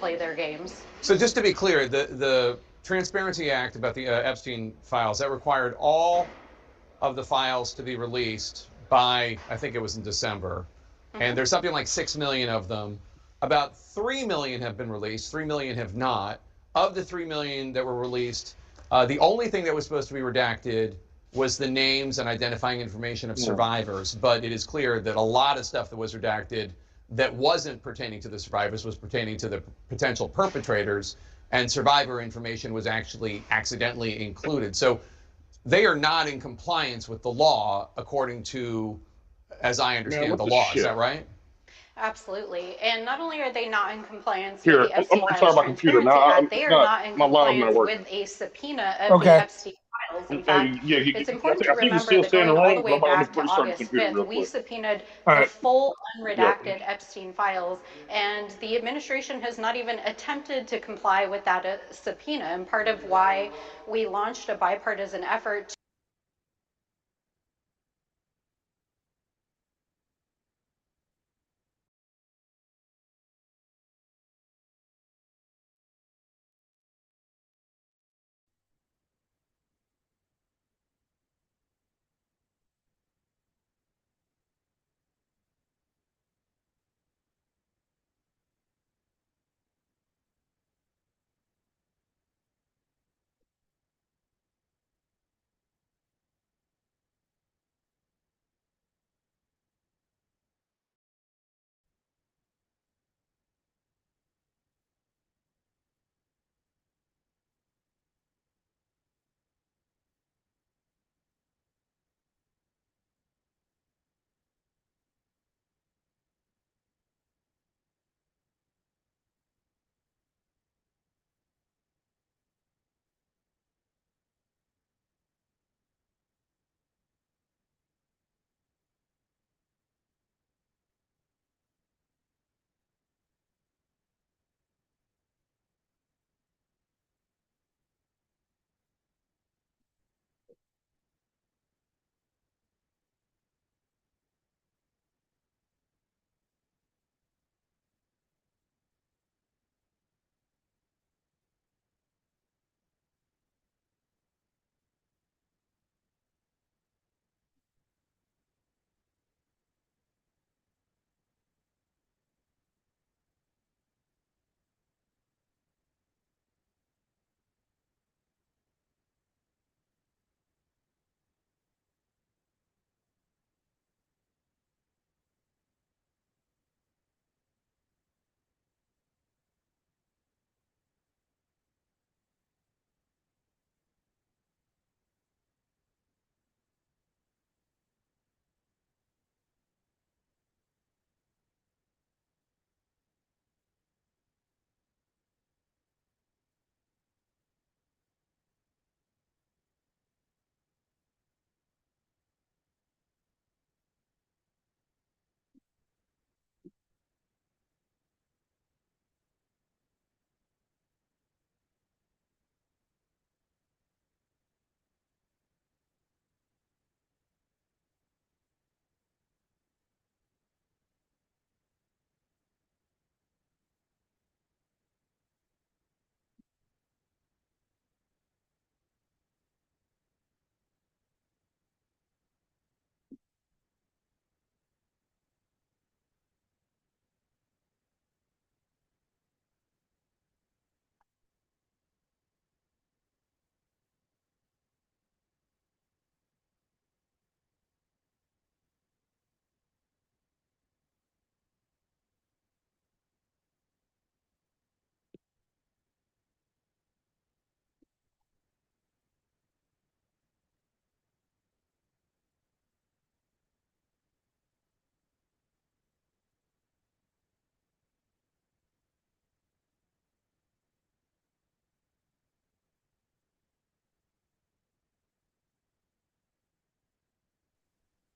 play their games. So just to be clear, the Transparency Act about the Epstein files, that required all of the files to be released by, I think it was in December. And there's something like 6 million of them. About 3 million have been released, 3 million have not. Of the 3 million that were released, the only thing that was supposed to be redacted was the names and identifying information of survivors. But it is clear that a lot of stuff that was redacted that wasn't pertaining to the survivors was pertaining to the potential perpetrators, and survivor information was actually accidentally included. So they are not in compliance with the law, according to, as I understand the law. Is that right? Absolutely. And not only are they not in compliance Here, with the Epstein I'm sorry, Files my computer Transparency now. Act, they are not in My live not compliance working. with a subpoena of the Epstein files. In fact, it's important to remember that going all the way back to August 5th, we subpoenaed the full unredacted Epstein files, and the administration has not even attempted to comply with that subpoena. And part of why we launched a bipartisan effort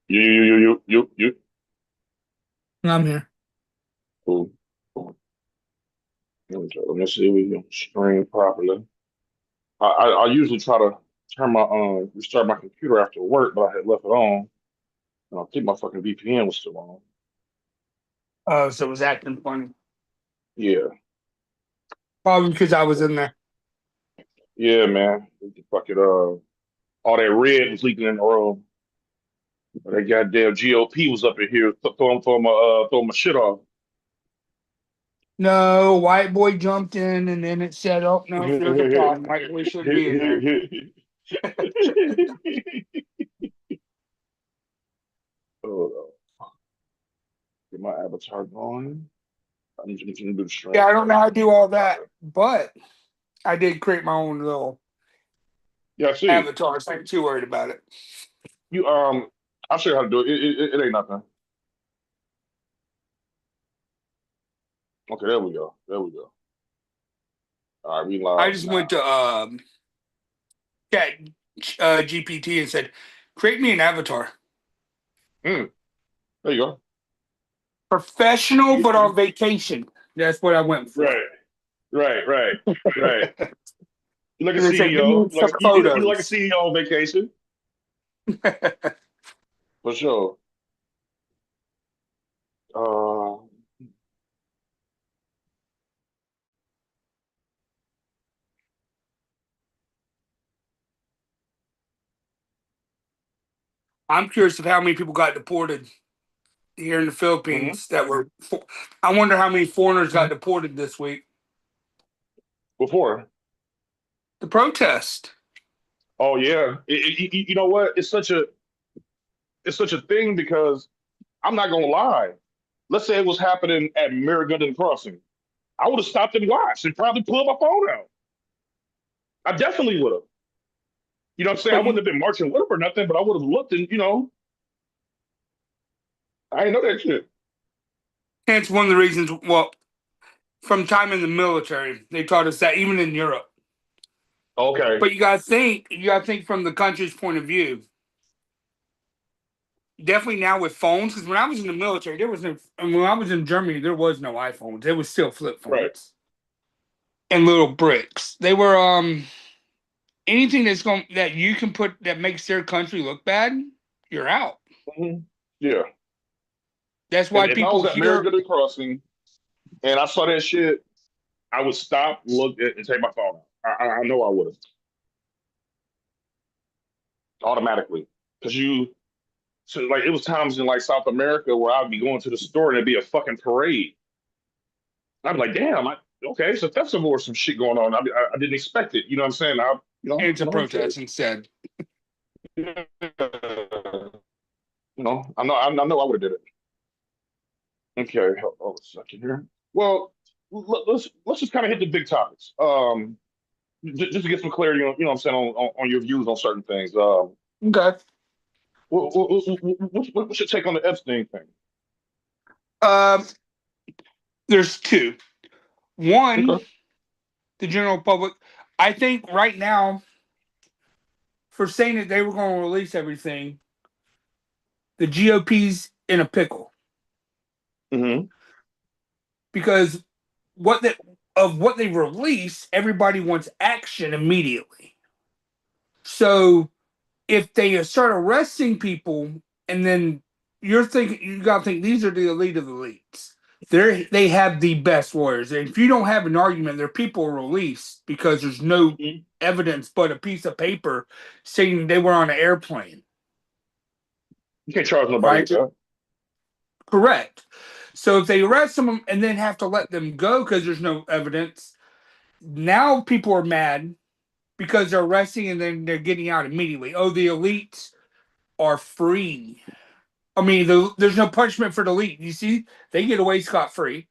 You. I'm here. Cool. Let me see if we can stream properly. I usually try to turn my restart my computer after work, but I had left it on, and I think my fucking VPN was still on. Oh, so it was acting funny. Yeah. Probably because I was in there. Yeah, man. Fucking all that red was leaking in the room. That goddamn GOP was up in here throwing my shit off. No, white boy jumped in, and then it said, "Oh no, there's a problem. White boy shouldn't be in there." Oh, get my avatar going. I'm just gonna do the stream. Yeah, I don't know how to do all that, but I did create my own little avatar, so I'm not too worried about it. I'll show you how to do it. It ain't nothing. Okay, there we go. There we go. All right, we live. I just went to Chat GPT and said, "Create me an avatar." There you go. Professional, but on vacation. That's what I went for. Right. You like a They said, "Give CEO. me some photos." You like a CEO on vacation. For sure. I'm curious of how many people got deported here in the Philippines that were. I wonder how many foreigners got deported this week. Before the protest. Oh yeah, you know what? It's such a thing because I'm not gonna lie. Let's say it was happening at Marigold Crossing. I would have stopped and watched and probably pulled my phone out. I definitely would have. You know what I'm saying? I wouldn't have been marching with them or nothing, but I would have looked and, I didn't know that shit. It's one of the reasons, well, from time in the military, they taught us that even in Europe. Okay. But you gotta think from the country's point of view. Definitely now with phones, because when I was in the military, there was no. And when I was in Germany, there was no iPhones. There was still flip phones, right, and little bricks. They were anything that you can put that makes their country look bad, you're out. Mm-hmm. Yeah, that's why if people I was at here. Marigold Crossing and I saw that shit, I would stop, look, and take my phone out. I know I would have automatically because So like it was times in like South America where I'd be going to the store and it'd be a fucking parade. I'd be like, damn, okay, so festival or some shit going on. I didn't expect it. You know what I'm saying? And it's a protest instead. I know I would have did it. Okay, hold a second here. Well, let's just kind of hit the big topics. Just to get some clarity on, what I'm saying, on your views on certain things. Okay. What's your take on the Epstein thing? There's two. One, the general public. I think right now, for saying that they were going to release everything, the GOP's in a pickle. Mm-hmm. Because what they release, everybody wants action immediately. So if they start arresting people, and then you got to think these are the elite of the elites. They have the best lawyers. And if you don't have an argument, their people are released because there's no evidence but a piece of paper saying they were on an airplane. You can't charge nobody with that. Correct. So if they arrest them and then have to let them go because there's no evidence, now people are mad because they're arresting and then they're getting out immediately. Oh, the elites are free. I mean, there's no punishment for the elite. You see, they get away scot-free.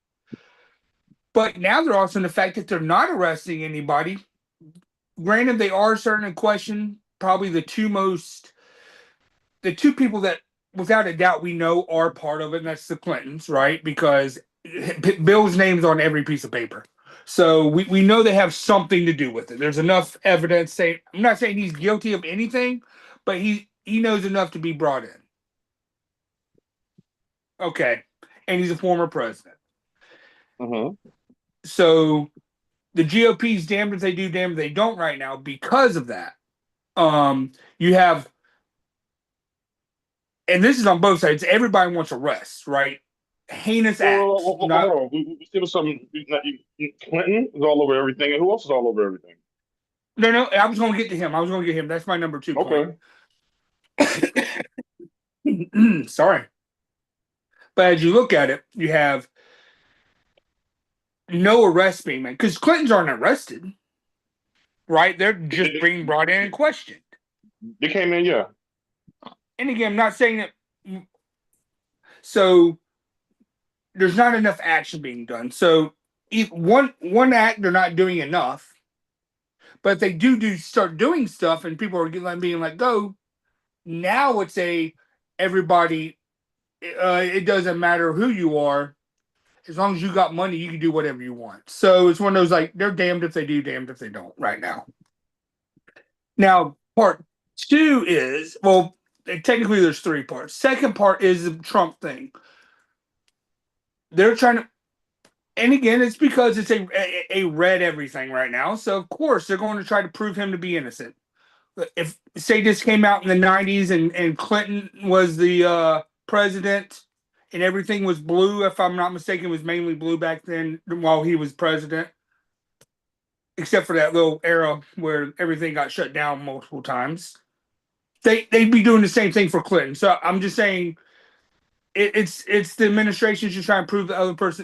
But now they're also in the fact that they're not arresting anybody. Granted, they are certain in question. Probably the two people that, without a doubt, we know are part of it, and that's the Clintons, right? Because Bill's name's on every piece of paper. So we know they have something to do with it. There's enough evidence. I'm not saying he's guilty of anything, but he knows enough to be brought in. Okay. And he's a former president. Mm-hmm. So the GOP's damned if they do, damned if they don't right now because of that. You have, and this is on both sides, everybody wants arrests, right? heinous acts. Hold on. We give us some. Clinton is all over everything, and who else is all over everything? No. I was going to get to him. That's my number 2 point. Okay. Sorry. But as you look at it, you have no arrests being made because Clintons aren't arrested, right? They're just being brought in and questioned. They came in, yeah. And again, I'm not saying that. So there's not enough action being done. So one act, they're not doing enough. But they do start doing stuff, and people are being let go. Now it's everybody. It doesn't matter who you are, as long as you got money, you can do whatever you want. So it's one of those they're damned if they do, damned if they don't. Right now. Now part 2 is technically there's 3 parts. Second part is the Trump thing. They're trying to. And again, it's because it's a red everything right now. So, of course, they're going to try to prove him to be innocent. If, say, this came out in the 90s and Clinton was the president and everything was blue, if I'm not mistaken, it was mainly blue back then while he was president, except for that little era where everything got shut down multiple times. They'd be doing the same thing for Clinton. So I'm just saying it's the administration just trying to prove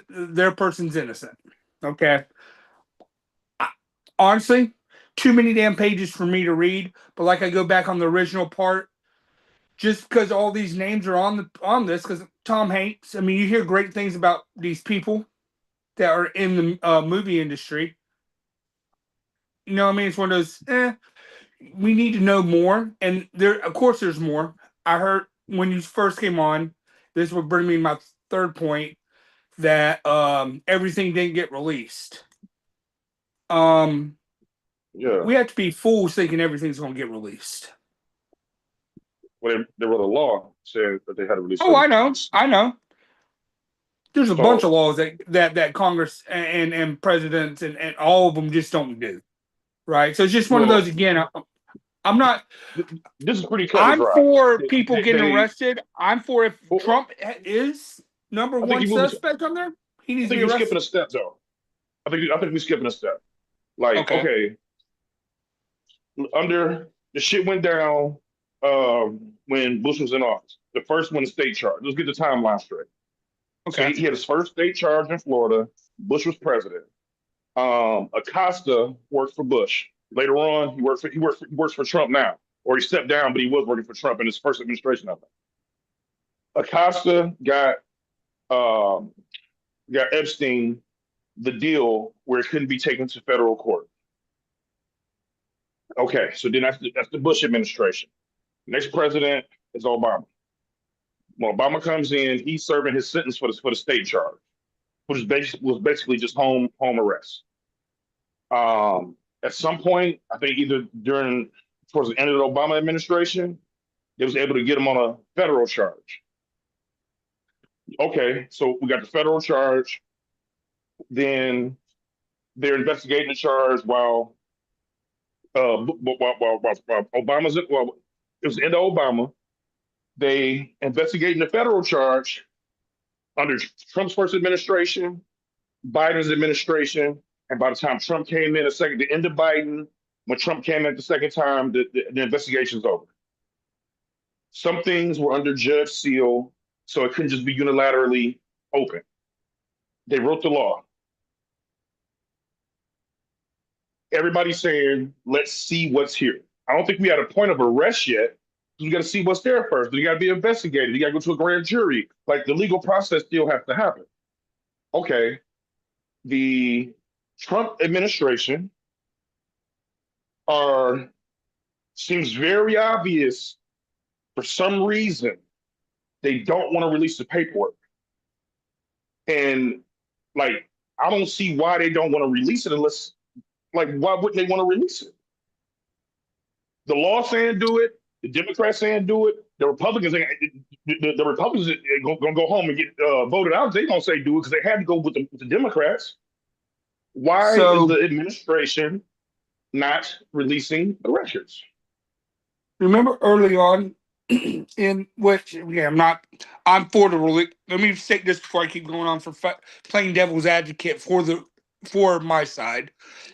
their person's innocent. Okay. Honestly, too many damn pages for me to read. But like I go back on the original part, just because all these names are on this, because Tom Hanks. I mean, you hear great things about these people that are in the movie industry. You know what I mean? It's one of those. We need to know more, and of course, there's more. I heard when you first came on, this would bring me my third point that everything didn't get released. Yeah. We have to be fools thinking everything's going to get released. Well, there was a law said that they had to release. Oh, I know. There's a bunch of laws that Congress and presidents and all of them just don't do. Right? So it's just one of those, again, I'm not. This is pretty cut. I'm for people getting arrested. I'm for if Trump is number one suspect on there, he needs to be arrested. You're skipping a step, though. I think we're skipping a step. Like, okay, under the shit went down when Bush was in office. The first one, the state charge. Let's get the timeline straight. Okay. So he had his first state charge in Florida. Bush was president. Acosta worked for Bush. Later on, he works for Trump now, or he stepped down, but he was working for Trump in his first administration of it. Acosta got Epstein the deal where it couldn't be taken to federal court. Okay, so then that's the Bush administration. Next president is Obama. When Obama comes in, he's serving his sentence for the state charge, which was basically just home arrest. At some point, I think either towards the end of the Obama administration, they was able to get him on a federal charge. Okay, so we got the federal charge. Then they're investigating the charge while Obama's it was the end of Obama. They investigating the federal charge under Trump's first administration, Biden's administration, and by the time Trump came in the end of Biden, when Trump came in the second time, the investigation's over. Some things were under judge seal, so it couldn't just be unilaterally open. They wrote the law. Everybody's saying, let's see what's here. I don't think we had a point of arrest yet. We got to see what's there first. You got to be investigated. You got to go to a grand jury. Like the legal process still has to happen. Okay. The Trump administration seems very obvious for some reason they don't want to release the paperwork. And like, I don't see why they don't want to release it unless, like, why wouldn't they want to release it? The law saying do it, the Democrats saying do it, the Republicans saying the Republicans are gonna go home and get voted out. They gonna say do it because they had to go with the Democrats. Why is the administration not releasing the records? Remember early on in which, yeah, I'm for the release. Let me say this before I keep going on for playing devil's advocate for my side,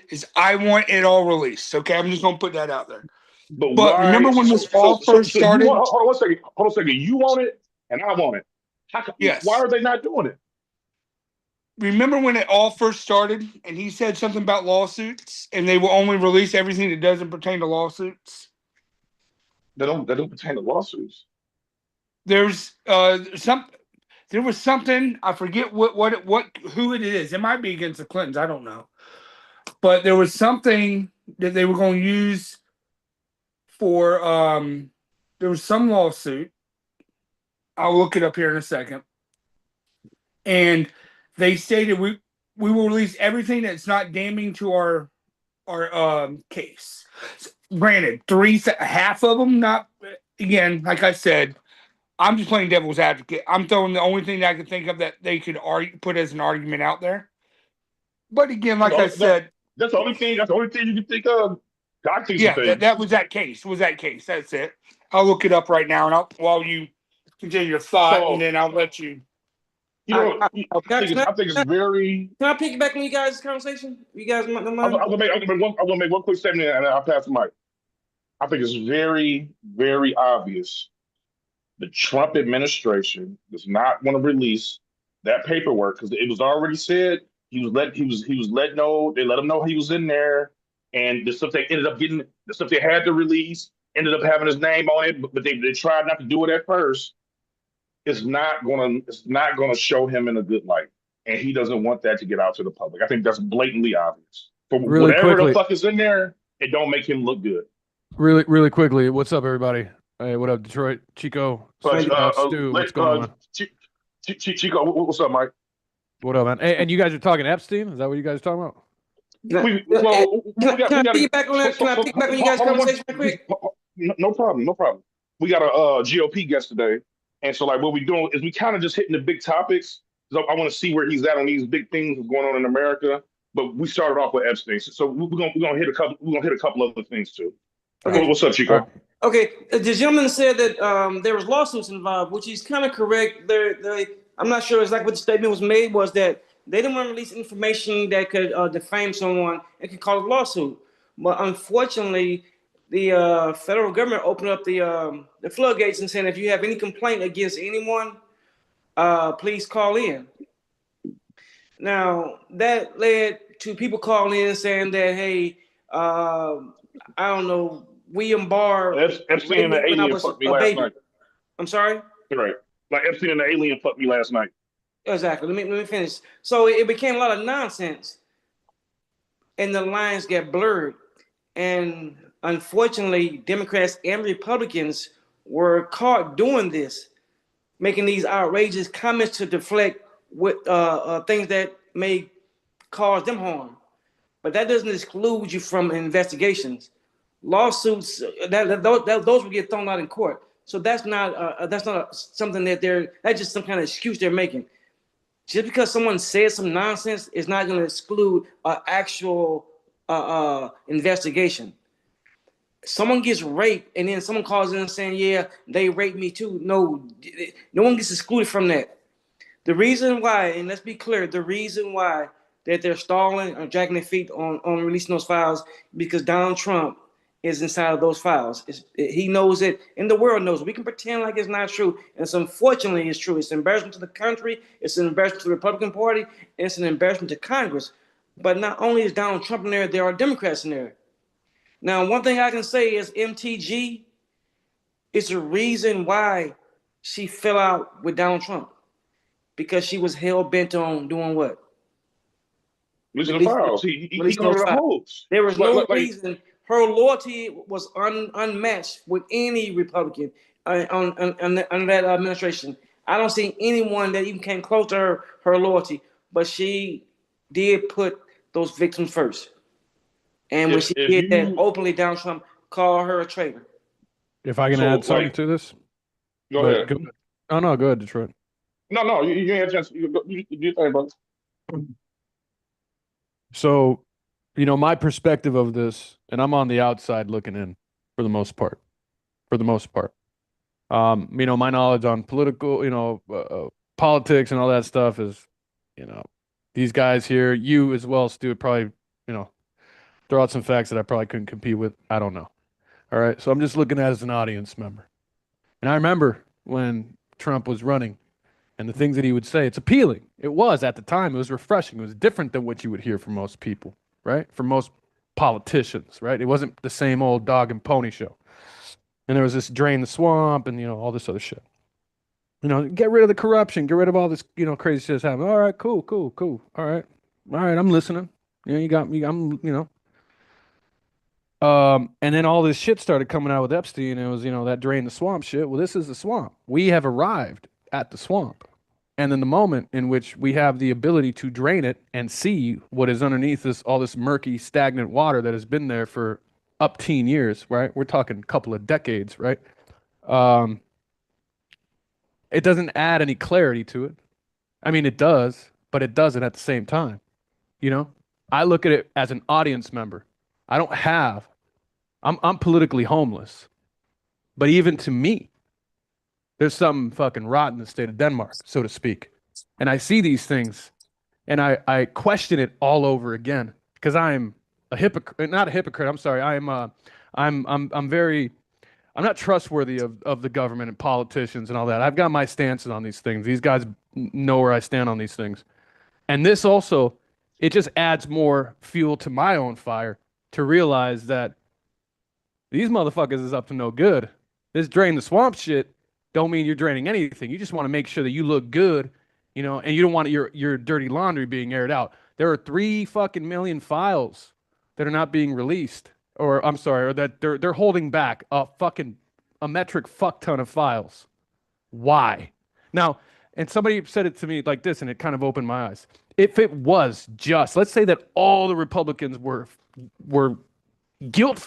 is I want it all released. Okay, I'm just gonna put that out there. But But why? remember when this all first So you started? want? Hold on one second. Hold on a second. You want it, and I want it. Why Yes. are they not doing it? Remember when it all first started and he said something about lawsuits and they will only release everything that doesn't pertain to lawsuits? They don't pertain to lawsuits. There's there was something, I forget who it is. It might be against the Clintons, I don't know. But there was something that they were going to use for there was some lawsuit. I'll look it up here in a second. And they stated we will release everything that's not damning to our case. Granted, half of them not. Again, like I said, I'm just playing devil's advocate. I'm throwing the only thing that I can think of that they could put as an argument out there. But again, like I said, that's the only thing. That's the only thing you can think of. God thinks yeah, that was that case. That's it. I'll look it up right now, and while you continue your thought, and then I'll let you. You know, I think it's very. Can I piggyback on you guys' conversation? You guys don't mind? I'm gonna make one quick statement, and I'll pass the mic. I think it's very, very obvious. The Trump administration does not want to release that paperwork because it was already said he was let know. They let him know he was in there, and the stuff they ended up getting, the stuff they had to release, ended up having his name on it, but they tried not to do it at first. It's not gonna show him in a good light, and he doesn't want that to get out to the public. I think that's blatantly obvious. For really whatever quickly, the fuck is in there, it don't make him look good. Really quickly, what's up, everybody? Hey, what up, Detroit? Chico, Stu, what's going on? Chico, what's up, Mike? What up, man? Hey, and you guys are talking Epstein? Is that what you guys are talking about? Can I piggyback on that? Can I piggyback on you guys' conversation real quick? No problem. We got a GOP guest today, and so like what we doing is we kind of just hitting the big topics. So I want to see where he's at on these big things that's going on in America. But we started off with Epstein, so we're gonna hit a couple. We're gonna hit a couple other things too. Okay. What's up, Chico? Okay, the gentleman said that there was lawsuits involved, which is kind of correct. I'm not sure exactly what the statement was made, was that they didn't want to release information that could defame someone and could cause a lawsuit. But unfortunately, the federal government opened up the floodgates and saying if you have any complaint against anyone, please call in. Now, that led to people calling in saying that, hey, I don't know, William Barr. Epstein and the alien fucked me last night. I'm sorry? You're right. Like Epstein and the alien fucked me last night. Exactly. Let me finish. So it became a lot of nonsense, and the lines get blurred. And unfortunately, Democrats and Republicans were caught doing this, making these outrageous comments to deflect with things that may cause them harm. But that doesn't exclude you from investigations. Lawsuits those will get thrown out in court. So that's not something that's just some kind of excuse they're making. Just because someone says some nonsense is not going to exclude an actual investigation. Someone gets raped and then someone calls in saying, yeah, they raped me too. No one gets excluded from that. The reason why, and let's be clear, the reason why that they're stalling or dragging their feet on releasing those files, because Donald Trump is inside of those files. He knows it, and the world knows it. We can pretend like it's not true, and unfortunately it's true. It's an embarrassment to the country, it's an embarrassment to the Republican Party, and it's an embarrassment to Congress. But not only is Donald Trump in there are Democrats in there. Now, one thing I can say is MTG is the reason why she fell out with Donald Trump, because she was hell-bent on doing what? Releasing the files. He called it a hoax. There was no reason. Her loyalty was unmatched with any Republican on that administration. I don't see anyone that even came close to her loyalty, but she did put those victims first. And when she did that openly, Donald Trump called her a traitor. If I can add something to this. Go ahead. Oh, no, go ahead, Detroit. No, you ain't had a chance. You do think, brother. So, my perspective of this, and I'm on the outside looking in for the most part. My knowledge on political, politics and all that stuff is, these guys here, you as well, Stu, probably, throw out some facts that I probably couldn't compete with. I don't know. All right. So I'm just looking at it as an audience member. And I remember when Trump was running and the things that he would say, it's appealing. It was at the time. It was refreshing. It was different than what you would hear from most people, right? From most politicians, right? It wasn't the same old dog and pony show. And there was this drain the swamp and, all this other shit. Get rid of the corruption, get rid of all this, crazy shit that's happening. All right, cool. All right, I'm listening. You got me. And then all this shit started coming out with Epstein. And it was, that drain the swamp shit. Well, this is the swamp. We have arrived at the swamp. And then the moment in which we have the ability to drain it and see what is underneath all this murky, stagnant water that has been there for up teen years, right? We're talking a couple of decades, right? It doesn't add any clarity to it. I mean, it does, but it doesn't at the same time. I look at it as an audience member. I'm politically homeless. But even to me, there's something fucking rotten in the state of Denmark, so to speak. And I see these things and I question it all over again because I'm a hypocrite, not a hypocrite. I'm sorry. I'm not trustworthy of the government and politicians and all that. I've got my stances on these things. These guys know where I stand on these things. And this also, it just adds more fuel to my own fire to realize that these motherfuckers is up to no good. This drain the swamp shit don't mean you're draining anything. You just want to make sure that you look good, and you don't want your dirty laundry being aired out. There are 3 fucking million files that are not being released, or that they're holding back a metric fuck ton of files. Why? Now, and somebody said it to me like this, and it kind of opened my eyes. If it was just, let's say that all the Republicans were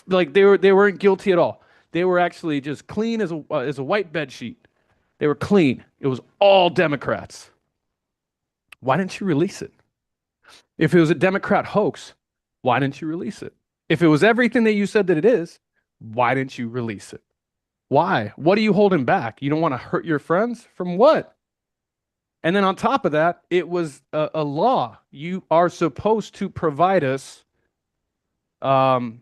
like they weren't guilty at all. They were actually just clean as a white bed sheet. They were clean. It was all Democrats. Why didn't you release it? If it was a Democrat hoax, why didn't you release it? If it was everything that you said that it is, why didn't you release it? Why? What are you holding back? You don't want to hurt your friends? From what? And then on top of that, it was a law. You are supposed to provide us, the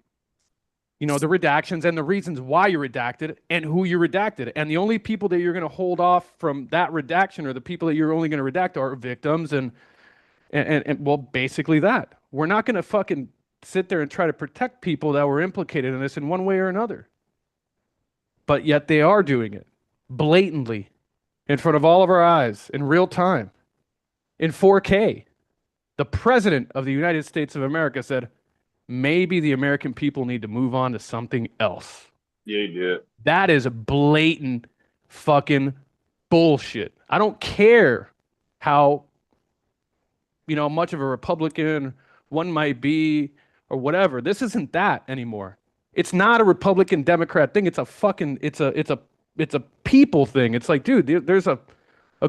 redactions and the reasons why you redacted and who you redacted. And the only people that you're going to hold off from that redaction, or the people that you're only going to redact, are victims and well, basically that. We're not going to fucking sit there and try to protect people that were implicated in this in one way or another. But yet they are doing it blatantly in front of all of our eyes in real time in 4K. The president of the United States of America said, maybe the American people need to move on to something else. Yeah, he did. That is blatant fucking bullshit. I don't care how, much of a Republican one might be or whatever. This isn't that anymore. It's not a Republican Democrat thing. It's a people thing. It's like, dude, there's a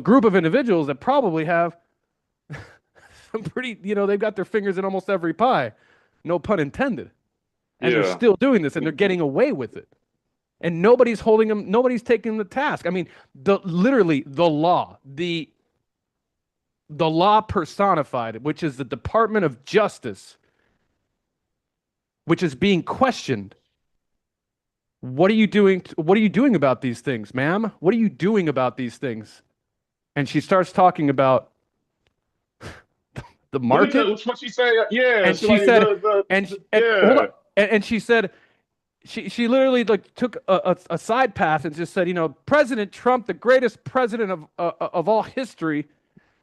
group of individuals that probably have some pretty, they've got their fingers in almost every pie. No pun intended. And they're still doing this, and they're getting away with it. And nobody's holding them, nobody's taking the task. I mean, literally the law personified, which is the Department of Justice, which is being questioned. What are you doing? What are you doing about these things, ma'am? What are you doing about these things? And she starts talking about the market. That's what she said. Yeah. And she said, and she said, she literally took a side path and just said, President Trump, the greatest president of all history.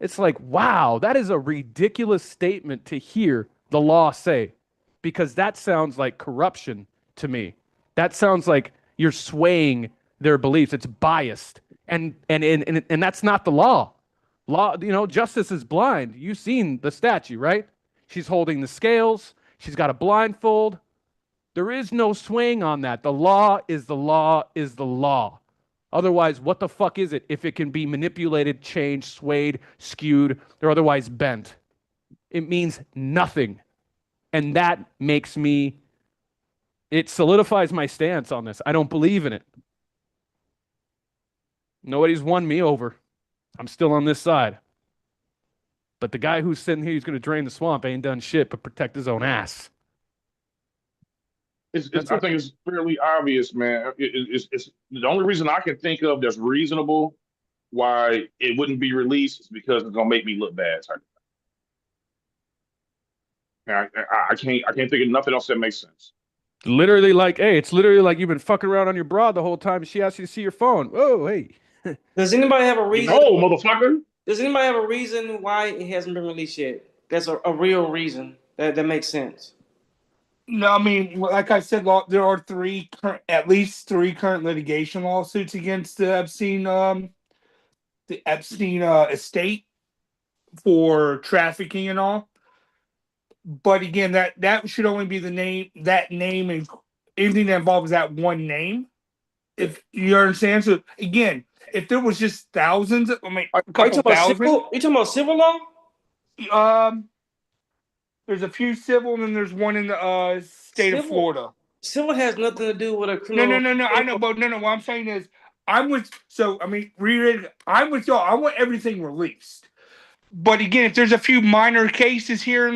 It's like, wow, that is a ridiculous statement to hear the law say, because that sounds like corruption to me. That sounds like you're swaying their beliefs. It's biased, and that's not the law. Law, justice is blind. You've seen the statue, right? She's holding the scales. She's got a blindfold. There is no swaying on that. The law is the law is the law. Otherwise, what the fuck is it if it can be manipulated, changed, swayed, skewed, or otherwise bent? It means nothing. And that makes me, it solidifies my stance on this. I don't believe in it. Nobody's won me over. I'm still on this side. But the guy who's sitting here, who's going to drain the swamp, ain't done shit but protect his own ass. I think it's fairly obvious, man. It's the only reason I can think of that's reasonable why it wouldn't be released is because it's gonna make me look bad. I can't think of nothing else that makes sense. Literally like, hey, it's literally like you've been fucking around on your bra the whole time and she asks you to see your phone. Oh, hey. Does anybody have a reason? No, motherfucker. Does anybody have a reason why it hasn't been released yet? That's a real reason that makes sense. No, I mean, like I said, there are at least three current litigation lawsuits against the Epstein estate for trafficking and all. But again, that should only be that name, and anything that involves that one name. If you understand, so again, if there was just thousands, a couple thousand. Are you talking about civil law? There's a few civil, and then there's one in the state of Florida. Civil has nothing to do with a criminal. No. I know, but no. What I'm saying is, I'm with y'all. I want everything released. But again, if there's a few minor cases here,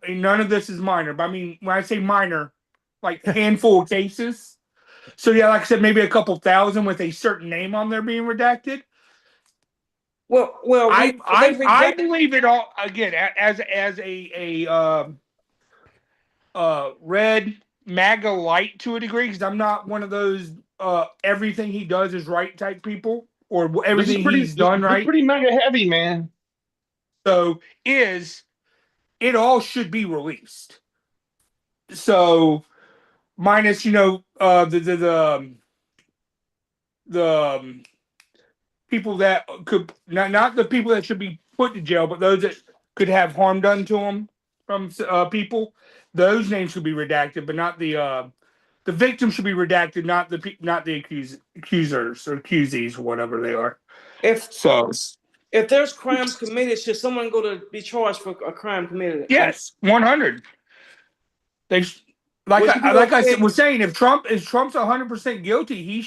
none of this is minor. But I mean, when I say minor, like a handful of cases. So yeah, like I said, maybe a couple thousand with a certain name on there being redacted. Well, I believe it all again as a red MAGA light to a degree, because I'm not one of those everything he does is right type people, or everything he's done right. Pretty MAGA heavy, man. So it all should be released. So minus the people that could not the people that should be put to jail, but those that could have harm done to them from people. Those names should be redacted, but not the victim should be redacted, not the accusers or accusees or whatever they are. If there's crimes committed, should someone go to be charged for a crime committed? Yes, 100. They I said, was saying, if Trump's 100% guilty,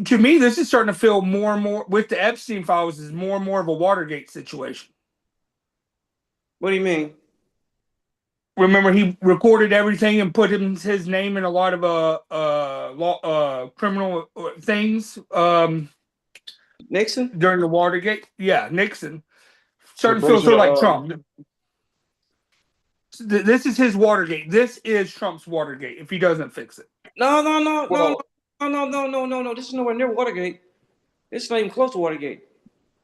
to me, this is starting to feel more and more with the Epstein files is more and more of a Watergate situation. What do you mean? Remember, he recorded everything and put his name in a lot of criminal things. Nixon? During the Watergate? Yeah, Nixon. Starting to feel like Trump. This is his Watergate. This is Trump's Watergate if he doesn't fix it. No. This is nowhere near Watergate. This is not even close to Watergate.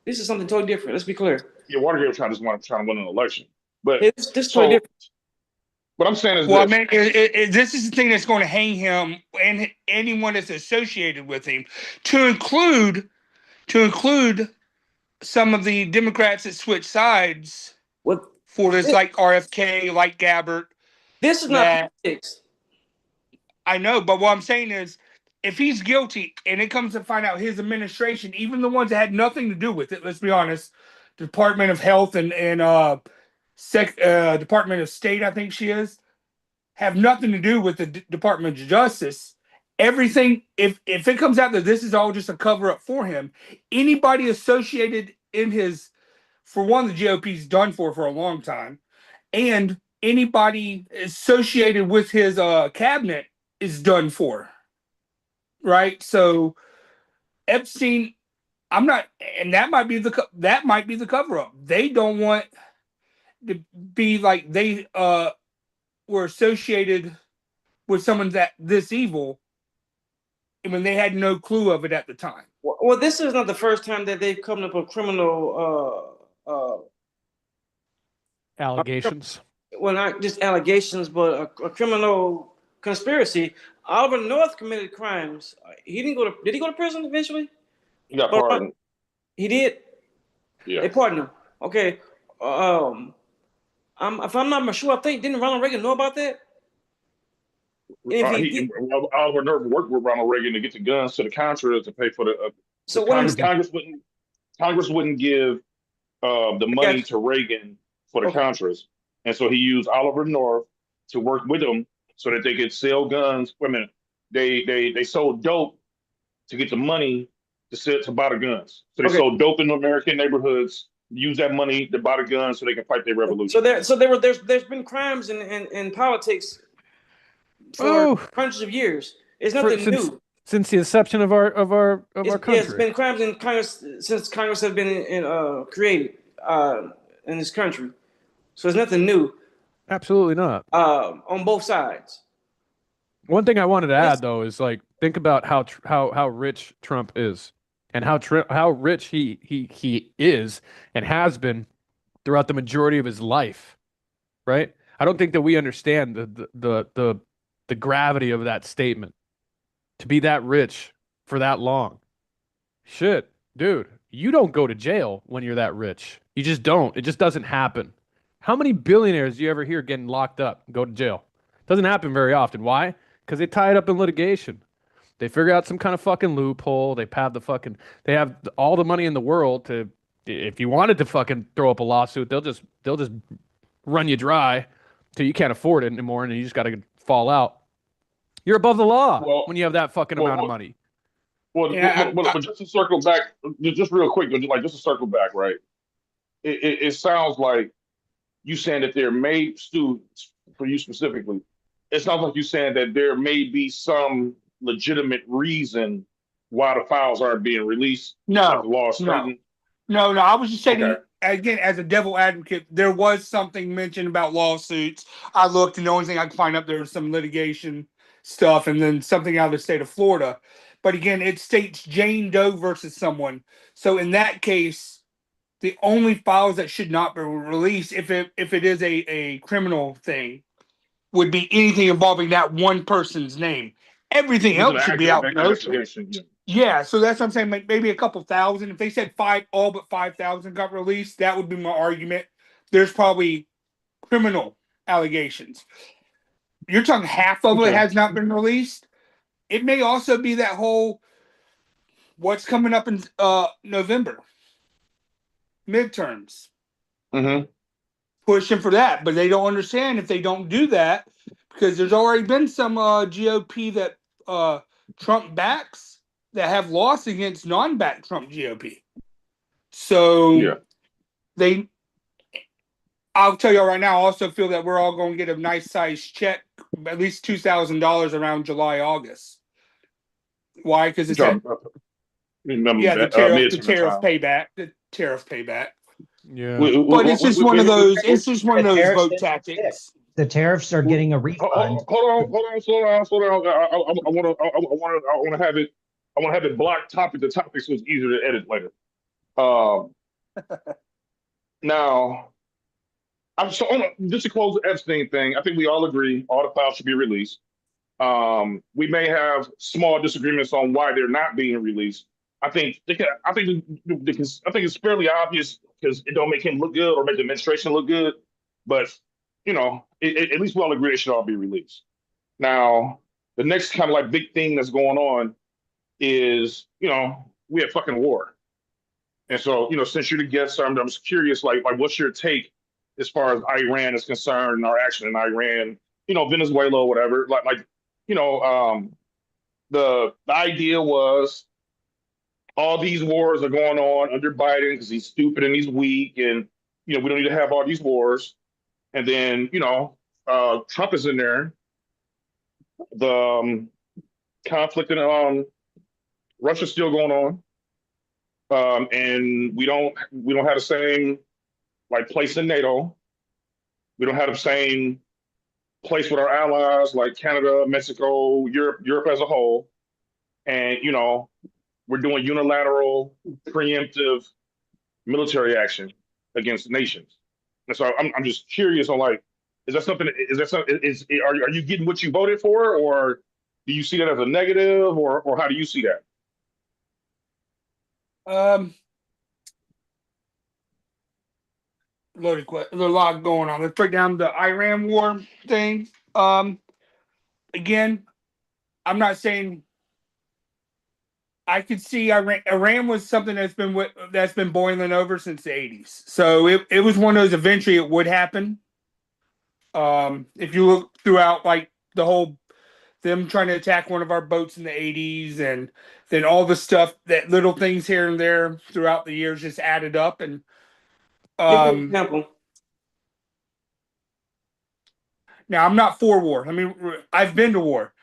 This is something totally different. Let's be clear. Yeah, Watergate was trying to win an election. But this is totally different. What I'm saying is this is the thing that's going to hang him and anyone that's associated with him, to include some of the Democrats that switch sides for this, like RFK, like Gabbard. This is not politics. I know, but what I'm saying is, if he's guilty and it comes to find out his administration, even the ones that had nothing to do with it, let's be honest, Department of Health and Department of State, I think she is, have nothing to do with the Department of Justice. Everything, if it comes out that this is all just a cover up for him, anybody associated in his, for one, the GOP's done for a long time, and anybody associated with his cabinet is done for. Right? So Epstein, I'm not, and that might be the cover up. They don't want to be like they were associated with someone that this evil when they had no clue of it at the time. Well, this is not the first time that they've come up with criminal allegations. Well, not just allegations, but a criminal conspiracy. Oliver North committed crimes. Did he go to prison eventually? He got pardoned. He did? Yeah. They pardoned him. Okay. If I'm not sure, I think, didn't Ronald Reagan know about that? Oliver North worked with Ronald Reagan to get the guns to the Contras to pay for the. So Congress wouldn't give the money to Reagan for the Contras, and so he used Oliver North to work with them so that they could sell guns. Wait a minute, they sold dope to get the money to buy the guns. So they sold dope in American neighborhoods, use that money to buy the guns so they can fight their revolution. There's been crimes in politics for hundreds of years. It's nothing new. Since the inception of our country. Yeah, it's been crimes in Congress since Congress has been created in this country. So it's nothing new. Absolutely not. On both sides. One thing I wanted to add though is like think about how rich Trump is, and how rich he is and has been throughout the majority of his life, right? I don't think that we understand the gravity of that statement. To be that rich for that long, shit, dude, you don't go to jail when you're that rich. You just don't. It just doesn't happen. How many billionaires do you ever hear getting locked up and go to jail? Doesn't happen very often. Why? Because they tie it up in litigation. They figure out some kind of fucking loophole. They have all the money in the world to, if you wanted to fucking throw up a lawsuit, they'll just run you dry till you can't afford it anymore, and you just got to fall out. You're above the law when you have that fucking amount of money. But just to circle back, just real quick, just to circle back, right? It sounds like you saying that there may, Stu, for you specifically, it sounds like you saying that there may be some legitimate reason why the files aren't being released. No, no. I was just saying, again, as a devil advocate, there was something mentioned about lawsuits. I looked, and the only thing I could find up there was some litigation stuff, and then something out of the state of Florida. But again, it states Jane Doe versus someone. So in that case, the only files that should not be released, if it is a criminal thing, would be anything involving that one person's name. Everything else should be out in the open. Yeah, so that's what I'm saying. Maybe a couple thousand. If they said all but 5,000 got released, that would be my argument. There's probably criminal allegations. You're talking half of it has not been released. It may also be that whole what's coming up in November midterms. Mm-hmm. Pushing for that, but they don't understand if they don't do that, because there's already been some GOP that Trump backs that have lost against non-back Trump GOP. So I'll tell you right now, I also feel that we're all going to get a nice size check, at least $2,000 around July, August. Why? Because it's the tariff payback. The tariff payback. Yeah, but it's just one of those. It's just one of those vote tactics. The tariffs are getting a refund. Hold on, slow down. I want to have it. I want to have it blocked topic to topic so it's easier to edit later. Now, just to close the Epstein thing, I think we all agree all the files should be released. We may have small disagreements on why they're not being released. I think it's fairly obvious because it don't make him look good or make the administration look good. But at least we all agree it should all be released. Now, the next kind of like big thing that's going on is we have fucking war, and so since you're the guest, I'm just curious, like what's your take as far as Iran is concerned and our action in Iran, Venezuela, whatever. The idea was all these wars are going on under Biden because he's stupid and he's weak, and we don't need to have all these wars. And then Trump is in there. The conflict in Russia's still going on, and we don't have the same place in NATO. We don't have the same place with our allies like Canada, Mexico, Europe as a whole, and we're doing unilateral, preemptive military action against nations. And so I'm just curious on is that something? Are you getting what you voted for, or do you see that as a negative, or how do you see that? Loaded question. There's a lot going on. Let's break down the Iran war thing. Again, I'm not saying. I could see Iran was something that's been boiling over since the 80s. So it was one of those, eventually it would happen. If you look throughout the whole them trying to attack one of our boats in the 80s, and then all the stuff that little things here and there throughout the years just added up. And Give me an example. now I'm not for war. I mean, I've been to war.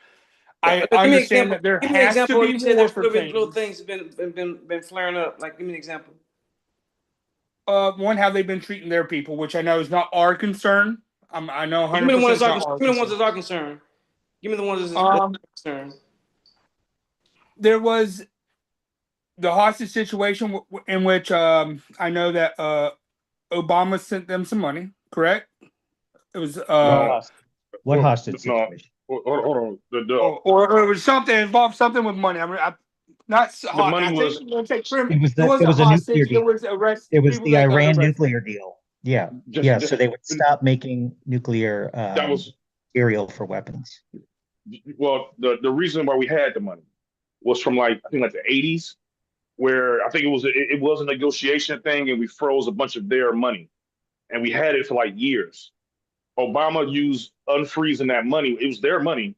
I understand that there has to be war for things. Little things have been flaring up. Like, give me an example. One, how they've been treating their people, which I know is not our concern. I know 100%. Give me the ones that are concerned. Give me the ones that are concerned. There was the hostage situation in which I know that Obama sent them some money. Correct? It was what hostage situation? Hold on. Or it was something involved something with money. I mean, not the money was. It was a nuclear deal. It was the Iran nuclear deal. Yeah, so they would stop making nuclear material for weapons. Well, the reason why we had the money was from I think the 80s, where I think it was a negotiation thing, and we froze a bunch of their money, and we had it for years. Obama used unfreezing that money. It was their money.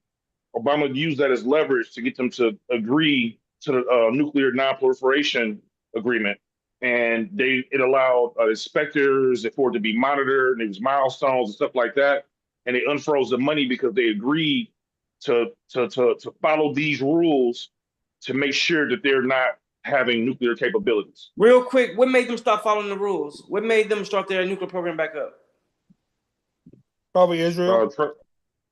Obama used that as leverage to get them to agree to the nuclear non-proliferation agreement, and it allowed inspectors for it to be monitored, and it was milestones and stuff like that, and they unfroze the money because they agreed to follow these rules to make sure that they're not having nuclear capabilities. Real quick, what made them stop following the rules? What made them start their nuclear program back up? Probably Israel. Trump.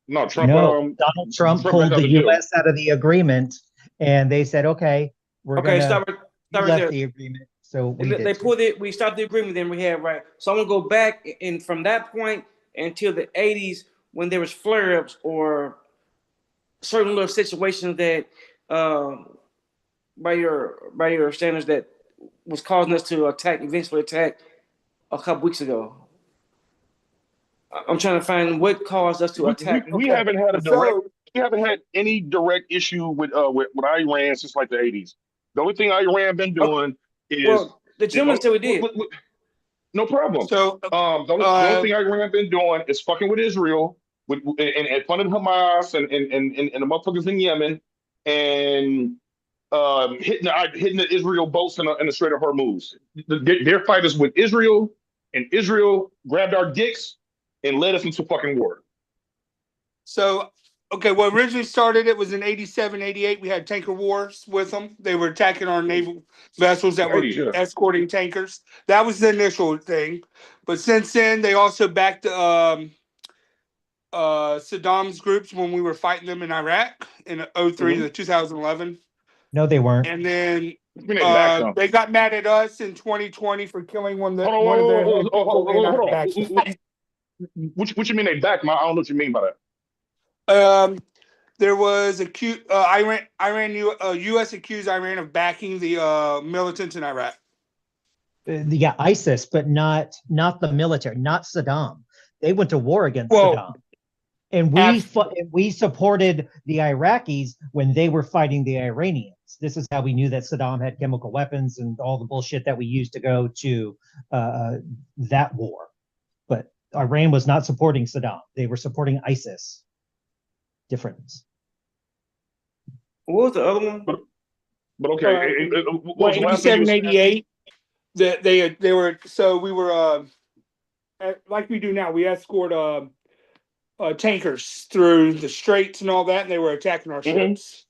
No, Donald Trump pulled the U.S. out of the agreement, and they said, "Okay, we're going to stop the agreement." So we stopped the agreement. Then we had So I'm gonna go back, and from that point until the 80s, when there was flare-ups or certain little situations that, by your standards, that was causing us to eventually attack a couple weeks ago. I'm trying to find what caused us to attack. We haven't had any direct issue with Iran since the 80s. The only thing Iran been doing is the gentleman said we did. No problem. So the only thing Iran been doing is fucking with Israel and funding Hamas and the motherfuckers in Yemen and hitting the Israel boats in the Strait of Hormuz. Their fight is with Israel, and Israel grabbed our dicks and led us into fucking war. So, okay, what originally started it was in 87, 88. We had tanker wars with them. They were attacking our naval vessels that were escorting tankers. That was the initial thing. But since then, they also backed Saddam's groups when we were fighting them in Iraq in 2003 to 2011. No, they weren't. And then they got mad at us in 2020 for killing one of their What you mean they backed? I don't know what you mean by that. There was U.S. accused Iran of backing the militants in Iraq. ISIS, but not the military, not Saddam. They went to war against Saddam, and we supported the Iraqis when they were fighting the Iranians. This is how we knew that Saddam had chemical weapons and all the bullshit that we used to go to that war. But Iran was not supporting Saddam. They were supporting ISIS. Difference. What was the other one? But okay. 87, 88. They were, so we were, like we do now, we escort tankers through the straits and all that, and they were attacking our ships.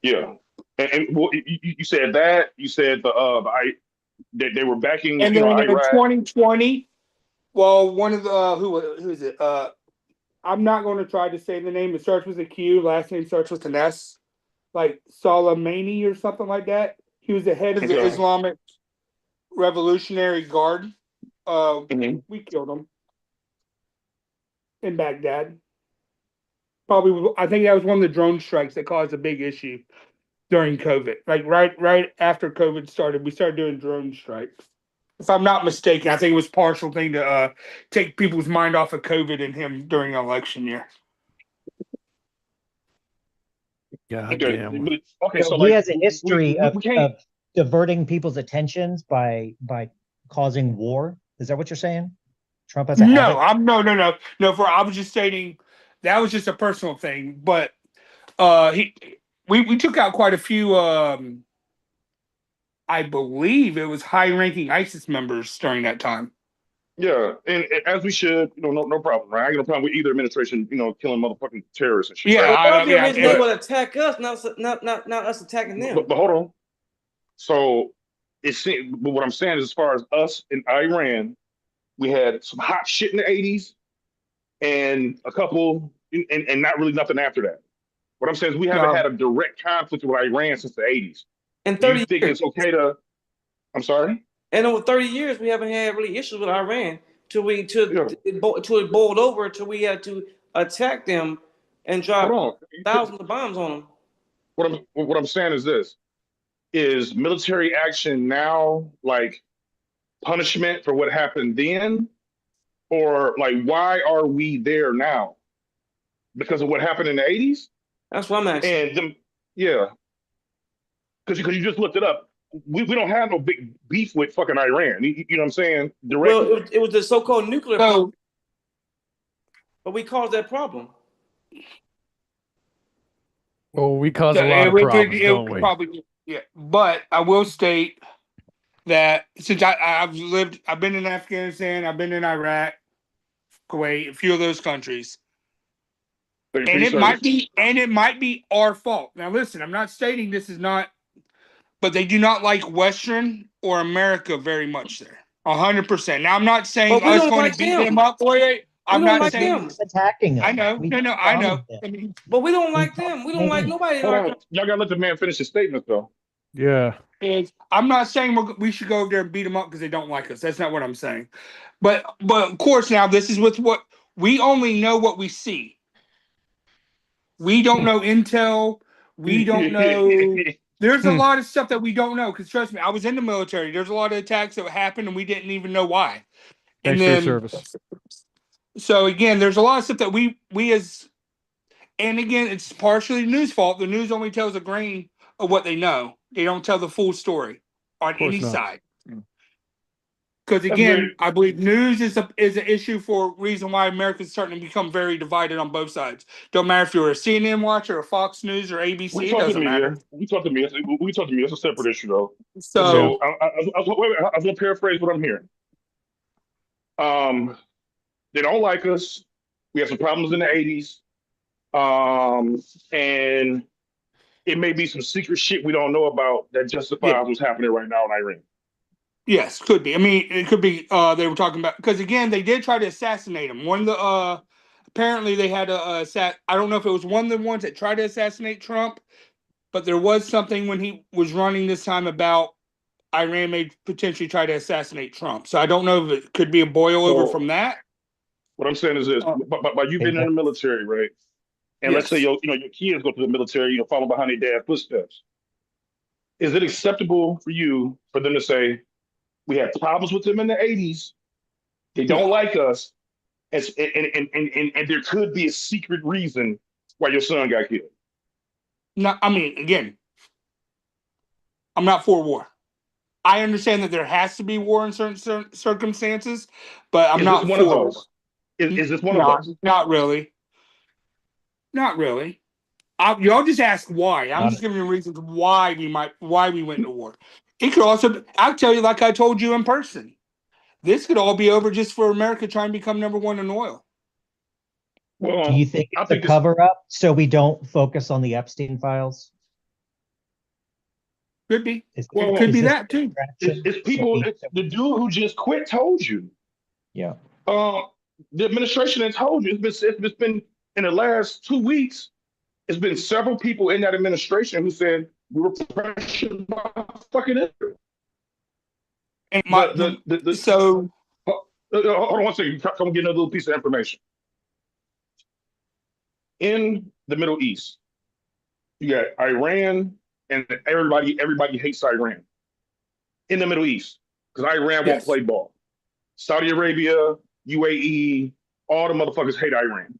Yeah. And you said that, you said they were backing, and then in 2020, well, one of the who is it? I'm not going to try to say the name. It starts with a Q. Last name starts with an S, like Soleimani or something like that. He was the head of the Islamic Revolutionary Guard. We killed him in Baghdad. Probably, I think that was one of the drone strikes that caused a big issue during COVID. Like right after COVID started, we started doing drone strikes. If I'm not mistaken, I think it was a partial thing to take people's mind off of COVID and him during an election year. Okay, so he has a history of diverting people's attentions by causing war. Is that what you're saying? Trump has a habit? No. I was just stating that was just a personal thing. But We took out quite a few. I believe it was high-ranking ISIS members during that time. Yeah, and as we should, no problem, right? I got no problem with either administration, killing motherfucking terrorists and shit. Yeah, right? They would attack us, not us attacking them. But hold on. So but what I'm saying is, as far as us in Iran, we had some hot shit in the '80s, and a couple, and not really nothing after that. What I'm saying is, we haven't had a direct conflict with Iran since the '80s. And 30 you think years. It's okay to? I'm sorry. And over 30 years, we haven't had really issues with Iran till it boiled over till we had to attack them and drop thousands of bombs on them. What I'm saying is this: is military action now like punishment for what happened then, or like why are we there now? Because of what happened in the '80s? That's what I'm asking. And yeah, because you just looked it up. We don't have no big beef with fucking Iran. You know what I'm saying? Directly. Well, it was the so-called nuclear problem, but we caused that problem. Well, we caused a lot of problems, don't we? Probably, yeah. But I will state that since I've been in Afghanistan, I've been in Iraq, Kuwait, a few of those countries. And it might be our fault. Now listen, I'm not stating this is not, but they do not like Western or America very much there. 100%. Now I'm not saying us going to beat them up for it. I'm not saying attacking them. I know. I know. But we don't like them. We don't like nobody. Y'all gotta let the man finish his statement though. Yeah. I'm not saying we should go over there and beat them up because they don't like us. That's not what I'm saying. But of course, now this is with what we only know what we see. We don't know intel. We don't know. There's a lot of stuff that we don't know. Because trust me, I was in the military. There's a lot of attacks that happened and we didn't even know why. Thanks for your service. So again, there's a lot of stuff that we as, and again, it's partially the news fault. The news only tells a grain of what they know. They don't tell the full story on any side. Because again, I believe news is an issue for a reason why America's starting to become very divided on both sides. Don't matter if you're a CNN watcher or Fox News or ABC. It doesn't matter. We talk to me. It's a separate issue though. So I was gonna paraphrase what I'm hearing. They don't like us. We have some problems in the '80s, and it may be some secret shit we don't know about that justifies what's happening right now in Iran. Yes, could be. I mean, it could be. They were talking about because again, they did try to assassinate him. One of the apparently they had a I don't know if it was one of the ones that tried to assassinate Trump, but there was something when he was running this time about Iran may potentially try to assassinate Trump. So I don't know if it could be a boil over from that. What I'm saying is this: by you being in the military, right? And let's say your kids go to the military, follow behind their dad's footsteps. Is it acceptable for them to say, we had problems with them in the '80s, they don't like us, and there could be a secret reason why your son got killed? No, I mean, again, I'm not for war. I understand that there has to be war in certain circumstances, but I'm not one of those. Is this one of those? Not really. Not really. Y'all just ask why. I'm just giving you reasons why we went to war. It could also, I'll tell you, like I told you in person, this could all be over just for America trying to become #1 in oil. Well, do you think it's a cover-up so we don't focus on the Epstein files? Could be. It could be that too. It's people. The dude who just quit told you. Yeah. The administration has told you. It's been in the last 2 weeks. It's been several people in that administration who said we were pressured by fucking Israel. And hold on one second. Come get another little piece of information. In the Middle East, you got Iran, and everybody hates Iran. In the Middle East, because Iran won't play ball. Saudi Arabia, UAE, all the motherfuckers hate Iran.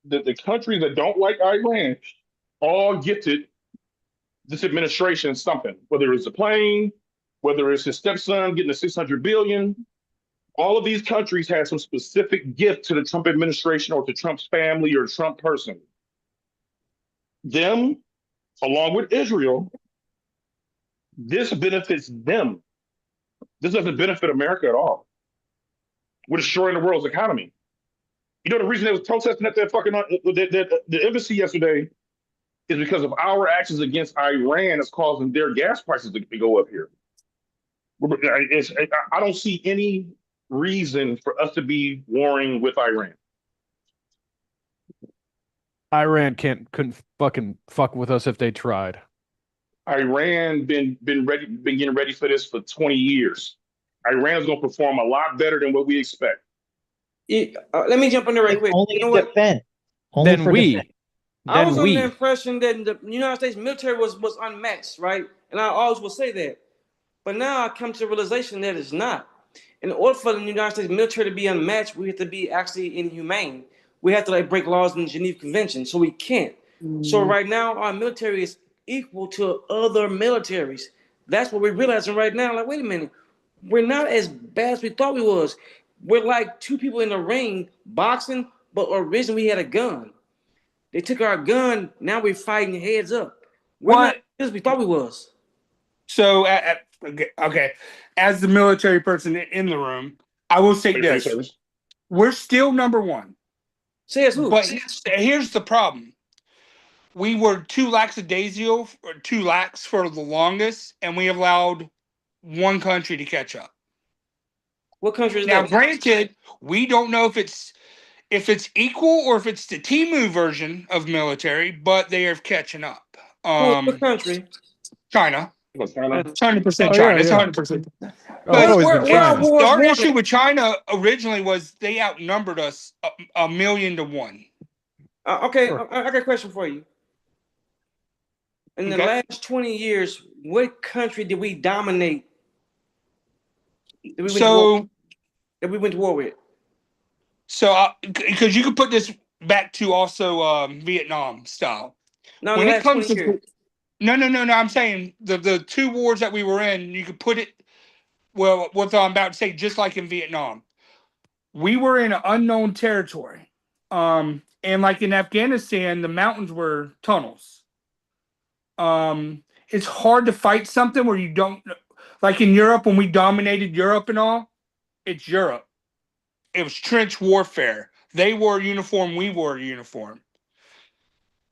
The countries that don't like Iran all gifted this administration something, whether it's a plane, whether it's his stepson getting the $600 billion, All of these countries had some specific gift to the Trump administration or to Trump's family or Trump person. Them, along with Israel, this benefits them. This doesn't benefit America at all. We're destroying the world's economy. You know the reason they was protesting at that fucking the embassy yesterday is because of our actions against Iran is causing their gas prices to go up here. I don't see any reason for us to be warring with Iran. Iran couldn't fucking fuck with us if they tried. Iran been getting ready for this for 20 years. Iran is going to perform a lot better than what we expect. Let me jump in there right quick. Only you know defense. Only then we. defense. I was under the impression that the United States military was unmatched, right? And I always will say that. But now I come to the realization that it's not. In order for the United States military to be unmatched, we have to be actually inhumane. We have to break laws in the Geneva Convention, so we can't. So right now, our military is equal to other militaries. That's what we're realizing right now. Like, wait a minute, we're not as bad as we thought we was. We're like two people in the ring boxing, but originally we had a gun. They took our gun. Now we're fighting heads up. We're not as we thought we was. So, okay, as the military person in the room, I will say this: we're still number one. Says who? But here's the problem: we were too lackadaisical, or too lax for the longest, and we allowed one country to catch up. What country is that? Now, granted, we don't know if it's equal or if it's the Timu version of military, but they are catching up. What country? China. It's 100% China. It's 100%. Our issue with China originally was they outnumbered us 1,000,000 to 1. Okay, I got a question for you. In the last 20 years, what country did we dominate? That we went to war with? So, because you could put this back to also Vietnam style. No, when it comes to no, I'm saying the two wars that we were in, you could put it, well, what I'm about to say, just like in Vietnam. We were in an unknown territory. And like in Afghanistan, the mountains were tunnels. It's hard to fight something where you don't, like in Europe, when we dominated Europe and all, it's Europe. It was trench warfare. They wore uniform, we wore uniform.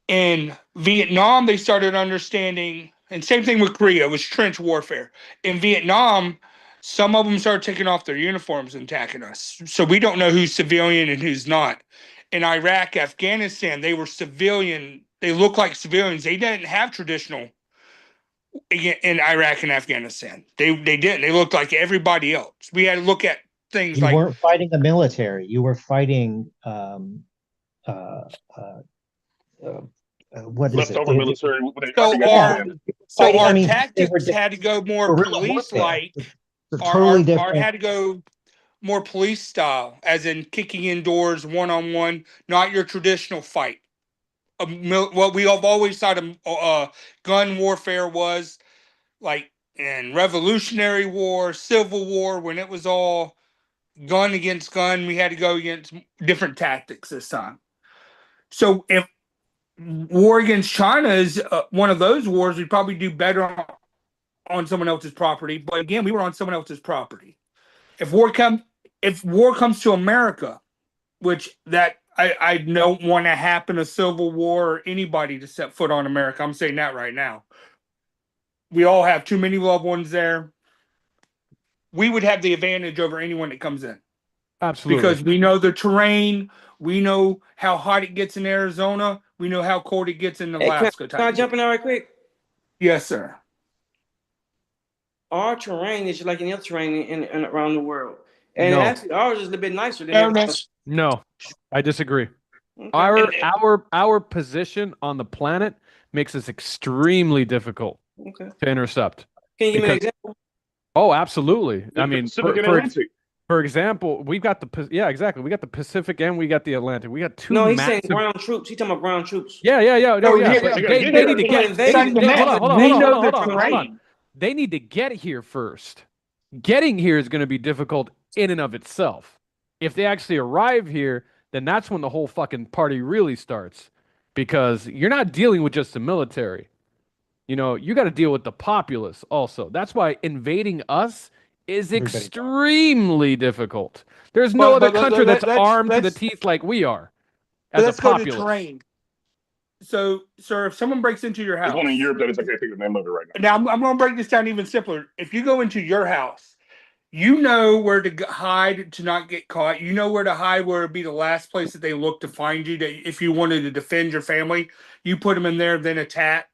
In Vietnam, they started understanding, and same thing with Korea, it was trench warfare. In Vietnam, some of them started taking off their uniforms and attacking us. So we don't know who's civilian and who's not. In Iraq, Afghanistan, they were civilian. They look like civilians. They didn't have traditional in Iraq and Afghanistan. They didn't. They looked like everybody else. We had to look at things you weren't fighting the military. You were fighting what is it? Military. So our tactics had to go more police-like. Totally different. Had to go more police style, as in kicking indoors, one-on-one, not your traditional fight. What we have always thought gun warfare was, like in Revolutionary War, Civil War, when it was all gun against gun, we had to go against different tactics this time. So if war against China is one of those wars, we'd probably do better on someone else's property. But again, we were on someone else's property. If war comes to America, which that I don't want to happen, a civil war or anybody to set foot on America. I'm saying that right now. We all have too many loved ones there. We would have the advantage over anyone that comes in. Absolutely. Because we know the terrain. We know how hot it gets in Arizona. We know how cold it gets in Alaska. Can I jump in there right quick? Yes, sir. Our terrain is like any other terrain in around the world. And actually, ours is a little bit nicer than everyone else. No, I disagree. Okay. Our position on the planet makes us extremely difficult to intercept. Can you give me an example? Oh, absolutely. I mean, for example, we've got exactly. We got the Pacific and we got the Atlantic. We got two. No, he's saying ground troops. He's talking about ground troops. Yeah. No, yeah. They need to get. Hold on. They need to get here first. Getting here is going to be difficult in and of itself. If they actually arrive here, then that's when the whole fucking party really starts, because you're not dealing with just the military. You know, you got to deal with the populace also. That's why invading us is extremely difficult. There's no other country that's armed to the teeth like we are as a populace. Go to terrain. So, sir, if someone breaks into your house, there's one in Europe that is, I can't think of the name of it right now. Now, I'm going to break this down even simpler. If you go into your house, you know where to hide to not get caught. You know where to hide, where it'd be the last place that they look to find you. That if you wanted to defend your family, you put them in there, then attack.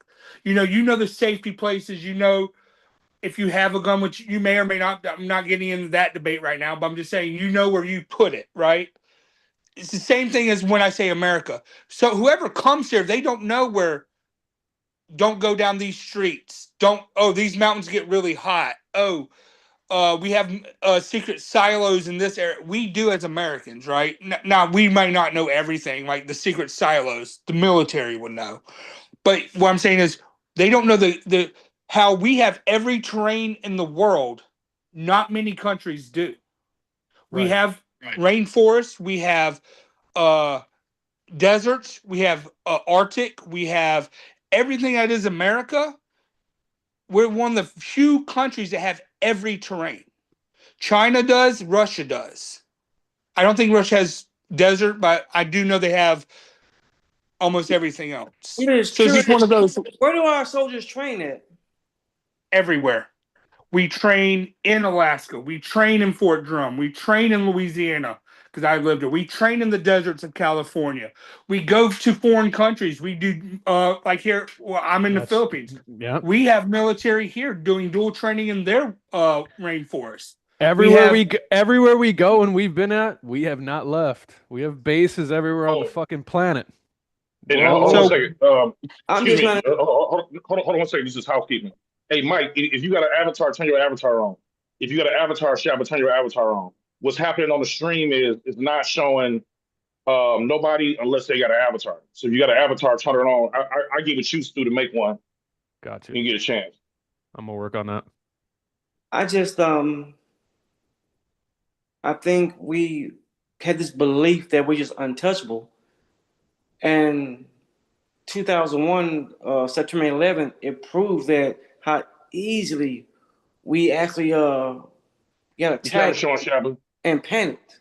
You know the safety places. You know if you have a gun, which you may or may not. I'm not getting into that debate right now, but I'm just saying you know where you put it, right? It's the same thing as when I say America. So whoever comes here, they don't know where. Don't go down these streets. These mountains get really hot. We have secret silos in this area. We do as Americans, right? Now, we might not know everything, like the secret silos. The military would know. But what I'm saying is they don't know the how we have every terrain in the world. Not many countries do. We have rainforests. We have deserts. We have Arctic. We have everything that is America. We're one of the few countries that have every terrain. China does, Russia does. I don't think Russia has desert, but I do know they have almost everything else. So it's just one of those. Where do our soldiers train at? Everywhere. We train in Alaska. We train in Fort Drum. We train in Louisiana because I lived there. We train in the deserts of California. We go to foreign countries. We do like here. Well, I'm in the Philippines. Yeah. We have military here doing dual training in their rainforest. Everywhere we go and we've been at, we have not left. We have bases everywhere on the fucking planet. Hold on a second. Excuse me. Hold on one second. This is housekeeping. Hey, Mike, if you got an avatar, turn your avatar on. If you got an avatar, Shabba, turn your avatar on. What's happening on the stream is not showing nobody unless they got an avatar. So if you got an avatar, turn it on. I give it you, Stu, to make one. Gotcha. You can get a chance. I'm gonna work on that. I just I think we had this belief that we're just untouchable. And 2001, September 11th, it proved that how easily we actually got attacked and panicked.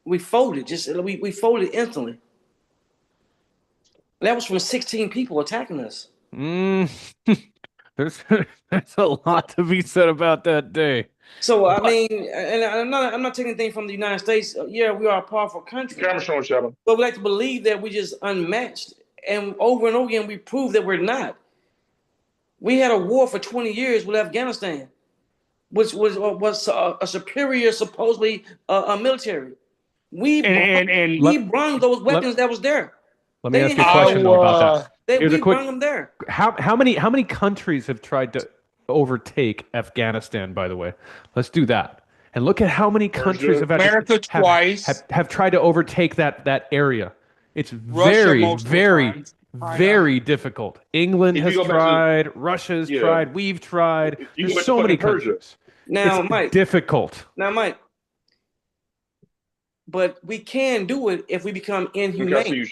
We folded, we folded instantly. That was from 16 people attacking us. There's a lot to be said about that day. So I mean, and I'm not taking anything from the United States. Yeah, we are a powerful country. But we like to believe that we're just unmatched, and over again we prove that we're not. We had a war for 20 years with Afghanistan, which was a superior, supposedly military. We brung those weapons that was there. Let me ask you a question though about that. We brung them there. How many countries have tried to overtake Afghanistan, by the way? Let's do that. And look at how many countries have tried to overtake that area. It's very difficult. England has tried, Russia has tried, we've tried. There's so many countries. Now, it's Mike. Difficult. Now, Mike. But we can do it if we become inhumane.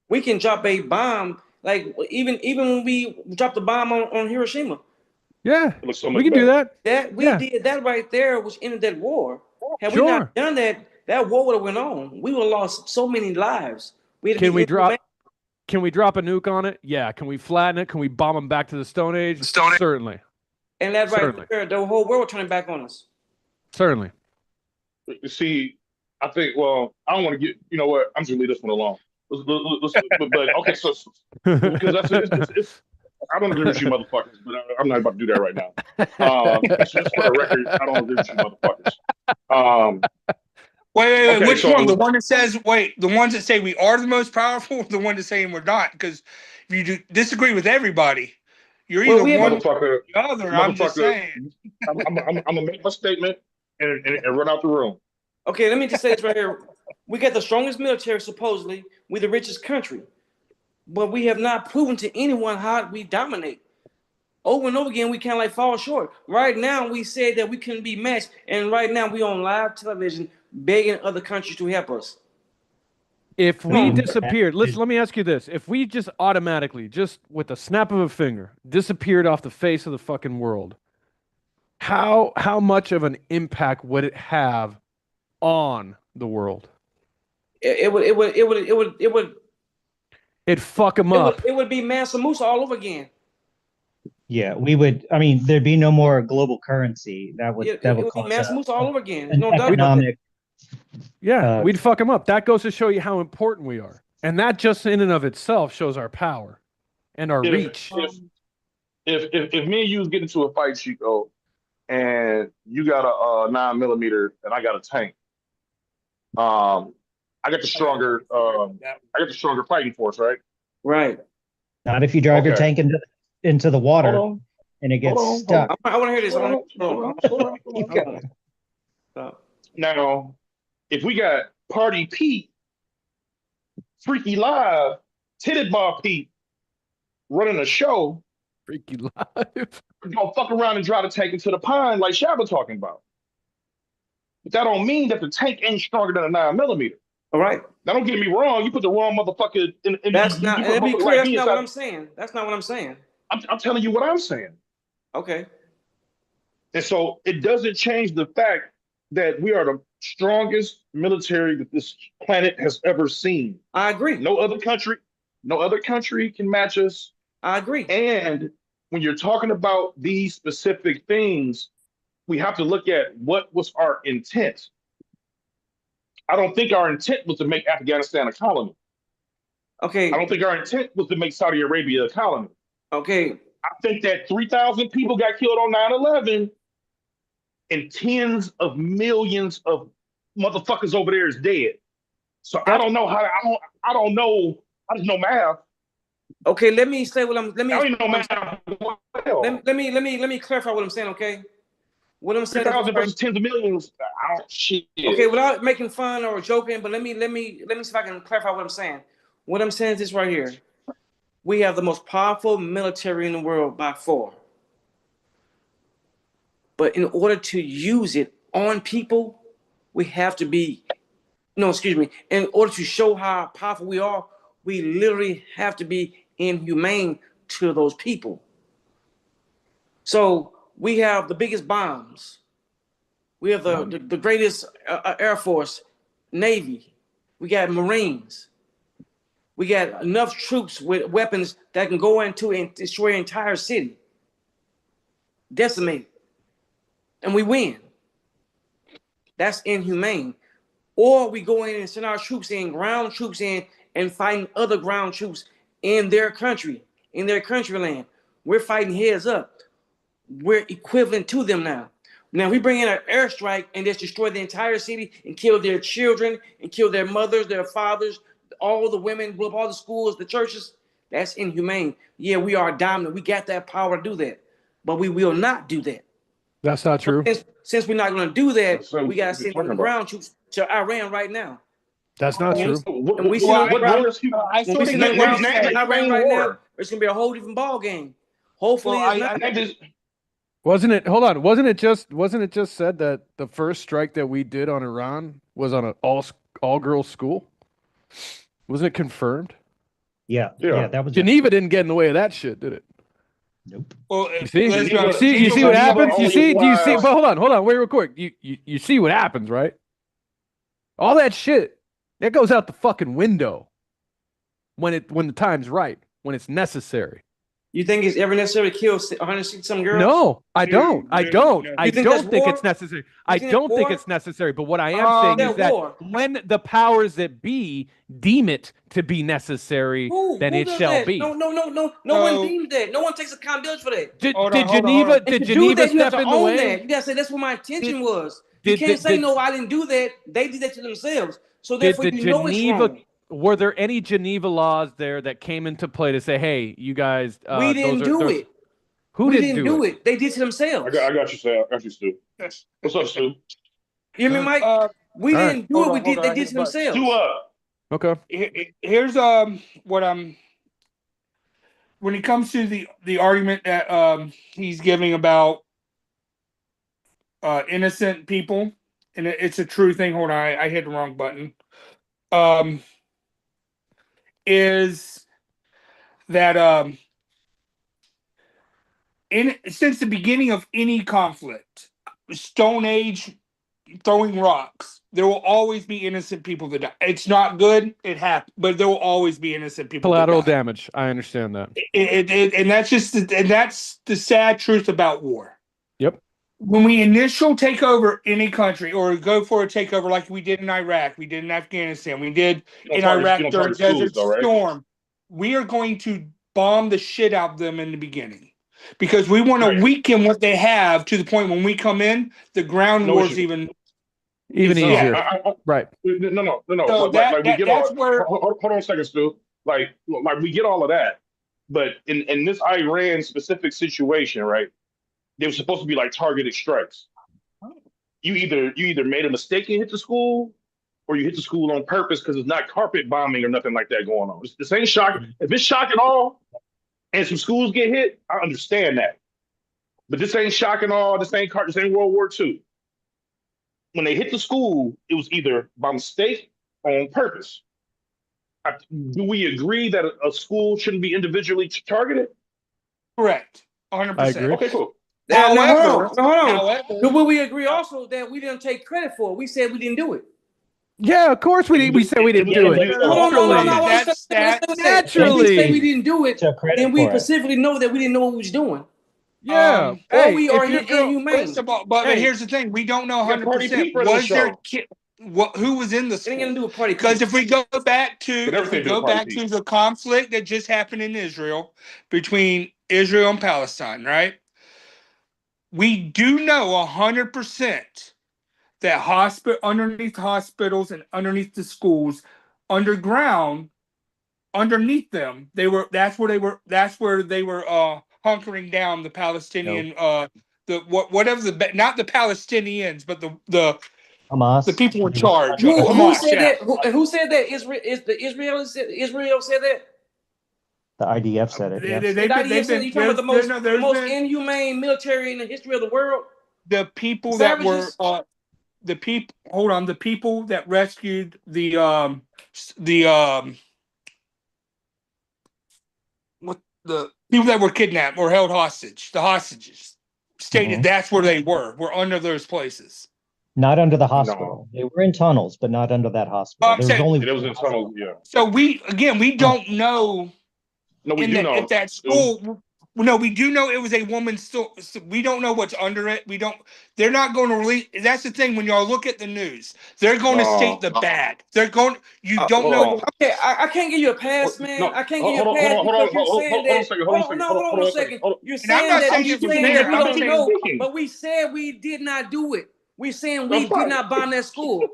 We can drop a bomb, like even when we dropped the bomb on Hiroshima. Yeah, we can do that. We did that right there, which ended that war. Had we not done that, that war would have went on. We would have lost so many lives. Can we drop a nuke on it? Yeah. Can we flatten it? Can we bomb them back to the Stone Age? Certainly. And that right there, the whole world turning back on us. Certainly. See, I think. Well, I don't want to get. You know what? I'm just gonna leave this one alone. But okay, so because it's I don't agree with you motherfuckers, but I'm not about to do that right now. Just for the record, I don't agree with you motherfuckers. Wait, okay, which one? The one that says, the ones that say we are the most powerful, or the one that's saying we're not? Because if you disagree with everybody, you're either one or the other. I'm just saying. I'm gonna make my statement and run out the room. Okay, let me just say this right here. We got the strongest military, supposedly. We're the richest country. But we have not proven to anyone how we dominate. over and over again, we kind of like fall short. Right now, we said that we couldn't be matched, and right now we on live television begging other countries to help us. If we disappeared, let me ask you this: if we just automatically, just with a snap of a finger, disappeared off the face of the fucking world, how much of an impact would it have on the world? It would it'd fuck them up. It would be Mansa Musa all over again. Yeah, we would. I mean, there'd be no more global currency. That would It would cause be Mansa Musa all over again. There's an no doubt about economic. Yeah, we'd fuck them up. That goes to show you how important we are, and that just in and of itself shows our power and our reach. If me and you get into a fight, Chico, and you got a 9mm and I got a tank, I got the stronger fighting force, right? Right. Not if you drive your tank into the water and it gets stuck. I want to hear this. Now, if we got Party Pete, Freaky Live, Titted Bar Pete running a show, Freaky Live, we're gonna fuck around and drive the tank into the pond like Shabba talking about. But that don't mean that the tank ain't stronger than a 9mm. All right. Now, don't get me wrong. You put the wrong motherfucker in. That's not. Let me be clear. That's not what I'm saying. That's not what I'm saying. I'm telling you what I'm saying. Okay. And so it doesn't change the fact that we are the strongest military that this planet has ever seen. I agree. No other country can match us. I agree. And when you're talking about these specific things, we have to look at what was our intent. I don't think our intent was to make Afghanistan a colony. Okay. I don't think our intent was to make Saudi Arabia a colony. Okay. I think that 3,000 people got killed on 9/11 and tens of millions of motherfuckers over there is dead. So I don't know how I don't know. I just know math. Okay, let me say what I'm. Let me. I don't know math. Let me clarify what I'm saying. Okay. What I'm saying. 3,000 versus tens of millions. I don't shit. Okay, without making fun or joking, but let me see if I can clarify what I'm saying. What I'm saying is this right here. We have the most powerful military in the world by far. But in order to use it on people, we have to be, no, excuse me. In order to show how powerful we are, we literally have to be inhumane to those people. So we have the biggest bombs. We have the greatest Air Force, Navy. We got Marines. We got enough troops with weapons that can go into and destroy an entire city. Decimate. And we win. That's inhumane. Or we go in and send our troops in, ground troops in, and fight other ground troops in their country, in their country land. We're fighting heads up. We're equivalent to them now. Now we bring in an airstrike and just destroy the entire city and kill their children and kill their mothers, their fathers, all the women, blow up all the schools, the churches. That's inhumane. Yeah, we are dominant. We got that power to do that. But we will not do that. That's not true. Since we're not going to do that, we got to send the ground troops to Iran right now. That's not true. And we see Iran right now, it's going to be a whole different ball game. Hopefully, Wasn't it? Hold on. Wasn't it just said that the first strike that we did on Iran was on an all girls school? Wasn't it confirmed? Yeah. That was Geneva didn't get in the way of that shit, did it? Nope. Well, you see what happens? Do you see? But hold on, wait real quick. You see what happens, right? All that shit, that goes out the fucking window when the time's right, when it's necessary. You think it's ever necessary to kill 160-some girls? No, I don't. I don't think it's necessary. I don't think it's necessary. But what I am saying is that when the powers that be deem it to be necessary, then it shall be. No one deems that. No one takes accountability for that. Did Geneva step in the way? That. You gotta say that's what my intention was. You can't say no, I didn't do that. They did that to themselves. So therefore, you know it's wrong. Were there any Geneva laws there that came into play to say, "Hey, you guys"? We didn't do it. Who didn't do it? They did to themselves. I got you, Stu. I got you, Stu. What's up, Stu? You hear me, Mike? We didn't do it. They did to themselves. Stu up. Okay. Here's what I'm. when it comes to the argument that he's giving about innocent people, and it's a true thing. Hold on, I hit the wrong button. Is that since the beginning of any conflict, Stone Age, throwing rocks, there will always be innocent people that die. It's not good, it happened, but there will always be innocent people. Collateral damage. I understand that. And that's the sad truth about war. Yep. When we initial take over any country or go for a takeover like we did in Iraq, we did in Afghanistan, we did in Iraq during Desert Storm, we are going to bomb the shit out of them in the beginning because we want to weaken what they have to the point when we come in, the ground war's even easier. Right. No. So like we get all. Hold on a second, Stu. Like we get all of that, but in this Iran specific situation, right? They were supposed to be like targeted strikes. You either made a mistake and hit the school, or you hit the school on purpose because it's not carpet bombing or nothing like that going on. This ain't shocking. If it's shock and all, and some schools get hit, I understand that. But this ain't shock and all. This ain't World War II. When they hit the school, it was either by mistake or on purpose. Do we agree that a school shouldn't be individually targeted? Correct. 100%. I agree. Okay, cool. Hold on. But we agree also that we didn't take credit for it. We said we didn't do it. Yeah, of course we said we didn't do it. No. Naturally. We say we didn't do it, and we specifically know that we didn't know what we was doing. Yeah. Or we are inhumane. But here's the thing: we don't know 100%. Was there who was in the school? It ain't gonna do a party because if we go back to the conflict that just happened in Israel between Israel and Palestine, right? We do know 100% that underneath hospitals and underneath the schools, underground, underneath them, that's where they were hunkering down the Palestinian not the Palestinians, but the Hamas, the people in charge. Who said that? Who said that? Israel said that. The IDF said it. Yes. The IDF said you talking about the most inhumane military in the history of the world. The people that were the people that rescued the people that were kidnapped or held hostage, the hostages stated that's where they were under those places. Not under the hospital. No. They were in tunnels, but not under that hospital. It was in tunnels, yeah. So we don't know. No, we do know. At that school, no, we do know it was a woman. Still, we don't know what's under it. They're not going to release. That's the thing. When y'all look at the news, they're going to state the bad. They're going. You don't know. Okay, I can't give you a pass, man. I can't give you a pass because you're saying that. Hold on a second. You're saying that we don't know, but we said we did not do it. We saying we did not bomb that school.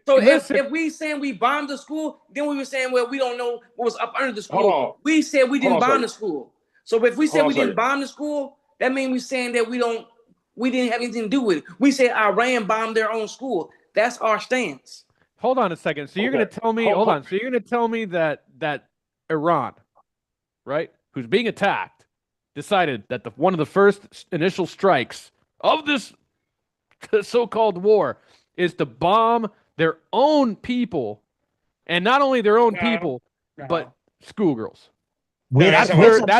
So if we saying we bombed the school, then we were saying, well, we don't know what was up under the school. We said we didn't bomb the school. So if we said we didn't bomb the school, that means we're saying that we didn't have anything to do with it. We said Iran bombed their own school. That's our stance. Hold on a second. So you're going to tell me, So you're going to tell me that Iran, right, who's being attacked, decided that one of the first initial strikes of this so-called war is to bomb their own people, and not only their own people, but schoolgirls. That's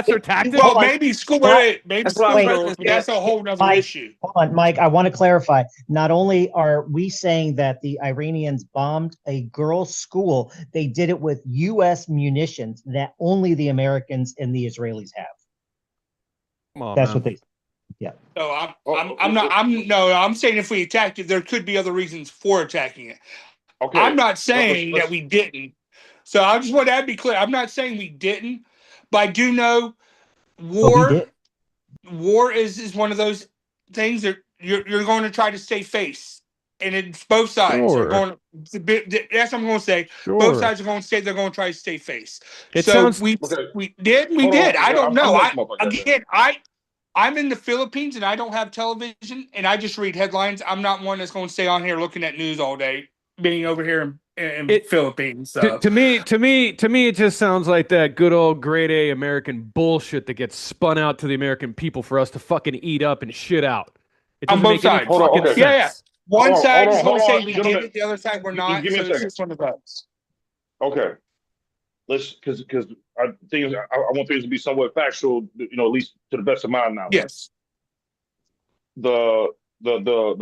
their tactic. Well, maybe schoolgirls. That's a whole other issue. Hold on, Mike. I want to clarify. Not only are we saying that the Iranians bombed a girls' school, they did it with U.S. munitions that only the Americans and the Israelis have. That's what they. Yeah. So I'm saying if we attacked it, there could be other reasons for attacking it. Okay. I'm not saying that we didn't. So I just want that to be clear. I'm not saying we didn't, but I do know war is one of those things that you're going to try to stay face. And it's both sides are going to that's what I'm going to say. Sure. Both sides are going to say they're going to try to stay face. We did. I don't know. I'm in the Philippines and I don't have television and I just read headlines. I'm not one that's going to stay on here looking at news all day, being over here in Philippines. So. To me, it just sounds like that good old grade A American bullshit that gets spun out to the American people for us to fucking eat up and shit out. It doesn't make any fucking sense. Yeah. One side is going to say we did it, the other side we're not. Give me a second. It's one of those. Okay. Let's because I want things to be somewhat factual, at least to the best of my knowledge. Yes. The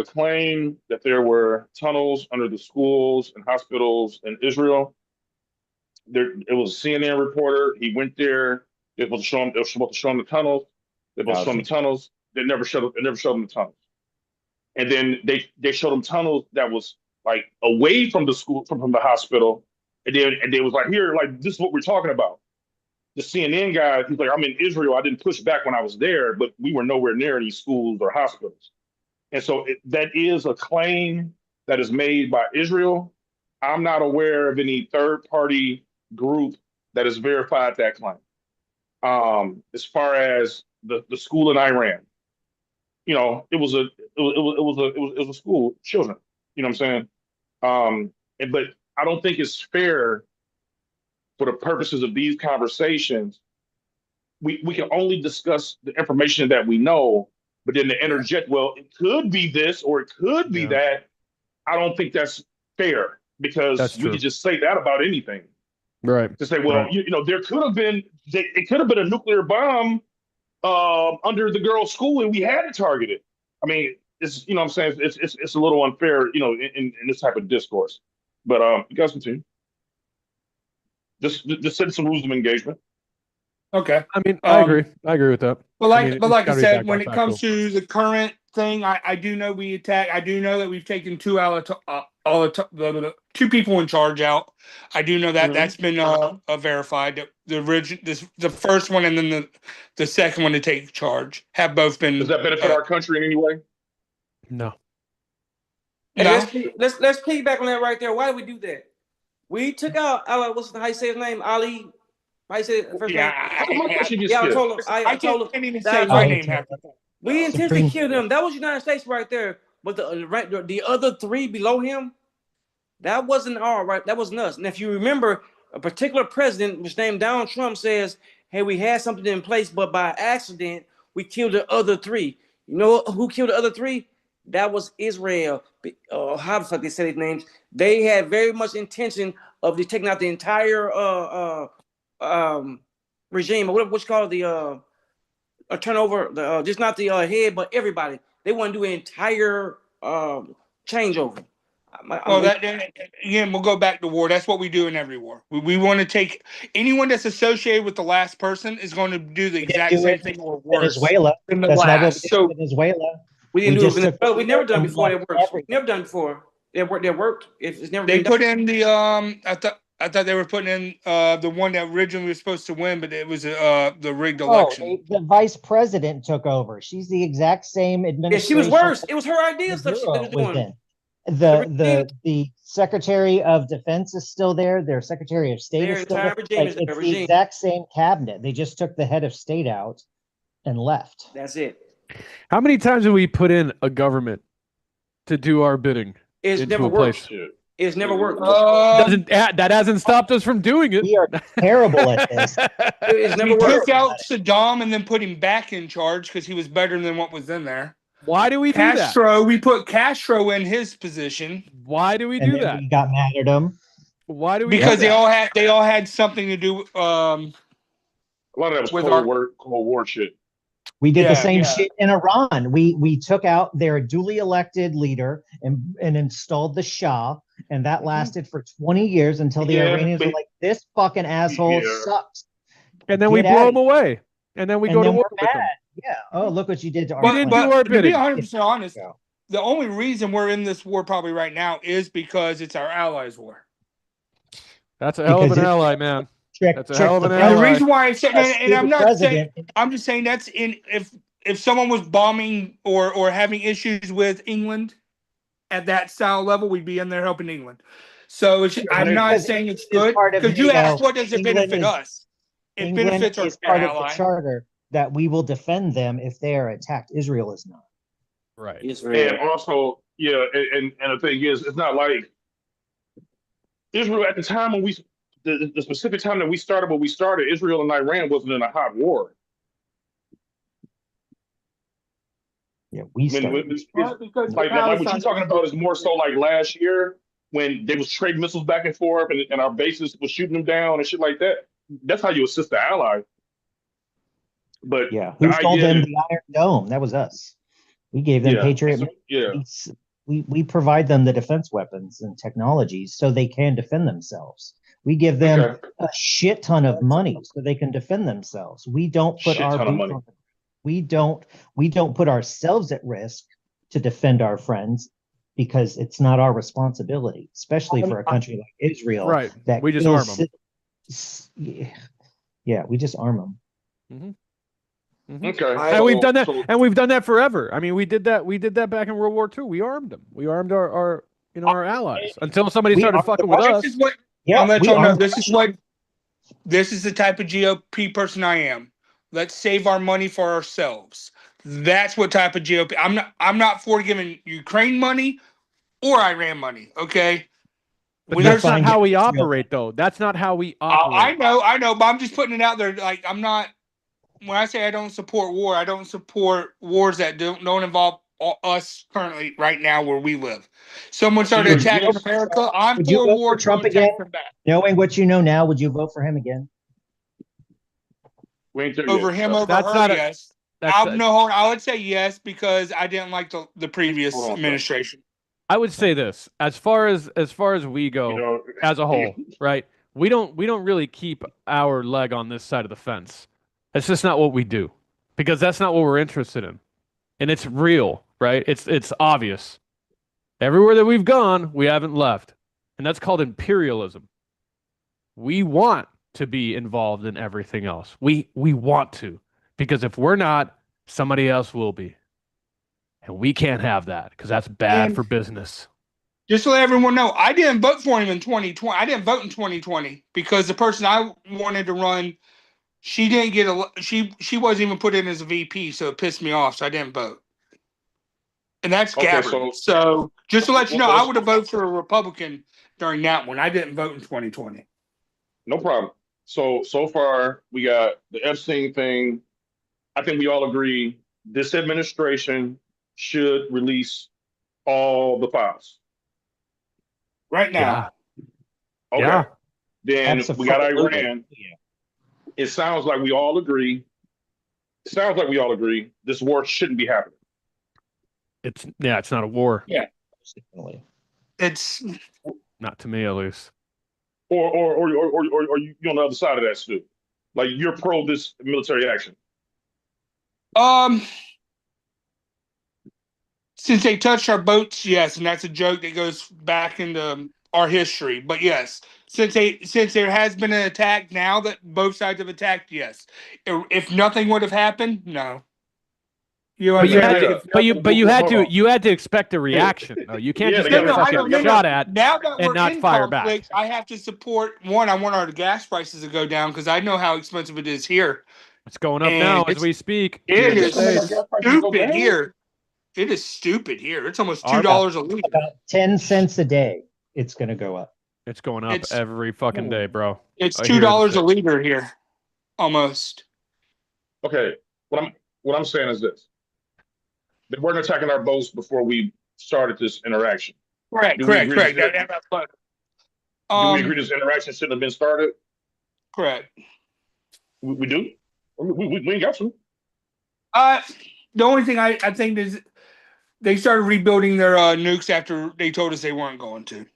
claim that there were tunnels under the schools and hospitals in Israel. It was a CNN reporter. He went there. It was supposed to show him the tunnels. They were supposed to show him the tunnels. They never showed him the tunnels. And then they showed him tunnels that was like away from the school, from the hospital. And they was like, here, like, this is what we're talking about. The CNN guy, he's like, I'm in Israel. I didn't push back when I was there, but we were nowhere near any schools or hospitals. And so that is a claim that is made by Israel. I'm not aware of any third-party group that has verified that claim. As far as the school in Iran, it was a school with children. You know what I'm saying? But I don't think it's fair for the purposes of these conversations. We can only discuss the information that we know, but then to interject, well, it could be this or it could be that. I don't think that's fair because we could just say that about anything. Right. To say, well, there could have been, it could have been a nuclear bomb under the girls' school and we had to target it. I mean, it's, what I'm saying, it's a little unfair, in this type of discourse. But you guys continue. Just set some rules of engagement. Okay. I mean, I agree with that. But like I said, when it comes to the current thing, I do know we attack. I do know that we've taken two people in charge out. I do know that that's been verified. The first one and then the second one to take charge have both been. Does that benefit our country in any way? No. And let's piggyback on that right there. Why did we do that? We took out what's how you say his name? Ali. How you say it first name? I told him. I told him. Can't even say my name. We intentionally killed him. That was United States right there. But the other three below him, that wasn't all right. That wasn't us. And if you remember, a particular president, which named Donald Trump, says, "Hey, we had something in place, but by accident, we killed the other three." You know who killed the other three? That was Israel. How the fuck they say these names? They had very much intention of taking out the entire regime, or what's called the a turnover, just not the head, but everybody. They want to do an entire changeover. Again, we'll go back to war. That's what we do in every war. We want to take anyone that's associated with the last person is going to do the exact same thing or worse. Venezuela. That's not what we did in Venezuela. We didn't do it. Venezuela. We never done it before. It worked. Never done it before. It worked. It's never. They put in the I thought they were putting in the one that originally was supposed to win, but it was the rigged election. The vice president took over. She's the exact same administration. Yeah, she was worse. It was her idea stuff she was doing. The Secretary of Defense is still there. Their Secretary of State is still there. It's the exact same cabinet. They just took the head of state out and left. That's it. How many times have we put in a government to do our bidding? It's never worked. It's never worked. That hasn't stopped us from doing it. We are terrible at this. It's never we worked. took out Saddam and then put him back in charge because he was better than what was in there. Why do we do that? We put Castro in his position. Why do we do that? We got mad at him. Why do we? Because they all had something to do. A lot of that was Cold War shit. We did the same shit in Iran. We took out their duly elected leader and installed the Shah, and that lasted for 20 years until the Iranians were like, "This fucking asshole sucks." And then we blow them away, and then we go to war with them. Yeah. Oh, look what you did to our. But to be 100% honest, the only reason we're in this war probably right now is because it's our allies' war. That's a hell of an ally, man. That's a hell of an ally. And the reason why I said, and I'm not saying, I'm just saying that's if someone was bombing or having issues with England at that style level, we'd be in there helping England. So I'm not saying it's good because you asked, what does it benefit us? It benefits our ally. Of the charter that we will defend them if they are attacked. Israel is not. Right. And also, and the thing is, it's not like Israel at the time when the specific time that we started what we started, Israel and Iran wasn't in a hot war. Yeah, we started. Like what you're talking about is more so like last year when they was trading missiles back and forth and our bases was shooting them down and shit like that. That's how you assist the ally. But yeah, who sold them the Iron Dome? That was us. We gave them Patriot. We provide them the defense weapons and technologies so they can defend themselves. We give them a shit ton of money so they can defend themselves. We don't put our boots on. We don't put ourselves at risk to defend our friends because it's not our responsibility, especially for a country like Israel. Right. That we just arm them. Yeah, we just arm them. Mm-hmm. Mm-hmm. Okay. And we've done that, and we've done that forever. I mean, we did that back in World War II. We armed them. We armed our allies until somebody started fucking with us. I'll let y'all know this is the type of GOP person I am. Let's save our money for ourselves. That's what type of GOP. I'm not for giving Ukraine money or Iran money. Okay. But that's not how we operate, though. That's not how we operate. I know, but I'm just putting it out there. Like, I'm not. When I say I don't support war, I don't support wars that don't involve us currently right now where we live. Someone started attacking America. I'm for war. Trump again. Knowing what you know now, would you vote for him again? Over him, over her, yes. I would say yes because I didn't like the previous administration. I would say this: as far as we go, as a whole, right? We don't really keep our leg on this side of the fence. That's just not what we do, because that's not what we're interested in, and it's real, right? It's obvious. Everywhere that we've gone, we haven't left, and that's called imperialism. We want to be involved in everything else. We want to, because if we're not, somebody else will be, and we can't have that because that's bad for business. Just to let everyone know, I didn't vote for him in 2020. I didn't vote in 2020 because the person I wanted to run. She didn't get she wasn't even put in as a VP, so it pissed me off. So I didn't vote, and that's Gabbard. So just to let you know, I would have voted for a Republican during that one. I didn't vote in 2020. No problem. So far we got the Epstein thing. I think we all agree this administration should release all the files right now. Yeah. Okay. Yeah. Then we got Iran. Yeah. It sounds like we all agree. This war shouldn't be happening. It's not a war. Yeah. It's not to me, at least. Or you on the other side of that, Stu? Like you're pro this military action. Since they touched our boats, yes, and that's a joke that goes back into our history. But yes, since there has been an attack now that both sides have attacked, yes. If nothing would have happened, no. You had to expect a reaction. No, you can't just get fucking shot at now that and we're not in fire conflict, back. I have to support one. I want our gas prices to go down because I know how expensive it is here. It's going up now as we speak. It is stupid here. It is stupid here. It's almost $2 a liter. About 10 cents a day. It's going to go up. It's going up every fucking day, bro. It's $2 a liter here, almost. Okay, what I'm saying is this: they weren't attacking our boats before we started this interaction. Correct. Do we agree this interaction shouldn't have been started? Correct. We do. We ain't got to. The only thing I think is they started rebuilding their nukes after they told us they weren't going to.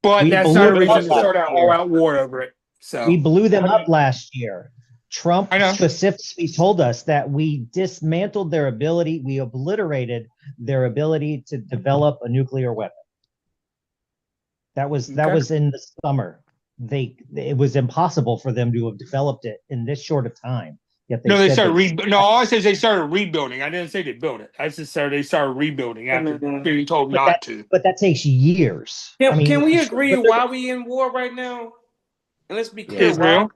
But that's not a reason to start an all-out war over it. So we blew them up last year. Trump specifically told us that we dismantled their ability, we obliterated their ability to develop a nuclear weapon. That was in the summer. It was impossible for them to have developed it in this short of time. Yet they started all I said is they started rebuilding. I didn't say they built it. I just said they started rebuilding after being told not to. But that takes years. Can we agree why we in war right now? And let's be clear. Israel.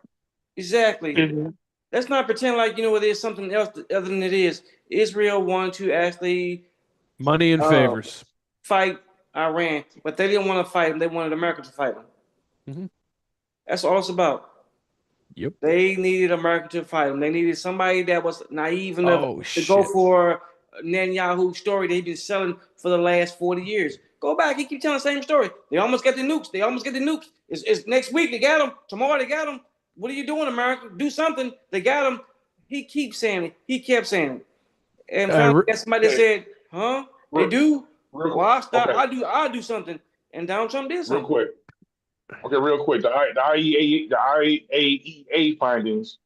Exactly. Mm-hmm. Let's not pretend like there's something else other than it is. Israel wanted to actually money and favors fight Iran, but they didn't want to fight them. They wanted America to fight them. Mm-hmm. That's all it's about. Yep. They needed America to fight them. They needed somebody that was naive enough to go for Netanyahu's story they've been selling for the last 40 years. Go back. He keep telling the same story. They almost get the nukes. They almost get the nukes. It's next week. They got them. Tomorrow they got them. What are you doing, America? Do something. They got them. He keeps saying it. He kept saying it. And finally, somebody that said, huh? They do? Well, I'll stop. Okay. I'll do something. And Donald Trump did something. Real quick. Okay, real quick. The IAEA findings,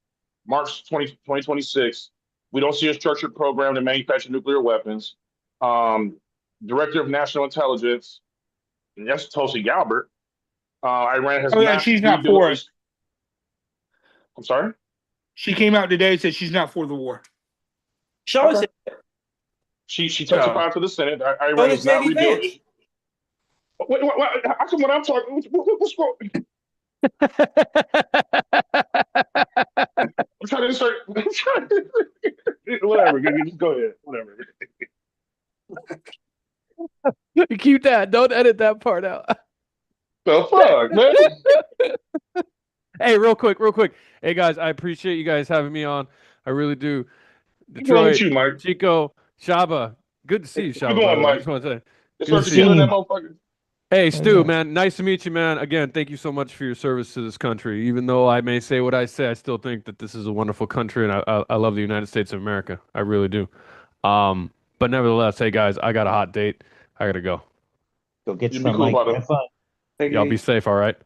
March 2026. We don't see a structured program to manufacture nuclear weapons. Director of National Intelligence, and that's Tulsi Gabbard. Iran has not. She's not for it. I'm sorry? She came out today and said she's not for the war. Okay. She testified to the Senate. Iran is not rebuilding. Wait, how come when I'm talking, what's going on? I'm trying to insert. Whatever. Just go ahead. Whatever. Keep that. Don't edit that part out. The fuck, man? Hey, real quick. Hey, guys, I appreciate you guys having me on. I really do. Detroit, you, Mike? Chico, Shaba. Good to see you, Shaba. Going, Mike? I just want to say. Good to see you. That motherfucker. Hey, Stu, man, nice to meet you, man. Again, thank you so much for your service to this country. Even though I may say what I say, I still think that this is a wonderful country, and I love the United States of America. I really do. But nevertheless, hey, guys, I got a hot date. I got to go. Go get some, Mike. Have fun. Y'all be safe, all right?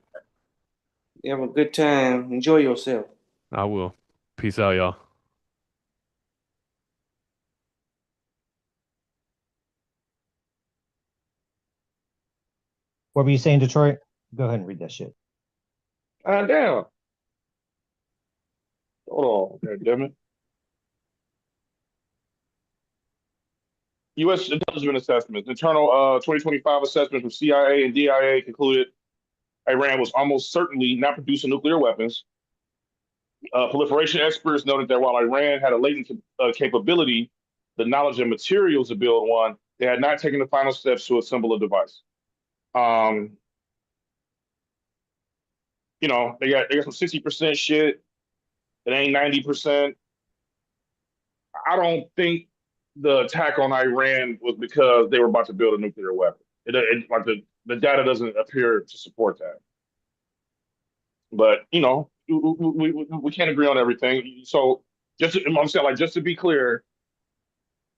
You have a good time. Enjoy yourself. I will. Peace out, y'all. What were you saying, Detroit? Go ahead and read that shit. Damn. Hold on, damn it. U.S. intelligence assessments. Internal 2025 assessments from CIA and DIA concluded Iran was almost certainly not producing nuclear weapons. Proliferation experts noted that while Iran had a latent capability, the knowledge and materials to build one, they had not taken the final steps to assemble a device. They got some 60% shit. It ain't 90%. I don't think the attack on Iran was because they were about to build a nuclear weapon. Like the data doesn't appear to support that. But we can't agree on everything. So I'm saying, just to be clear,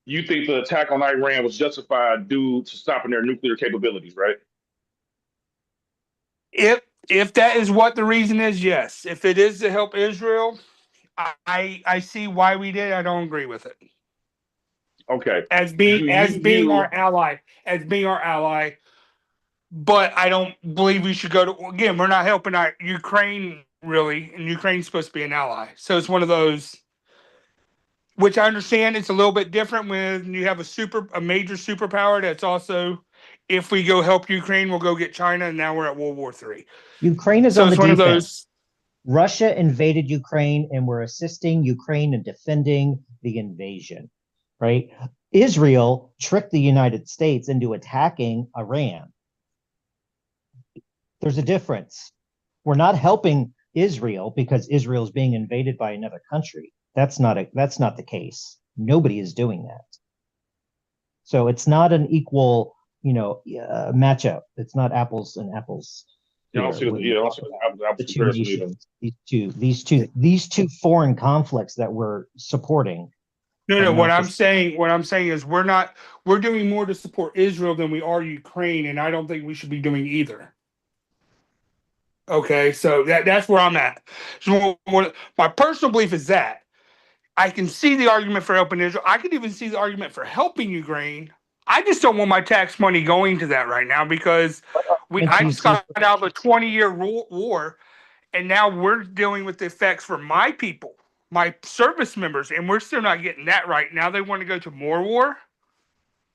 you think the attack on Iran was justified due to stopping their nuclear capabilities, right? If that is what the reason is, yes. If it is to help Israel, I see why we did. I don't agree with it. Okay. As being our ally, but I don't believe we should go to. Again, we're not helping our Ukraine really, and Ukraine's supposed to be an ally. So it's one of those, which I understand it's a little bit different when you have a major superpower that's also, if we go help Ukraine, we'll go get China, and now we're at World War III. Ukraine is on the defense. Russia invaded Ukraine, and we're assisting Ukraine in defending the invasion, right? Israel tricked the United States into attacking Iran. There's a difference. We're not helping Israel because Israel is being invaded by another country. That's not the case. Nobody is doing that. So it's not an equal, matchup. It's not apples and apples. These two foreign conflicts that we're supporting. No. What I'm saying is we're doing more to support Israel than we are Ukraine, and I don't think we should be doing either. Okay, so that's where I'm at. So my personal belief is that I can see the argument for helping Israel. I could even see the argument for helping Ukraine. I just don't want my tax money going to that right now because I just got out of a 20-year war, and now we're dealing with the effects for my people, my service members, and we're still not getting that right. Now they want to go to more war?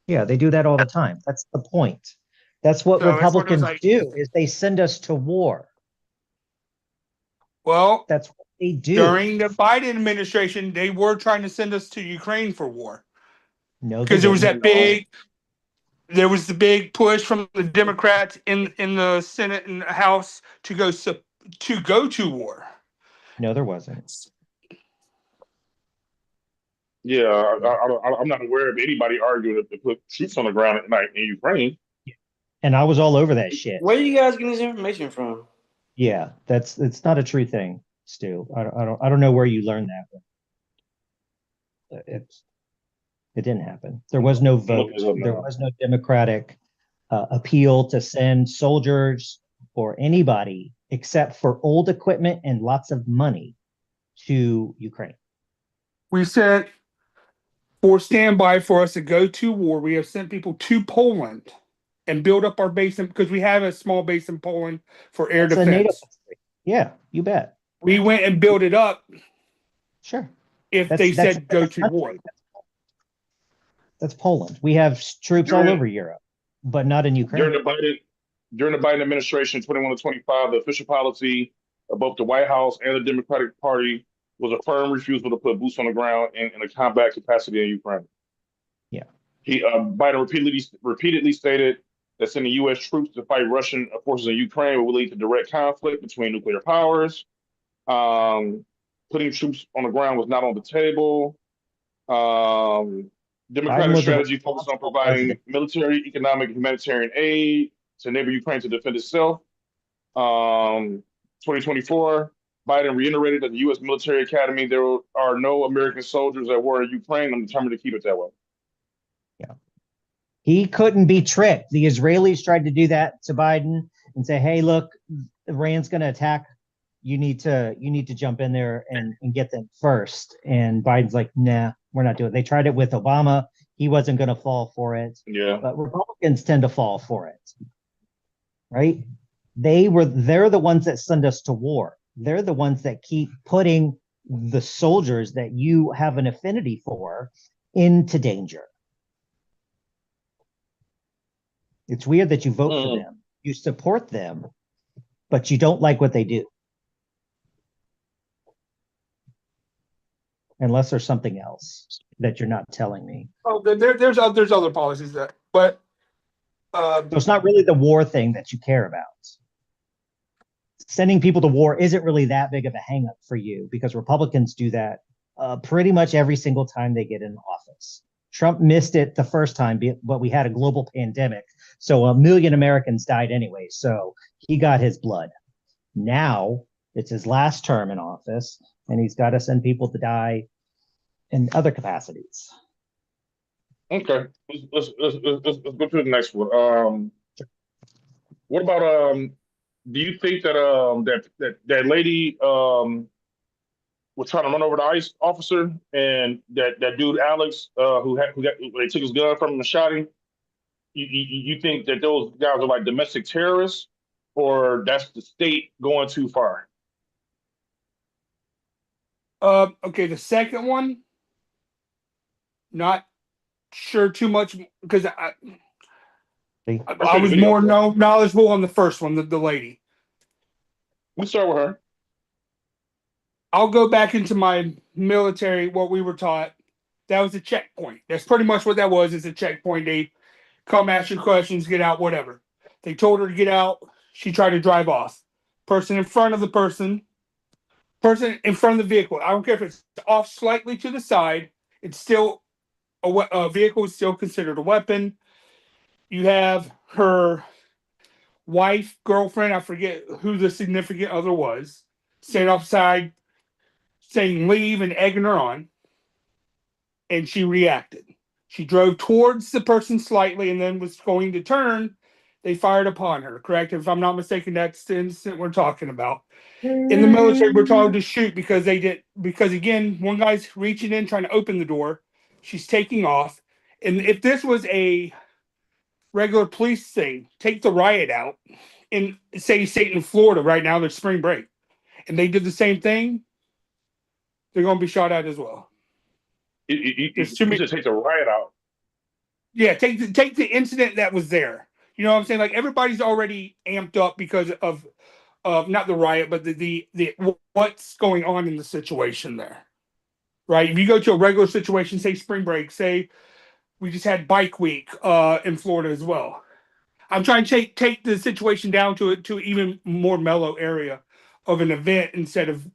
Yeah, they do that all the time. That's the point. That's what Republicans do, is they send us to war. Well, that's what they do. During the Biden administration, they were trying to send us to Ukraine for war. No, because there was that big. there was the big push from the Democrats in the Senate and the House to go to war. No, there wasn't. Yeah, I'm not aware of anybody arguing to put troops on the ground at night in Ukraine. And I was all over that shit. Where are you guys getting this information from? Yeah, it's not a true thing, Stu. I don't know where you learned that. It didn't happen. There was no vote. There was no Democratic appeal to send soldiers or anybody except for old equipment and lots of money to Ukraine. We sent for standby for us to go to war. We have sent people to Poland and build up our base because we have a small base in Poland for air defense. Yeah, you bet. We went and built it up. Sure. If they said go to war. That's Poland. We have troops all over Europe, but not in Ukraine. During the Biden administration, 21 to 25, the official policy of both the White House and the Democratic Party was a firm refusal to put boots on the ground in a combat capacity in Ukraine. Yeah. Biden repeatedly stated that sending U.S. troops to fight Russian forces in Ukraine will lead to direct conflict between nuclear powers. Putting troops on the ground was not on the table. Democratic strategy focused on providing military, economic, and humanitarian aid to enable Ukraine to defend itself. 2024, Biden reiterated that the U.S. military academy, there are no American soldiers at war in Ukraine. I'm determined to keep it that way. Yeah. He couldn't be tricked. The Israelis tried to do that to Biden and say, hey, look, Iran's going to attack. You need to jump in there and get them first. And Biden's like, nah, we're not doing it. They tried it with Obama. He wasn't going to fall for it. Yeah. But Republicans tend to fall for it. Right? They're the ones that send us to war. They're the ones that keep putting the soldiers that you have an affinity for into danger. It's weird that you vote for them. You support them, but you don't like what they do. Unless there's something else that you're not telling me. Oh, there's other policies but so it's not really the war thing that you care about. Sending people to war isn't really that big of a hang up for you because Republicans do that pretty much every single time they get in office. Trump missed it the first time, but we had a global pandemic. So 1 million Americans died anyway. So he got his blood. Now it's his last term in office, and he's got to send people to die in other capacities. Okay, let's go to the next one. What about do you think that that lady was trying to run over the ICE officer and that dude Alex who they took his gun from him and shot him? You think that those guys are like domestic terrorists, or that's the state going too far? Okay, the second one, not sure too much because I was more knowledgeable on the first one, the lady. We'll start with her. I'll go back into my military, what we were taught. That was a checkpoint. That's pretty much what that was. It's a checkpoint. They come ask you questions, get out, whatever. They told her to get out. She tried to drive off. Person in front of the person in front of the vehicle. I don't care if it's off slightly to the side. It's still a vehicle is still considered a weapon. You have her wife, girlfriend, I forget who the significant other was, staying outside, saying leave and egging her on. And she reacted. She drove towards the person slightly and then was going to turn. They fired upon her, correct? If I'm not mistaken, that's the incident we're talking about. In the military, we're told to shoot because again, one guy's reaching in, trying to open the door. She's taking off. And if this was a regular police thing, take the riot out in, say, state in Florida right now, there's spring break. And they did the same thing, they're going to be shot at as well. You just take the riot out. Yeah, take the incident that was there. You know what I'm saying? Like everybody's already amped up because of not the riot, but the what's going on in the situation there. Right? If you go to a regular situation, say spring break, say we just had Bike Week in Florida as well. I'm trying to take the situation down to even more mellow area of an event instead of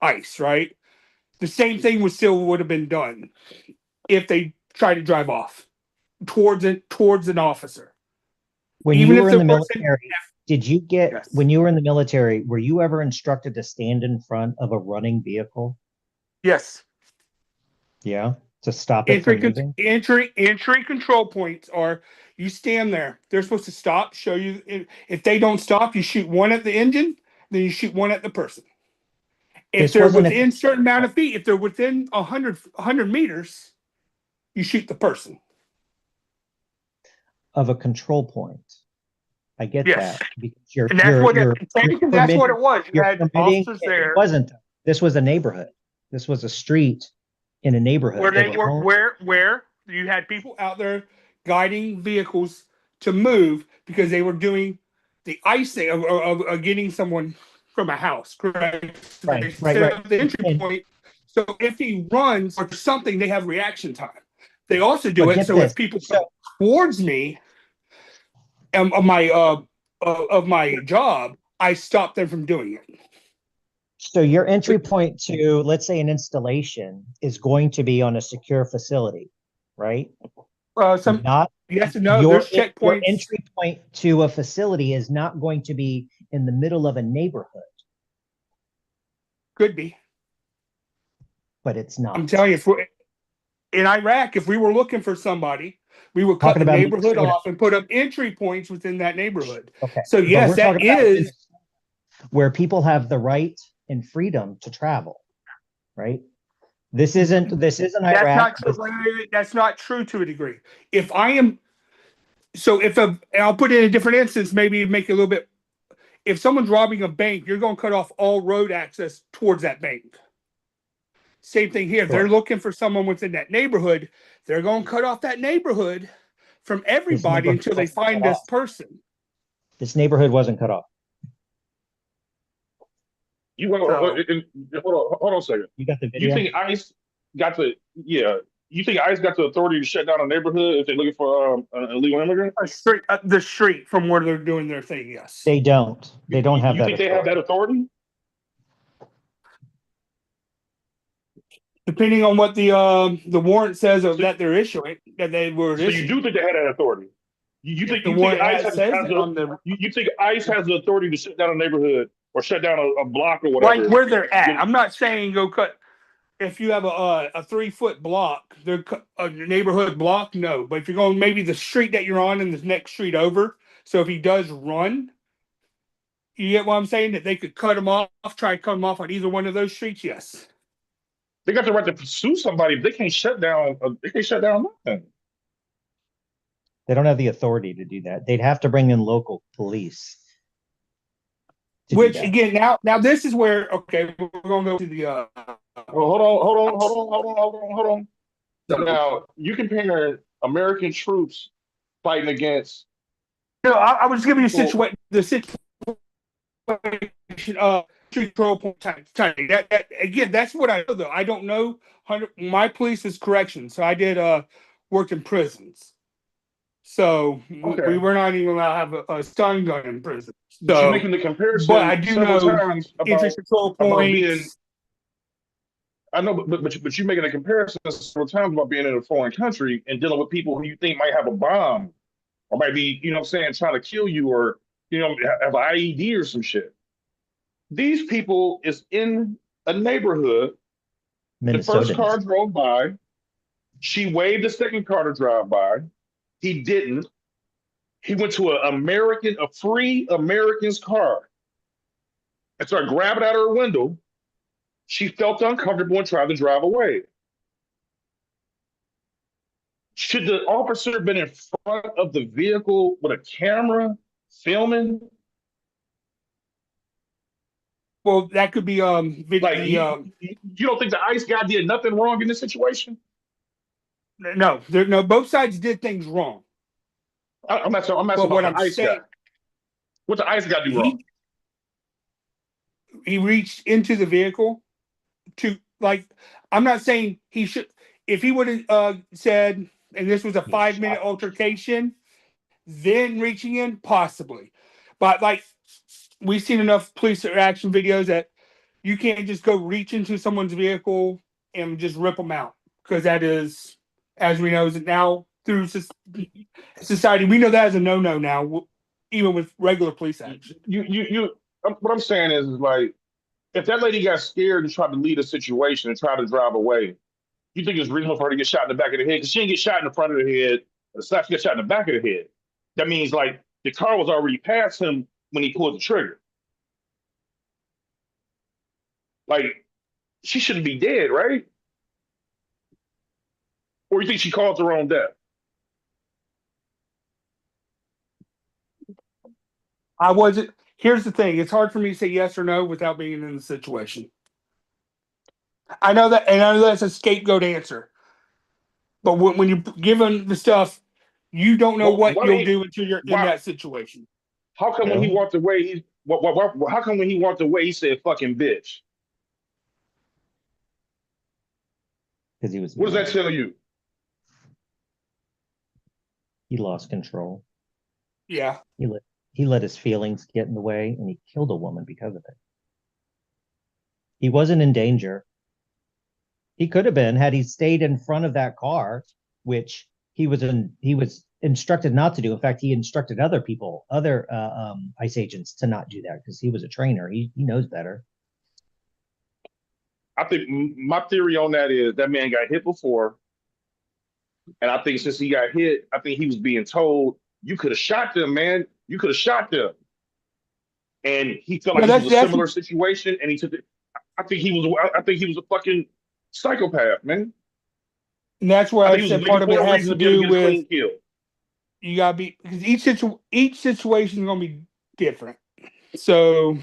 ICE, right? The same thing would have been done if they tried to drive off towards an officer. When Even you if were in the the person, military, did you get, yes. when you were in the military, were you ever instructed to stand in front of a running vehicle? Yes. Yeah, to stop it from moving? Entry control points are, you stand there. They're supposed to stop, show you. If they don't stop, you shoot one at the engine, then you shoot one at the person. If they're within a certain amount of feet, if they're within 100 meters, you shoot the person. Of a control point. I get Yes. that. Because you're that's what it was. You had officers there. It wasn't. This was a neighborhood. This was a street in a neighborhood. Where you had people out there guiding vehicles to move because they were doing the icing of getting someone from a house, correct? So right. The entry point. So if he runs or something, they have reaction time. They also do it so if people come towards me of my job, I stop them from doing it. So your entry point to, let's say, an installation is going to be on a secure facility, right? Yes and no. There's checkpoints. Your entry point to a facility is not going to be in the middle of a neighborhood. Could be, but it's not. I'm telling you, in Iraq, if we were looking for somebody, we would cut the neighborhood off and put up entry points within that neighborhood. Okay. So yes, that is where people have the right and freedom to travel, right? This isn't Iraq. That's not true to a degree. I'll put it in a different instance, maybe make it a little bit. If someone's robbing a bank, you're going to cut off all road access towards that bank. Same thing here. If they're looking for someone within that neighborhood, they're going to cut off that neighborhood from everybody until they find this person. This neighborhood wasn't cut off. Hold on a second. You got the video? You think ICE got the authority to shut down a neighborhood if they're looking for an illegal immigrant? The street from where they're doing their thing, yes. They don't. They don't have that. You think they have that authority? Depending on what the warrant says that they're issuing, that they were issuing. So you do think they had that authority? You think ICE has the authority to shut down a neighborhood or shut down a block or whatever? Like where they're at. I'm not saying go cut. If you have a 3-foot block, a neighborhood block, no. But if you're going maybe the street that you're on and the next street over, so if he does run, you get what I'm saying? That they could cut him off, try to cut him off on either one of those streets, yes. They got the right to pursue somebody. They can't shut down. They can't shut down nothing. They don't have the authority to do that. They'd have to bring in local police. Which again, now this is where we're gonna go to the. Hold on. Now you compare American troops fighting against. No, I was giving you the situation. Control point timing. That again, that's what I know though. I don't know. My police is corrections, so I did work in prisons. So we were not even allowed to have a stun gun in prison. So you're making the comparison, but I do know entry control points. I know, but you're making a comparison several times about being in a foreign country and dealing with people who you think might have a bomb or might be, trying to kill you or have an IED or some shit. These people is in a neighborhood. The first car drove by. She waved the second car to drive by. He didn't. He went to a free American's car and started grabbing out her window. She felt uncomfortable and tried to drive away. Should the officer have been in front of the vehicle with a camera filming? Well, that could be you don't think the ICE guy did nothing wrong in this situation? No, both sides did things wrong. I'm not saying what the ICE guy. What the ICE guy do wrong? He reached into the vehicle to I'm not saying he should. If he would have said, and this was a 5-minute altercation, then reaching in, possibly. But like, we've seen enough police action videos that you can't just go reach into someone's vehicle and just rip them out, because that is, as we know, now through society, we know that is a no-no now, even with regular police action. What I'm saying is like, if that lady got scared and tried to leave a situation and tried to drive away, you think it's reasonable for her to get shot in the back of the head? Because she didn't get shot in the front of the head, she got shot in the back of the head. That means like the car was already past him when he pulled the trigger. Like, she shouldn't be dead, right? Or you think she caused her own death? I wasn't. Here's the thing: it's hard for me to say yes or no without being in the situation. I know that, and I know that's a scapegoat answer. But when you're given the stuff, you don't know what you'll do until you're in that situation. How come when he walked away, how come when he walked away, he said "fucking bitch"? Because he was. What does that tell you? He lost control. Yeah. He let his feelings get in the way, and he killed a woman because of it. He wasn't in danger. He could have been had he stayed in front of that car, which he was instructed not to do. In fact, he instructed other people, other ICE agents, to not do that because he was a trainer. He knows better. I think my theory on that is that man got hit before, and I think since he got hit, I think he was being told, "You could have shot them, man. You could have shot them." And he felt like it was a similar situation, and he took it. I think he was a fucking psychopath, man. And that's where I said part of it has to do with you gotta be, because each situation is gonna be different. So,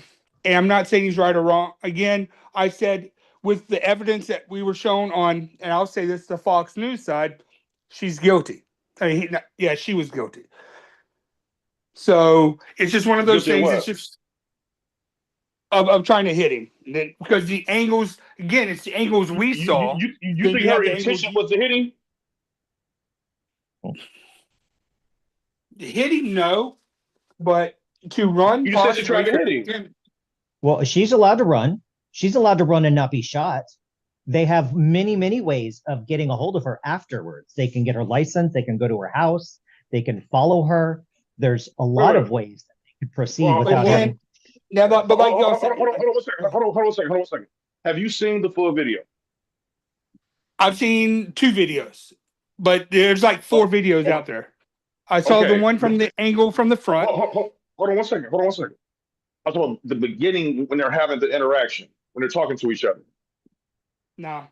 and I'm not saying he's right or wrong. Again, I said with the evidence that we were shown on, and I'll say this, the Fox News side, she's guilty. I mean, she was guilty. So it's just one of those things. It's just of trying to hit him, because the angles, again, it's the angles we saw. You think her intention was to hit him? To hit him, no, but to run. You said she tried to hit him. Well, she's allowed to run. She's allowed to run and not be shot. They have many, many ways of getting a hold of her afterwards. They can get her license. They can go to her house. They can follow her. There's a lot of ways that they could proceed without having. Now, but like y'all said, hold on a second. Have you seen the full video? I've seen 2 videos, but there's like 4 videos out there. I saw the one from the angle from the front. Hold on one second. I was talking the beginning when they're having the interaction, when they're talking to each other. No.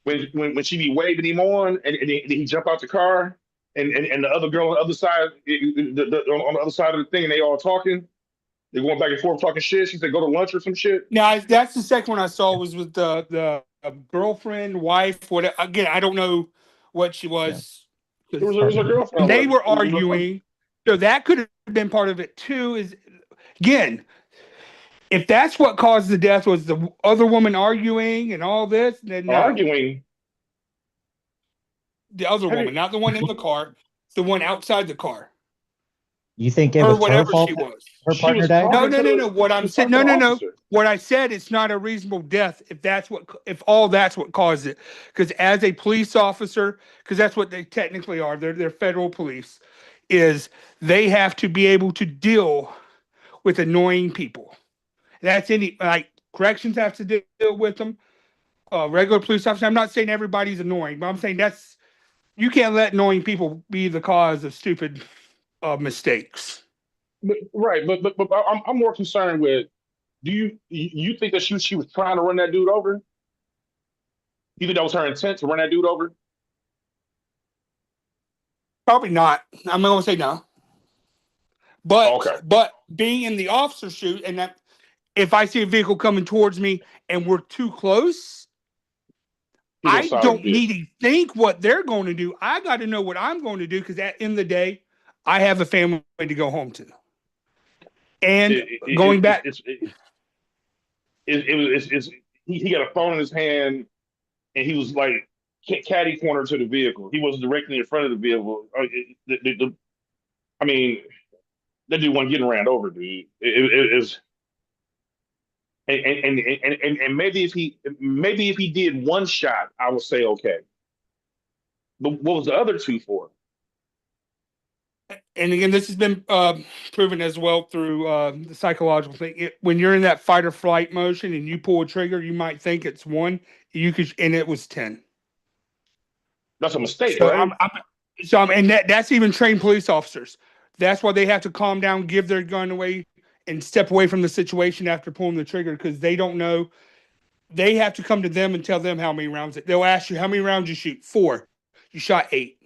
When she be waving him on, and he jump out the car, and the other girl on the other side, on the other side of the thing, and they all talking. They're going back and forth talking shit. She said, "Go to lunch or some shit." Now that's the second one I saw, was with the girlfriend, wife, whatever. Again, I don't know what she was. Yeah. It was her girlfriend. They were arguing, so that could have been part of it too. Is again, if that's what caused the death, was the other woman arguing and all this, then no. Arguing. The other woman, not the one in the car, the one outside the car. You think it was her fault? She was. Her partner died? No. What I'm saying, no. What I said, it's not a reasonable death if all that's what caused it. Because as a police officer, because that's what they technically are, they're federal police, is they have to be able to deal with annoying people. That's corrections have to deal with them. Regular police officers. I'm not saying everybody's annoying, but I'm saying you can't let annoying people be the cause of stupid mistakes. Right, but I'm more concerned with, do you think that she was trying to run that dude over? You think that was her intent, to run that dude over? Probably not. I'm going to say no. But being in the officer's shoes, and that if I see a vehicle coming towards me and we're too close, I don't need to think what they're going to do. I got to know what I'm going to do, because at the end of the day, I have a family to go home to. And going back, he got a phone in his hand, and he was like, caddy corner to the vehicle. He wasn't directly in front of the vehicle. I mean, that dude wasn't getting ran over, dude. It was, and maybe if he did one shot, I would say okay. But what was the other two for? And again, this has been proven as well through the psychological thing. When you're in that fight or flight motion and you pull a trigger, you might think it's one. You could, and it was 10. That's a mistake, so right? And that's even trained police officers. That's why they have to calm down, give their gun away, and step away from the situation after pulling the trigger, because they don't know. They have to come to them and tell them how many rounds. They'll ask you, how many rounds you shoot? 4. You shot 8.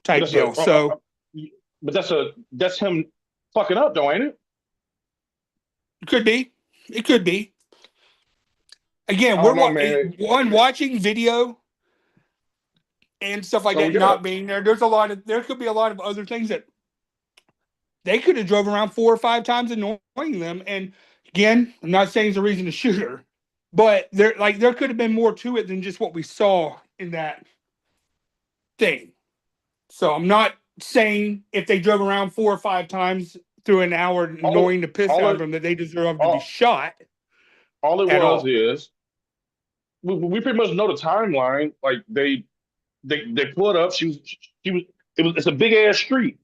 Type deal. But that's him fucking up, though, ain't it? It could be. It could be. Again, watching video and stuff like that, not being there. There could be a lot of other things that they could have drove around 4 or 5 times annoying them. And again, I'm not saying it's a reason to shoot her, but there could have been more to it than just what we saw in that thing. So I'm not saying if they drove around 4 or 5 times through an hour annoying the piss out of them that they deserve to be shot. All it was is we pretty much know the timeline. Like they pulled up. It's a big ass street,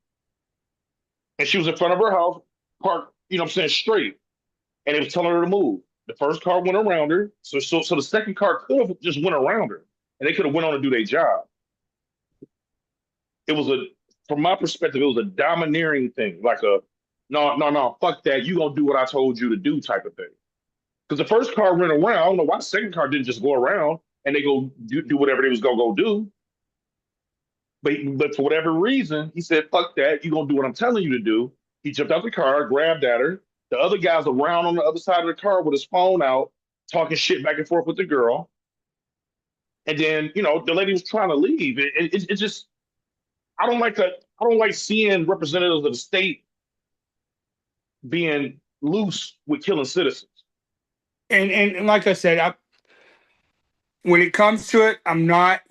and she was in front of her house, parked. You know what I'm saying, straight, and it was telling her to move. The first car went around her, so the second car could have just went around her, and they could have went on to do their job. It was from my perspective, it was a domineering thing, like a no, fuck that, you gonna do what I told you to do type of thing. Because the first car went around. I don't know why the second car didn't just go around and they go do whatever they was gonna go do. But for whatever reason, he said, fuck that, you gonna do what I'm telling you to do. He jumped out the car, grabbed at her. The other guy's around on the other side of the car with his phone out, talking shit back and forth with the girl. And then, the lady was trying to leave. It just, I don't like seeing representatives of the state being loose with killing citizens. And like I said, when it comes to it, I'm not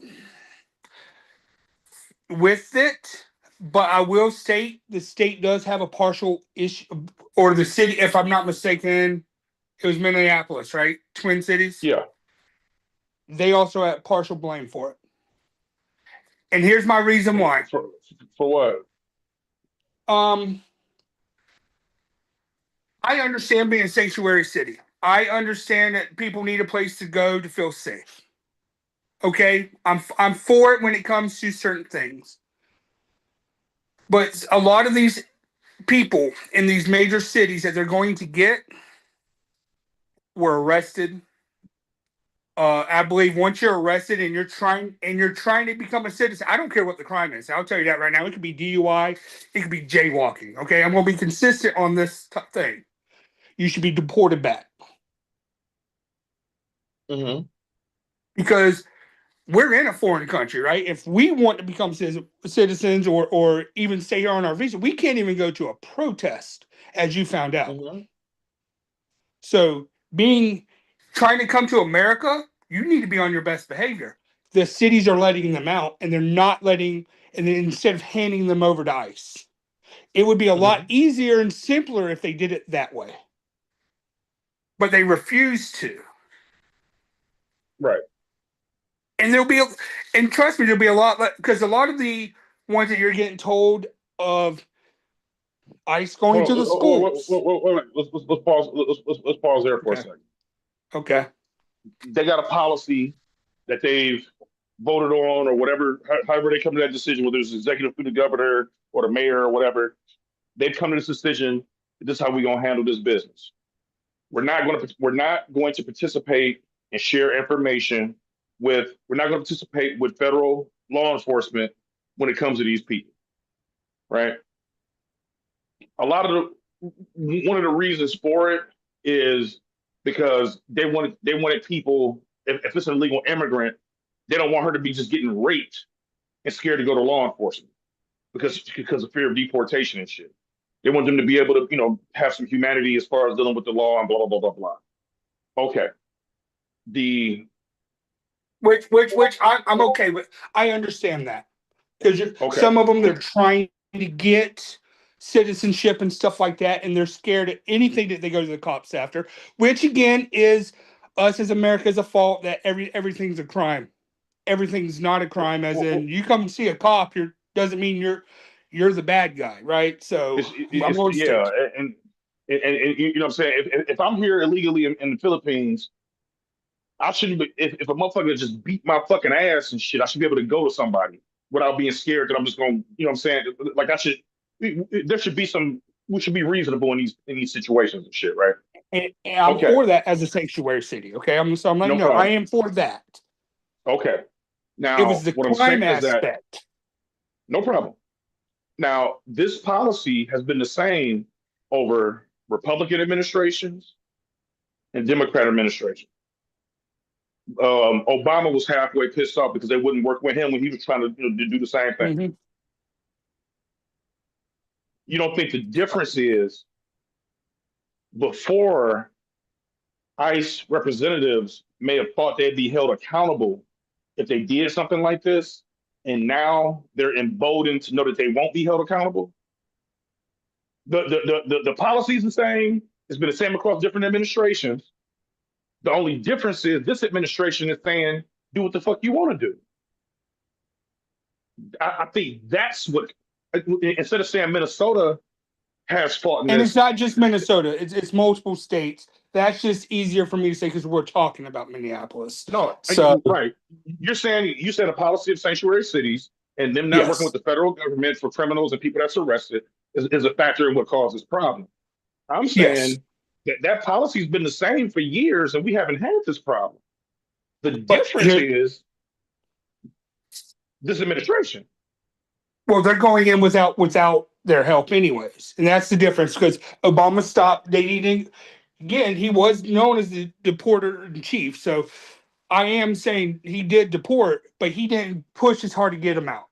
with it, but I will state the state does have a partial issue, or the city, if I'm not mistaken, it was Minneapolis, right? Twin Cities? Yeah. They also have partial blame for it. And here's my reason why. For what? I understand being a sanctuary city. I understand that people need a place to go to feel safe. Okay? I'm for it when it comes to certain things. But a lot of these people in these major cities that they're going to get were arrested. I believe once you're arrested and you're trying to become a citizen, I don't care what the crime is. I'll tell you that right now. It could be DUI, it could be jaywalking. Okay, I'm going to be consistent on this thing. You should be deported back. Mm-hmm. Because we're in a foreign country, right? If we want to become citizens or even stay here on our visa, we can't even go to a protest, as you found out. Mm-hmm. So trying to come to America, you need to be on your best behavior. The cities are letting them out, and they're not letting, and then instead of handing them over to ICE. It would be a lot easier and simpler if they did it that way. But they refuse to. Right. And and trust me, there'll be a lot, because a lot of the ones that you're getting told of ICE going to the schools. Let's pause. Let's pause there for a second. Okay. They got a policy that they've voted on, or whatever, however they come to that decision, whether it's executive through the governor or the mayor or whatever. They've come to this decision. This is how we're gonna handle this business. We're not going to participate and share information we're not going to participate with federal law enforcement when it comes to these people, right? One of the reasons for it is because they wanted people, if it's an illegal immigrant, they don't want her to be just getting raped and scared to go to law enforcement because of fear of deportation and shit. They want them to be able to, have some humanity as far as dealing with the law and blah, blah, blah, blah, blah. Okay. Which I'm okay with. I understand that because some of them they're trying to get citizenship and stuff like that, and they're scared of anything that they go to the cops after. Which again is us as America's a fault that everything's a crime. Everything's not a crime, as in you come and see a cop, doesn't mean you're the bad guy, right? So I'm going to yeah, and you know what I'm saying. If I'm here illegally in the Philippines, I shouldn't be. If a motherfucker just beat my fucking ass and shit, I should be able to go to somebody without being scared that I'm just going. You know what I'm saying? Like I should. There should be some. We should be reasonable in these situations and shit, right? And I'm for that as a sanctuary city. Okay, I'm like, no, I am for that. Okay. Now, it was the what I'm crime saying is that aspect. no problem. Now, this policy has been the same over Republican administrations and Democrat administrations. Obama was halfway pissed off because they wouldn't work with him when he was trying to, to do the same thing. Mm-hmm. You don't think the difference is before ICE representatives may have thought they'd be held accountable if they did something like this, and now they're emboldened to know that they won't be held accountable? The policy is the same. It's been the same across different administrations. The only difference is this administration is saying, do what the fuck you want to do. I think that's what, instead of saying Minnesota has fought in and this. It's not just Minnesota, it's multiple states. That's just easier for me to say because we're talking about Minneapolis. No, so right. You said a policy of sanctuary cities and them not working with the federal government for criminals and people that's arrested is a factor in what causes problem. I'm saying that policy's been the same for years and we haven't had this problem. The difference is this administration. Well, they're going in without their help anyways. And that's the difference because Obama stopped dating. Again, he was known as the deporter in chief. So I am saying he did deport, but he didn't push as hard to get him out.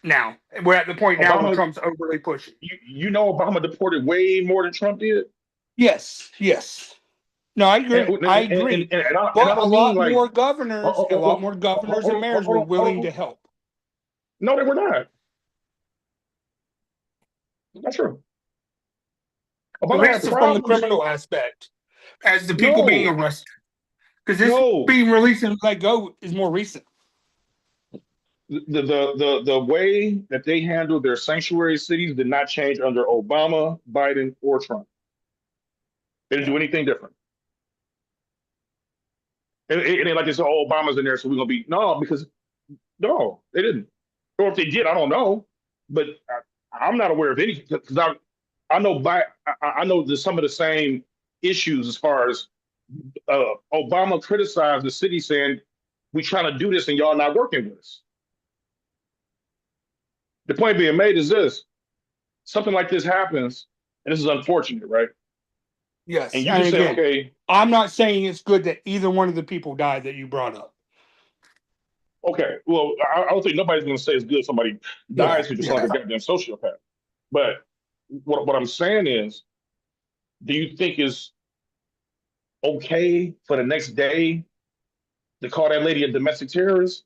Now, we're at the point now where Trump's overly pushing. You know Obama deported way more than Trump did? Yes. No, I agree. I agree. But a lot more governors and mayors were willing to help. No, they were not. That's true. At least from the criminal aspect, as the people being arrested. Because this being released and let go is more recent. The way that they handled their sanctuary cities did not change under Obama, Biden, or Trump. They didn't do anything different. It ain't like it's all Obama's in there, so we're gonna be because they didn't. Or if they did, I don't know. But I'm not aware of any because I know there's some of the same issues as far as Obama criticized the city saying we trying to do this and y'all not working with us. The point being made is this: something like this happens, and this is unfortunate, right? Yes. And you can say, okay. I'm not saying it's good that either one of the people died that you brought up. Okay. Well, I don't think nobody's going to say it's good somebody dies who just like a goddamn sociopath. But what I'm saying is, do you think it's okay for the next day to call that lady a domestic terrorist?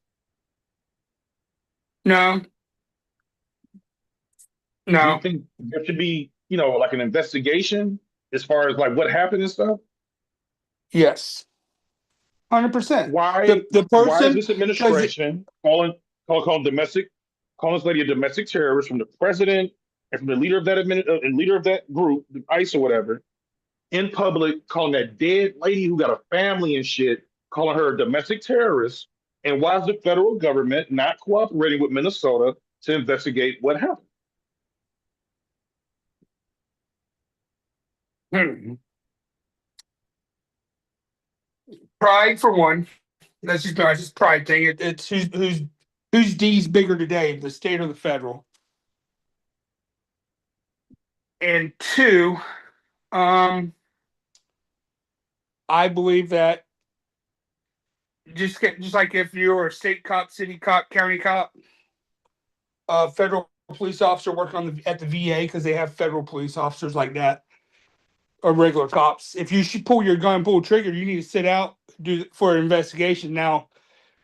No. Do you think there should be, like an investigation as far as like what happened and stuff? Yes. 100%. Why is this administration calling this lady a domestic terrorist from the president and from the leader of that group, ICE or whatever, in public, calling that dead lady who got a family and shit, calling her a domestic terrorist? And why is the federal government not cooperating with Minnesota to investigate what happened? Pride for one. That's just pride thing. It's who's D's bigger today, the state or the federal? And two, I believe that just like if you're a state cop, city cop, county cop, federal police officer working at the VA because they have federal police officers like that, or regular cops. If you should pull your gun, pull a trigger, you need to sit out for an investigation. Now,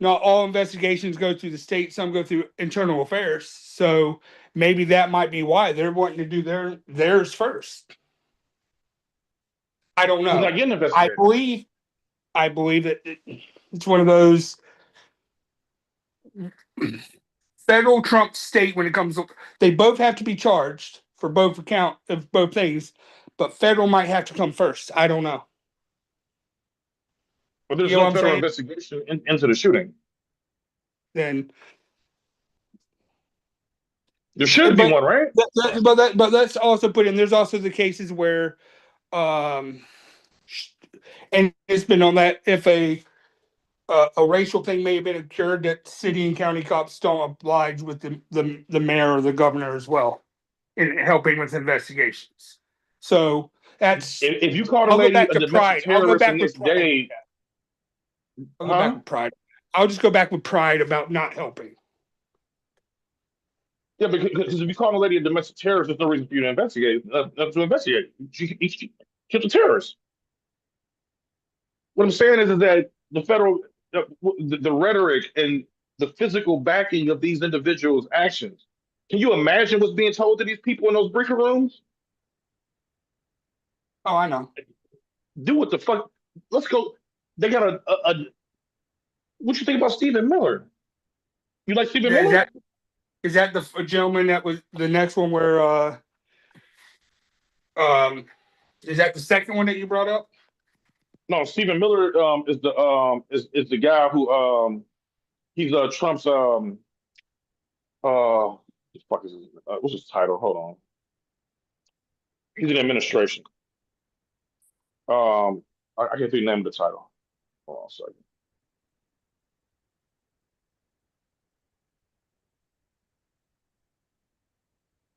not all investigations go through the state. Some go through internal affairs. So maybe that might be why they're wanting to do theirs first. I don't know. They're not getting investigated. I believe that it's one of those federal Trump state when it comes to, they both have to be charged for both account of both things, but federal might have to come first. I don't know. But there's no federal investigation into the shooting. Then there should be one, right? But let's also put in. There's also the cases where, and it's been on that if a racial thing may have been occurred, that city and county cops don't oblige with the mayor or the governor as well in helping with investigations. So that's if you call a lady a domestic terrorist in this day, I'll go back with pride. I'll just go back with pride about not helping. Yeah, because if you call a lady a domestic terrorist, there's no reason for you to investigate. She's a terrorist. What I'm saying is that the federal, the rhetoric and the physical backing of these individuals' actions. Can you imagine what's being told to these people in those briefing rooms? Oh, I know. Do what the fuck? Let's go. They got a what you think about Stephen Miller? You like Stephen Miller? Is that the gentleman that was the next one where is that the second one that you brought up? No, Stephen Miller is the guy who he's Trump's what the fuck is his, what's his title? Hold on. He's in administration. I can't think of the name of the title. Hold on a second.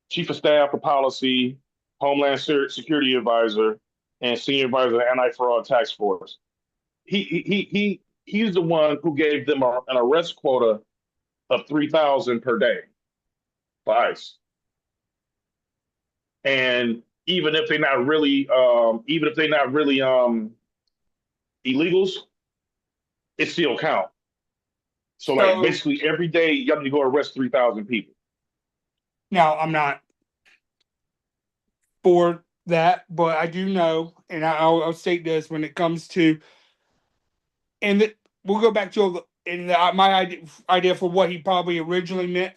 Chief of Staff for Policy, Homeland Security Advisor, and Senior Advisor to the Anti-Fraud Task Force. He's the one who gave them an arrest quota of 3,000 per day by ICE. And even if they're not really illegals, it still count. So like basically every day you have to go arrest 3,000 people. Now I'm not for that, but I do know, and I'll state this when it comes to, and we'll go back to my idea for what he probably originally meant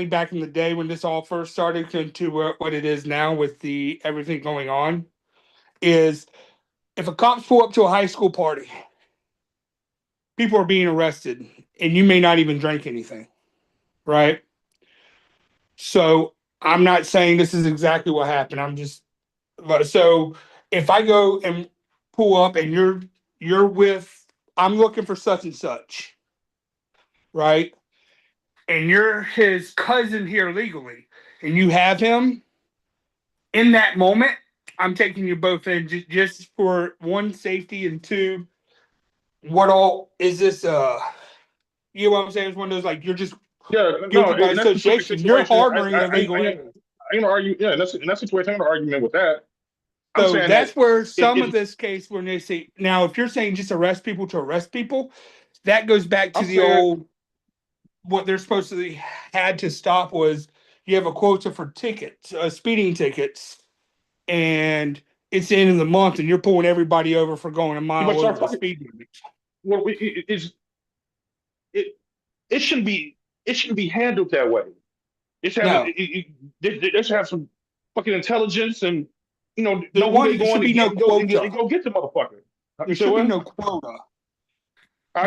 back in the day when this all first started to what it is now with the everything going on, is if a cops pull up to a high school party, people are being arrested, and you may not even drink anything, right? So I'm not saying this is exactly what happened. So if I go and pull up and you're with, I'm looking for such and such, right? And you're his cousin here legally, and you have him in that moment, I'm taking you both in just for one, safety, and two, what all is this? You know what I'm saying? It's one of those like you're just guilty by association. You're harboring illegal. I'm gonna argue. Yeah, in that situation, I'm gonna argument with that. So that's where some of this case when they say now, if you're saying just arrest people to arrest people, that goes back to the old. What they're supposed to had to stop was you have a quota for tickets, speeding tickets, and it's the end of the month, and you're pulling everybody over for going a mile over the speed limit. Well, it shouldn't be handled that way. It should have some fucking intelligence and know who they going to get, go get the motherfucker. There should be no quota.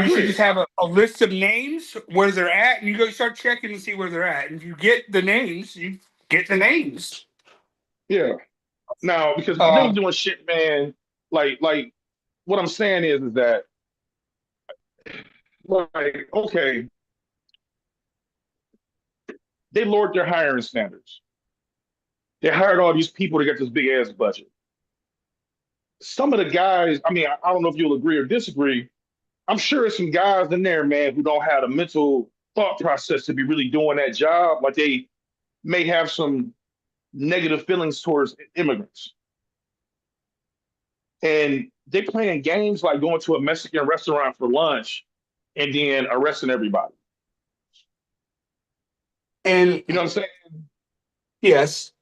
You should just have a list of names where they're at, and you go start checking and see where they're at. And if you get the names, you get the names. Yeah. Now, because they're doing shit, man. Like what I'm saying is that, like, okay, they lowered their hiring standards. They hired all these people to get this big ass budget. Some of the guys, I mean, I don't know if you'll agree or disagree. I'm sure there's some guys in there, man, who don't have the mental thought process to be really doing that job. Like they may have some negative feelings towards immigrants. And they playing games like going to a Mexican restaurant for lunch and then arresting everybody. And you know what I'm saying? Yes.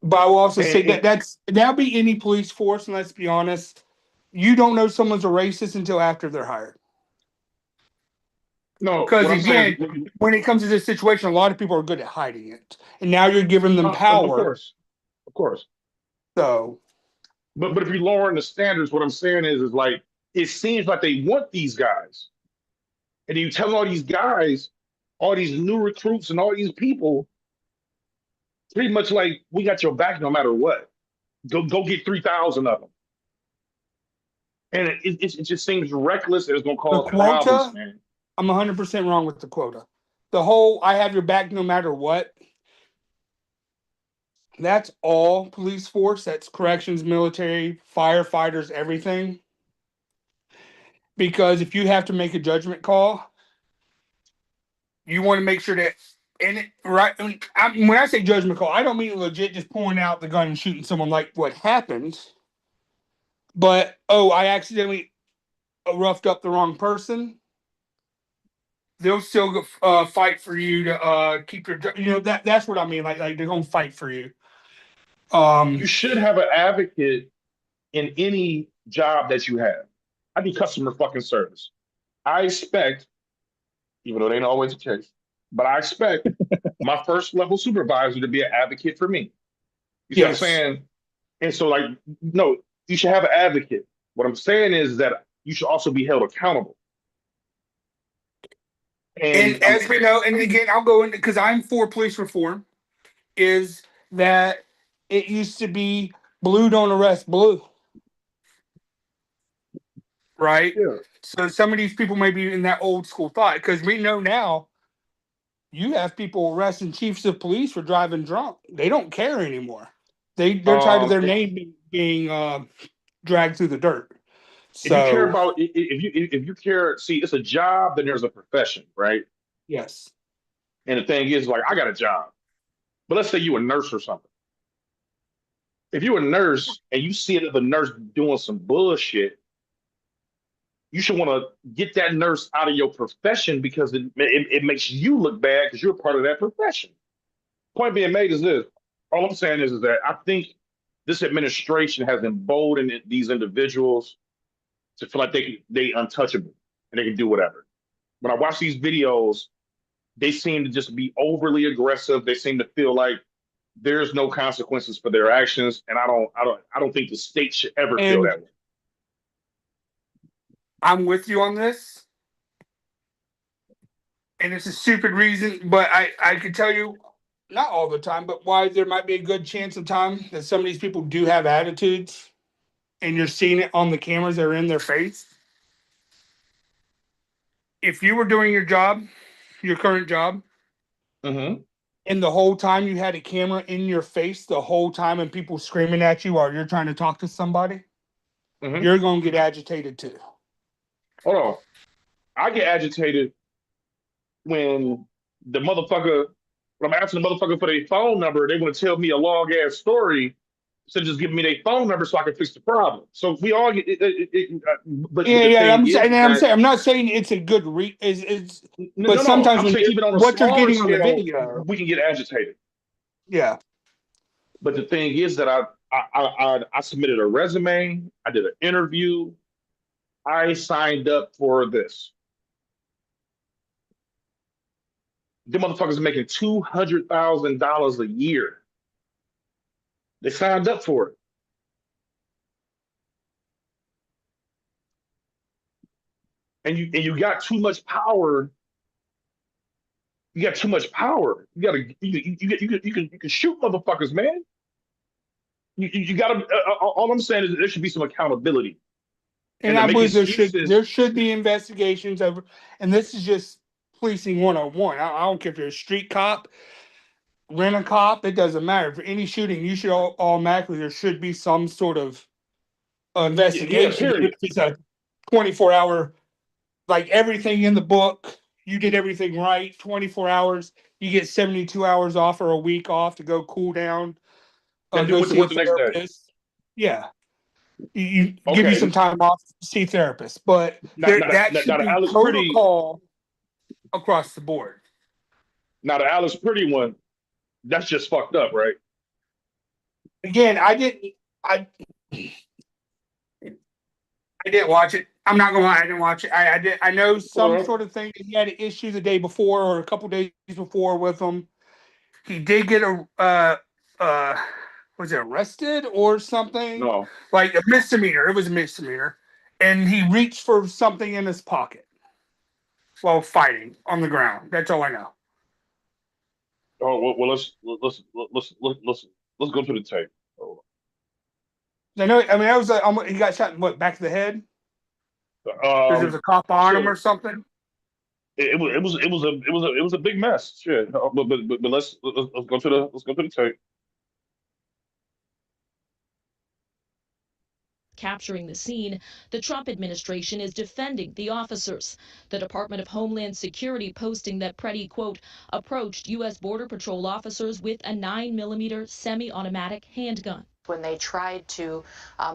But I will also say that'll be any police force, and let's be honest, you don't know someone's a racist until after they're hired. No, because again, when it comes to this situation, a lot of people are good at hiding it, and now you're giving them power. Of course. So, but if you lower the standards, what I'm saying is like it seems like they want these guys, and you tell all these guys, all these new recruits, and all these people, pretty much like we got your back no matter what. Go get 3,000 of them. And it just seems reckless and it's going to cause problems, man. I'm 100% wrong with the quota. The whole I have your back no matter what, that's all police force. That's corrections, military, firefighters, everything. Because if you have to make a judgment call, you want to make sure that, and it, right, when I say judgment call, I don't mean legit just pulling out the gun and shooting someone like what happened. But, I accidentally roughed up the wrong person. They'll still fight for you to keep your, that's what I mean. Like they're gonna fight for you. You should have an advocate in any job that you have. I do customer fucking service. I expect, even though it ain't always the case, but I expect my first level supervisor to be an advocate for me. You see what I'm saying? And so, like, no, you should have an advocate. What I'm saying is that you should also be held accountable. And as we know, and again, I'll go into, because I'm for police reform, is that it used to be blue don't arrest blue. Right? Yeah. So some of these people may be in that old school thought, because we know now you have people arresting chiefs of police for driving drunk. They don't care anymore. They're tired of their name being dragged through the dirt. So, if you care about, if you care, see, it's a job, then there's a profession, right? Yes. And the thing is, like, I got a job, but let's say you're a nurse or something. If you're a nurse and you see another nurse doing some bullshit, you should want to get that nurse out of your profession because it makes you look bad because you're a part of that profession. Point being made is this. All I'm saying is that I think this administration has emboldened these individuals to feel like they untouchable and they can do whatever. When I watch these videos, they seem to just be overly aggressive. They seem to feel like there's no consequences for their actions, and I don't think the state should ever feel that way. I'm with you on this, and it's a stupid reason, but I can tell you, not all the time, but why there might be a good chance of time that some of these people do have attitudes, and you're seeing it on the cameras that are in their face. If you were doing your job, your current job, and the whole time you had a camera in your face the whole time and people screaming at you while you're trying to talk to somebody, you're going to get agitated too. Hold on. I get agitated when the motherfucker, when I'm asking the motherfucker for their phone number, they want to tell me a long ass story instead of just giving me their phone number so I can fix the problem. So we all get but I'm not saying it's a good but sometimes I'm saying even on a what you're getting scale, on the video, we can get agitated. Yeah. But the thing is that I submitted a resume, I did an interview, I signed up for this. The motherfuckers are making $200,000 a year. They signed up for it. And you got too much power. You got too much power. You can shoot motherfuckers, man. You got to. All I'm saying is there should be some accountability. And I believe there should be investigations over. And this is just policing 101. I don't care if you're a street cop, rent a cop. It doesn't matter. For any shooting, you should automatically, there should be some sort of investigation. Yeah, it's a 24-hour, like everything in the book. You did everything right. 24 hours. You get 72 hours off or a week off to go cool down. Go see a therapist. Yeah. You give you some time off to see therapists, but that should be protocol across the board. Now the Alice Pretty one, that's just fucked up, right? Again, I didn't watch it. I'm not gonna lie, I didn't watch it. I know some sort of thing that he had an issue the day before or a couple days before with him. He did get was it arrested or something? No. Like a misdemeanor. It was a misdemeanor. And he reached for something in his pocket while fighting on the ground. That's all I know. Oh well, let's go to the tape. I know. I mean, that was he got shot in what, back of the head? Because there was a cop on him or something. It was a big mess. Shit. But let's go to the tape. Capturing the scene, the Trump administration is defending the officers. The Department of Homeland Security posting that Pretty, quote, approached U.S. Border Patrol officers with a 9mm semi-automatic handgun. When they tried to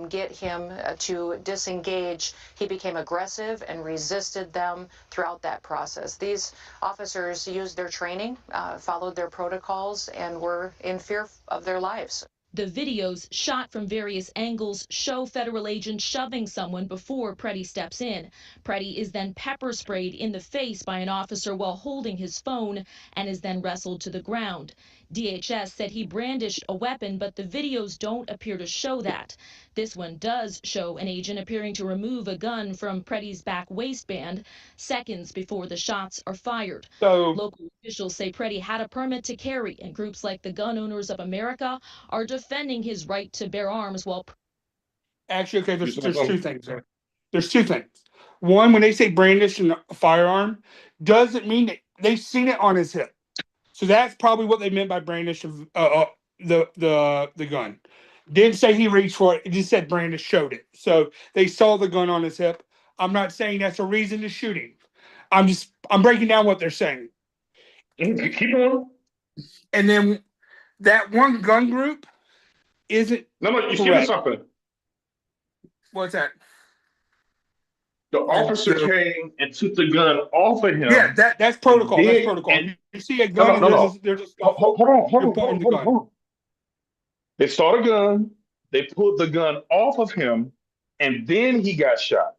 get him to disengage, he became aggressive and resisted them throughout that process. These officers used their training, followed their protocols, and were in fear of their lives. The videos, shot from various angles, show federal agents shoving someone before Pretty steps in. Pretty is then pepper sprayed in the face by an officer while holding his phone and is then wrestled to the ground. DHS said he brandished a weapon, but the videos don't appear to show that. This one does show an agent appearing to remove a gun from Pretty's back waistband seconds before the shots are fired. Local officials say Pretty had a permit to carry, and groups like the Gun Owners of America are defending his right to bear arms while... Actually, okay, there's two things there. There's two things. One, when they say brandish a firearm, doesn't mean that they've seen it on his hip. So that's probably what they meant by brandish of the gun. Didn't say he reached for it. It just said brandish showed it. So they saw the gun on his hip. I'm not saying that's a reason to shoot him. I'm breaking down what they're saying. Keep on. And then that one gun group isn't. No, you skipping something. What's that? The officer came and took the gun off of him. Yeah, that's protocol. That's protocol. You see a gun, there's a hold on. They saw the gun, they pulled the gun off of him, and then he got shot.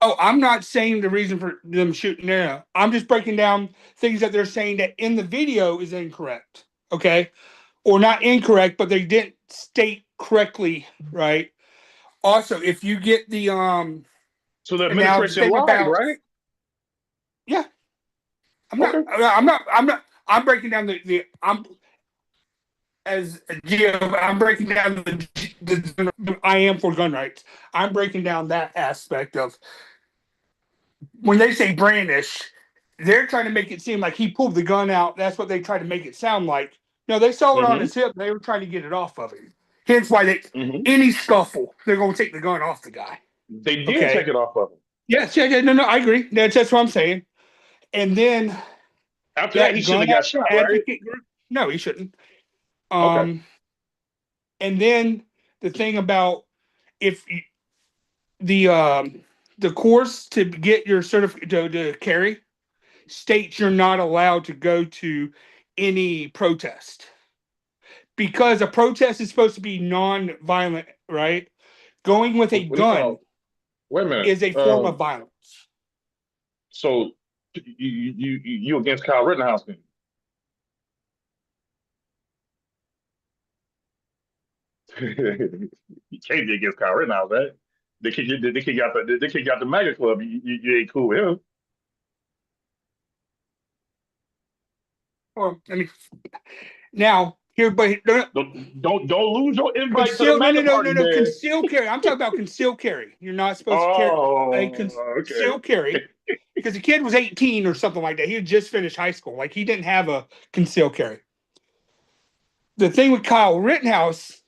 Oh, I'm not saying the reason for them shooting there. I'm just breaking down things that they're saying that in the video is incorrect. Okay? Or not incorrect, but they didn't state correctly, right? Also, if you get the so the administration lied, right? Yeah. I'm breaking down I'm breaking down the I am for gun rights. I'm breaking down that aspect of when they say brandish, they're trying to make it seem like he pulled the gun out. That's what they try to make it sound like. No, they saw it on his hip. They were trying to get it off of him. Hence why any scuffle, they're going to take the gun off the guy. They did take it off of him. Yes, no, I agree. That's what I'm saying. And then after that, he shouldn't have got shot, right? Group, no, he shouldn't. Okay. And then the thing about if the course to get your certificate to carry states you're not allowed to go to any protest because a protest is supposed to be non-violent, right? Going with a gun wait a minute. Is a form of violence. So you against Kyle Rittenhouse then? You can't be against Kyle Rittenhouse, right? They kick you out the MAGA club. You ain't cool with him. Well, I mean, now here, but don't lose your invite to the MAGA party. No. Concealed carry. I'm talking about concealed carry. You're not supposed to carry concealed carry because the kid was 18 or something like that. He had just finished high school. Like he didn't have a concealed carry. The thing with Kyle Rittenhouse,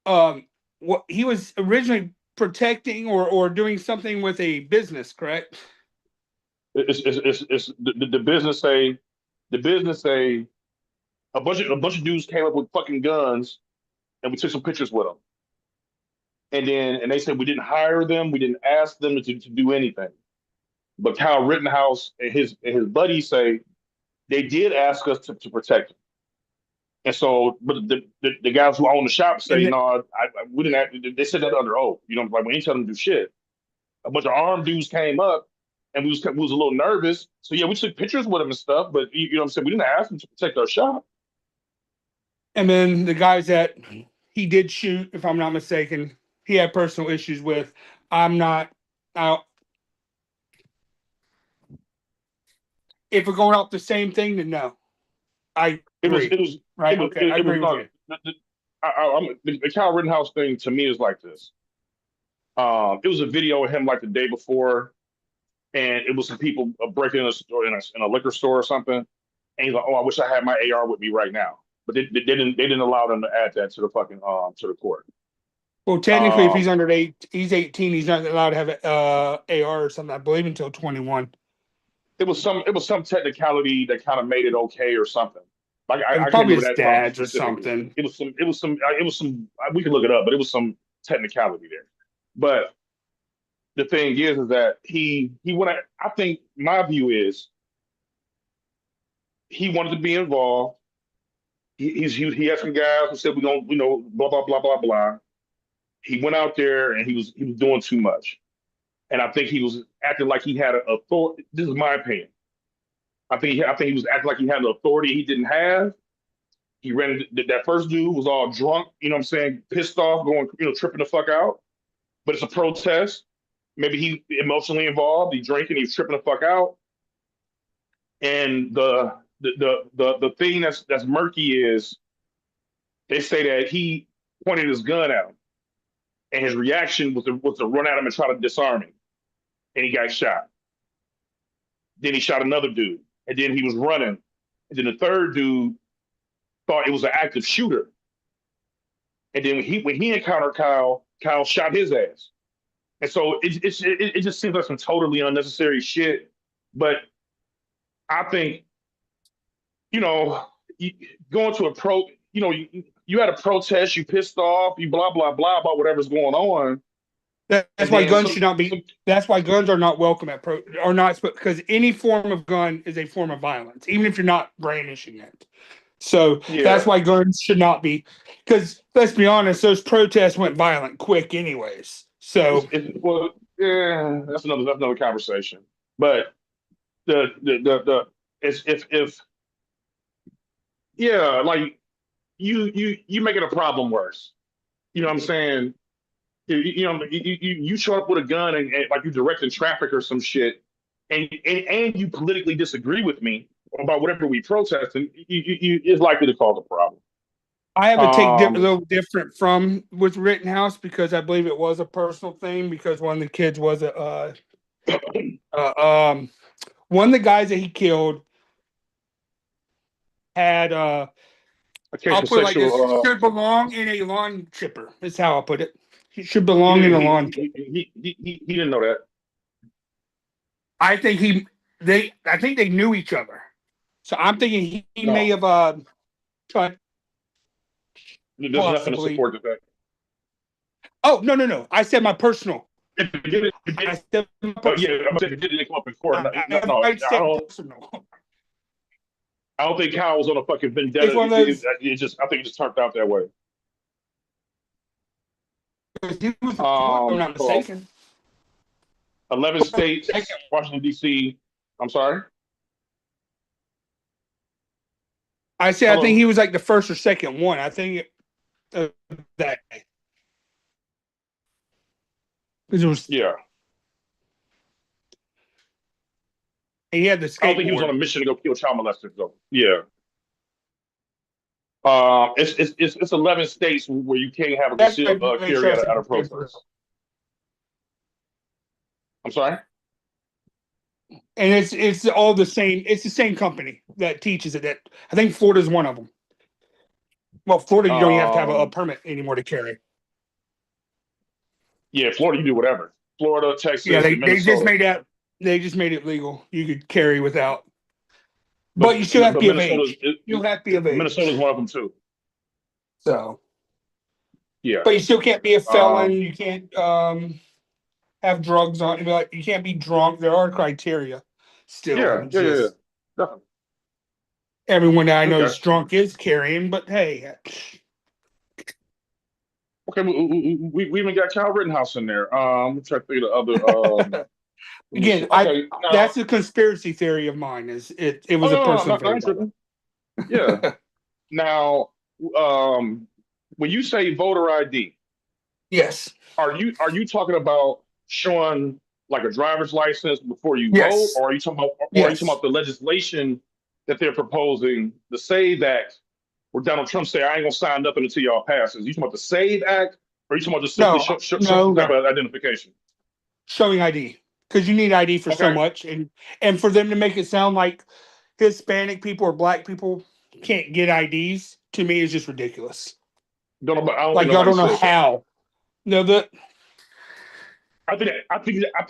what he was originally protecting or doing something with a business, correct? It's the business say a bunch of dudes came up with fucking guns and we took some pictures with them. And they said we didn't hire them, we didn't ask them to do anything. But Kyle Rittenhouse and his buddies say they did ask us to protect him. And so, but the guys who own the shop say, no, we didn't. They said that under oath. You know, like we ain't telling them to do shit. A bunch of armed dudes came up, and we was a little nervous. So yeah, we took pictures with them and stuff. But you know what I'm saying? We didn't ask them to protect our shop. And then the guys that he did shoot, if I'm not mistaken, he had personal issues with. I'm not out. If we're going off the same thing, then no. I agree. It was right. Okay, I agree with you. The Kyle Rittenhouse thing to me is like this. It was a video of him like the day before, and it was some people breaking in a store in a liquor store or something. And he's like, "Oh, I wish I had my AR with me right now." But they didn't allow them to add that to the fucking to the court. Well, technically, if he's under he's 18. He's not allowed to have an AR or something. I believe until 21. It was some technicality that kind of made it okay or something. Like I probably his dad's or something. It was some. We can look it up, but it was some technicality there. But the thing is that he went. I think my view is he wanted to be involved. He had some guys who said we don't, blah blah blah blah blah. He went out there and he was doing too much, and I think he was acting like he had an authority. This is my opinion. I think he was acting like he had an authority he didn't have. He ran that first dude was all drunk, you know what I'm saying, pissed off, going, tripping the fuck out. But it's a protest. Maybe he emotionally involved. He drinking, he's tripping the fuck out. And the thing that's murky is they say that he pointed his gun at him, and his reaction was to run at him and try to disarm him, and he got shot. Then he shot another dude, and then he was running, and then the third dude thought it was an active shooter, and then when he encountered Kyle shot his ass, and so it just seems like some totally unnecessary shit. But I think, going to a you had a protest, you pissed off, you blah blah blah about whatever's going on. That's why guns should not be. That's why guns are not welcome or not, because any form of gun is a form of violence, even if you're not brandishing it. So that's why guns should not be. Because let's be honest, those protests went violent quick, anyways. So that's another conversation. But if like you making a problem worse. You know what I'm saying? You show up with a gun and like you directing traffic or some shit, and you politically disagree with me about whatever we protest, and you is likely to cause a problem. I have a take a little different from with Rittenhouse, because I believe it was a personal thing, because one of the kids was one of the guys that he killed had I'll put it like this, should belong in a lawn chipper. That's how I'll put it. He should belong in a lawn chipper. He didn't know that. I think they knew each other. So I'm thinking he may have tried. There's nothing to support that. Oh, no. I said my personal. I said my personal. It didn't come up in court. I don't think Kyle was on a fucking vendetta. I think it just turned out that way. He was, I'm not mistaken. 11 states, Washington, D.C. I'm sorry? I said, I think he was like the first or second one. I think that. It was, yeah. He had the skateboard. I don't think he was on a mission to go kill child molesters, though. Yeah. It's 11 states where you can't have a concealed carry at a protest. I'm sorry? And it's all the same. It's the same company that teaches it. That I think Florida's one of them. Well, Florida, you don't even have to have a permit anymore to carry. Yeah, Florida, you do whatever. Florida, Texas, yeah, they just made it legal. You could carry without. But you still have to be of age. You have to be of age. Minnesota's one of them too. So. Yeah. But you still can't be a felon. You can't have drugs on. Like, you can't be drunk. There are criteria still. Yeah. Definitely. Everyone that I know is drunk is carrying, but hey. Okay, we even got Kyle Rittenhouse in there. I'm trying to think of the other. Again, that's a conspiracy theory of mine. Is it was a person? Yeah. Now, when you say voter ID, yes, are you talking about showing like a driver's license before you vote, or are you talking about the legislation that they're proposing, the SAVE Act, where Donald Trump say I ain't gonna sign up until y'all passes? You talking about the SAVE Act, or are you talking about just simply showing some type of identification? Showing ID, because you need ID for so much, and for them to make it sound like Hispanic people or Black people can't get IDs, to me is just ridiculous. I don't know how. No, I think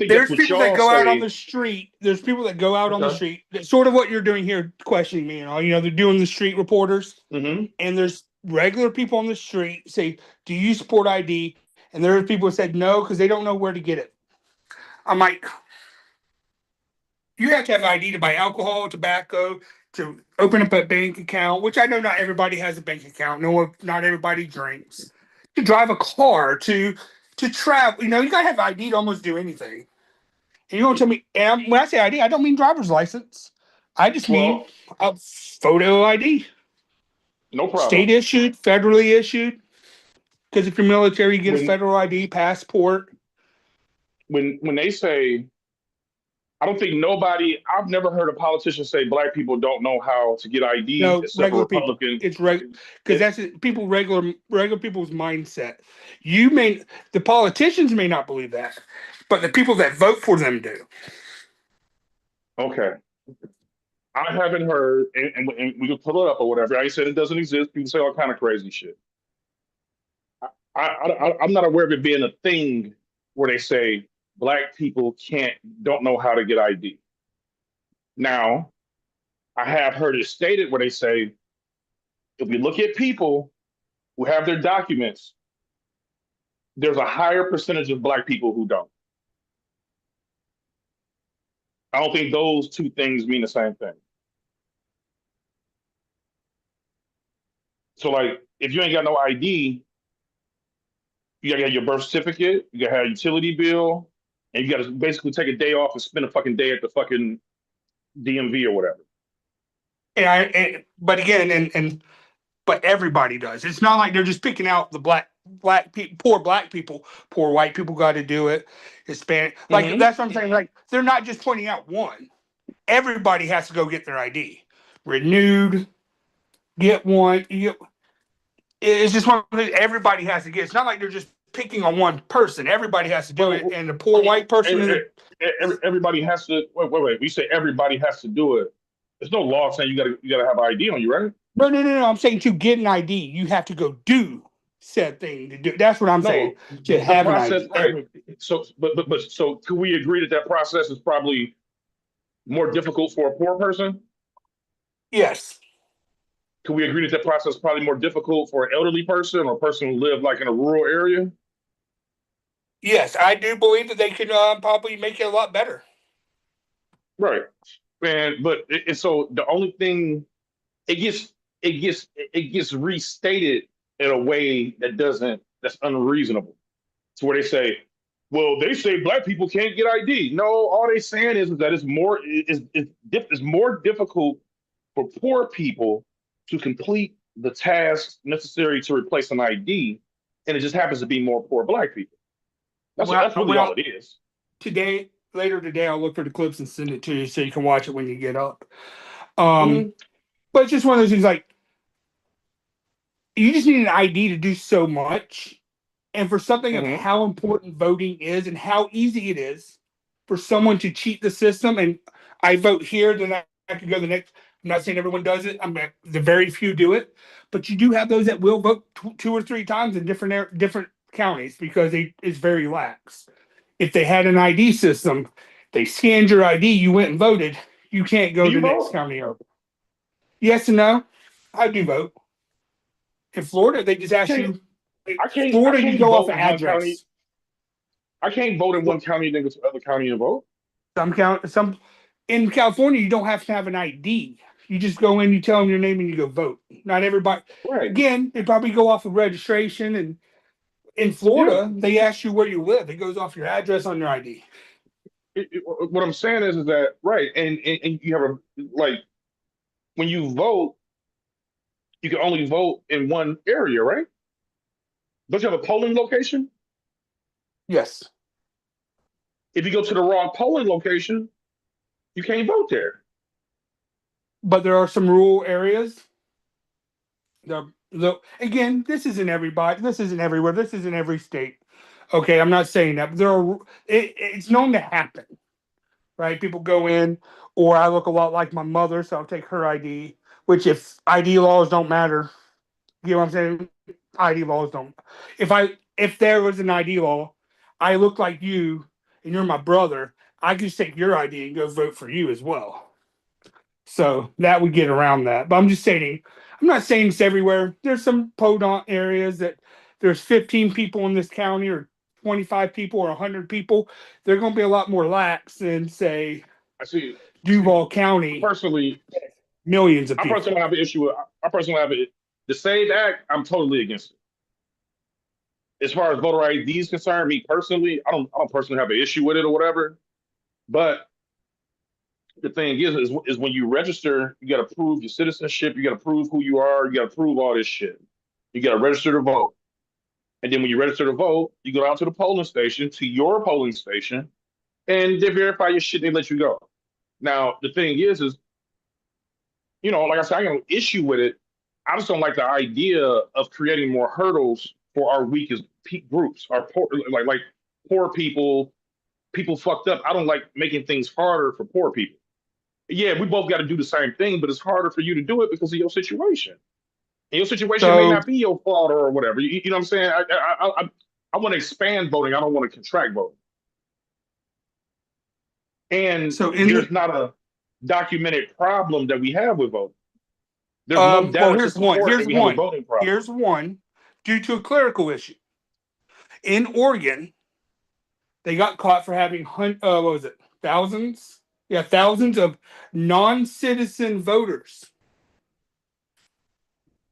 there's people that go out on the street. There's people that go out on the street. That's sort of what you're doing here, questioning me. They're doing the street reporters, and there's regular people on the street say, "Do you support ID?" And there are people who said no because they don't know where to get it. I'm like, you have to have ID to buy alcohol, tobacco, to open up a bank account, which I know not everybody has a bank account. No, not everybody drinks. To drive a car, to travel, you gotta have ID to almost do anything. And you're gonna tell me, and when I say ID, I don't mean driver's license. I just mean a photo ID. No problem. State issued, federally issued. Because if you're military, you get a federal ID, passport. When they say, I don't think I've never heard a politician say Black people don't know how to get ID. No, except regular for Republican. People. It's regular, because that's people regular people's mindset. The politicians may not believe that, but the people that vote for them do. Okay. I haven't heard, and we can pull it up or whatever. I said it doesn't exist. People say all kind of crazy shit. I'm not aware of it being a thing where they say Black people don't know how to get ID. Now, I have heard it stated where they say, if we look at people who have their documents, there's a higher percentage of Black people who don't. I don't think those two things mean the same thing. So, like, if you ain't got no ID, you gotta have your birth certificate, you gotta have a utility bill, and you gotta basically take a day off and spend a fucking day at the fucking DMV or whatever. But everybody does. It's not like they're just picking out the black people, poor Black people, poor white people got to do it. Hispanic, that's what I'm saying. Like, they're not just pointing out one. Everybody has to go get their ID renewed. Get one. It's just one. Everybody has to get. It's not like they're just picking on one person. Everybody has to do it, and the poor white person. Everybody has to. Wait. We say everybody has to do it. There's no law saying you gotta have ID on you, right? No. I'm saying to get an ID, you have to go do said thing to do. That's what I'm saying. To have an ID. Right. So, so can we agree that process is probably more difficult for a poor person? Yes. Can we agree that process is probably more difficult for an elderly person or a person who live like in a rural area? Yes, I do believe that they could probably make it a lot better. Right, and so the only thing it gets restated in a way that's unreasonable. To where they say, well, they say Black people can't get ID. No, all they're saying is that it's more difficult for poor people to complete the tasks necessary to replace an ID, and it just happens to be more poor Black people. That's really all it is. Later today, I'll look for the clips and send it to you so you can watch it when you get up. But it's just one of those things, like, you just need an ID to do so much. And for something of how important voting is and how easy it is for someone to cheat the system, and I vote here, then I can go the next. I'm not saying everyone does it. The very few do it, but you do have those that will vote 2 or 3 times in different counties because it's very lax. If they had an ID system, they scanned your ID, you went and voted. You can't go to the next county over. Yes and no. I do vote. In Florida, they just ask you I Florida, you can't go off vote of in one county. address. I can't vote in one county and then go to other county and vote. Some in California, you don't have to have an ID. You just go in, you tell them your name, and you go vote. Not everybody. Right. Again, they probably go off of registration, and in Florida, they ask you where you live. It goes off your address on your ID. What I'm saying is that right, and you have a like when you vote, you can only vote in one area, right? Don't you have a polling location? Yes. If you go to the wrong polling location, you can't vote there. But there are some rural areas. Again, this isn't everybody. This isn't everywhere. This isn't every state. Okay, I'm not saying that. But it's known to happen, right? People go in, or I look a lot like my mother, so I'll take her ID. Which, if ID laws don't matter, you know what I'm saying? ID laws don't. If there was an ID law, I look like you, and you're my brother, I could just take your ID and go vote for you as well. So that would get around that. But I'm just saying, I'm not saying it's everywhere. There's some podunk areas that there's 15 people in this county, or 25 people, or 100 people. They're going to be a lot more lax than, say, Duval County. Personally, millions of people. I personally have an issue with. I personally have it. The SAVE Act, I'm totally against it. As far as voter ID is concerned, me personally, I don't personally have an issue with it or whatever. But the thing is when you register, you got to prove your citizenship, you got to prove who you are, you got to prove all this shit. You got to register to vote. And then when you register to vote, you go out to the polling station, to your polling station, and they verify your shit and they let you go. Now, the thing is, like I said, I got an issue with it. I just don't like the idea of creating more hurdles for our weakest groups, our poor, like poor people fucked up. I don't like making things harder for poor people. Yeah, we both got to do the same thing, but it's harder for you to do it because of your situation. And your situation may not be your fault or whatever. You know what I'm saying? I want to expand voting. I don't want to contract voting. And there's not a documented problem that we have with voting. There's no data to support that we have a voting problem. Here's one. Due to a clerical issue. In Oregon, they got caught for having thousands? Yeah, thousands of non-citizen voters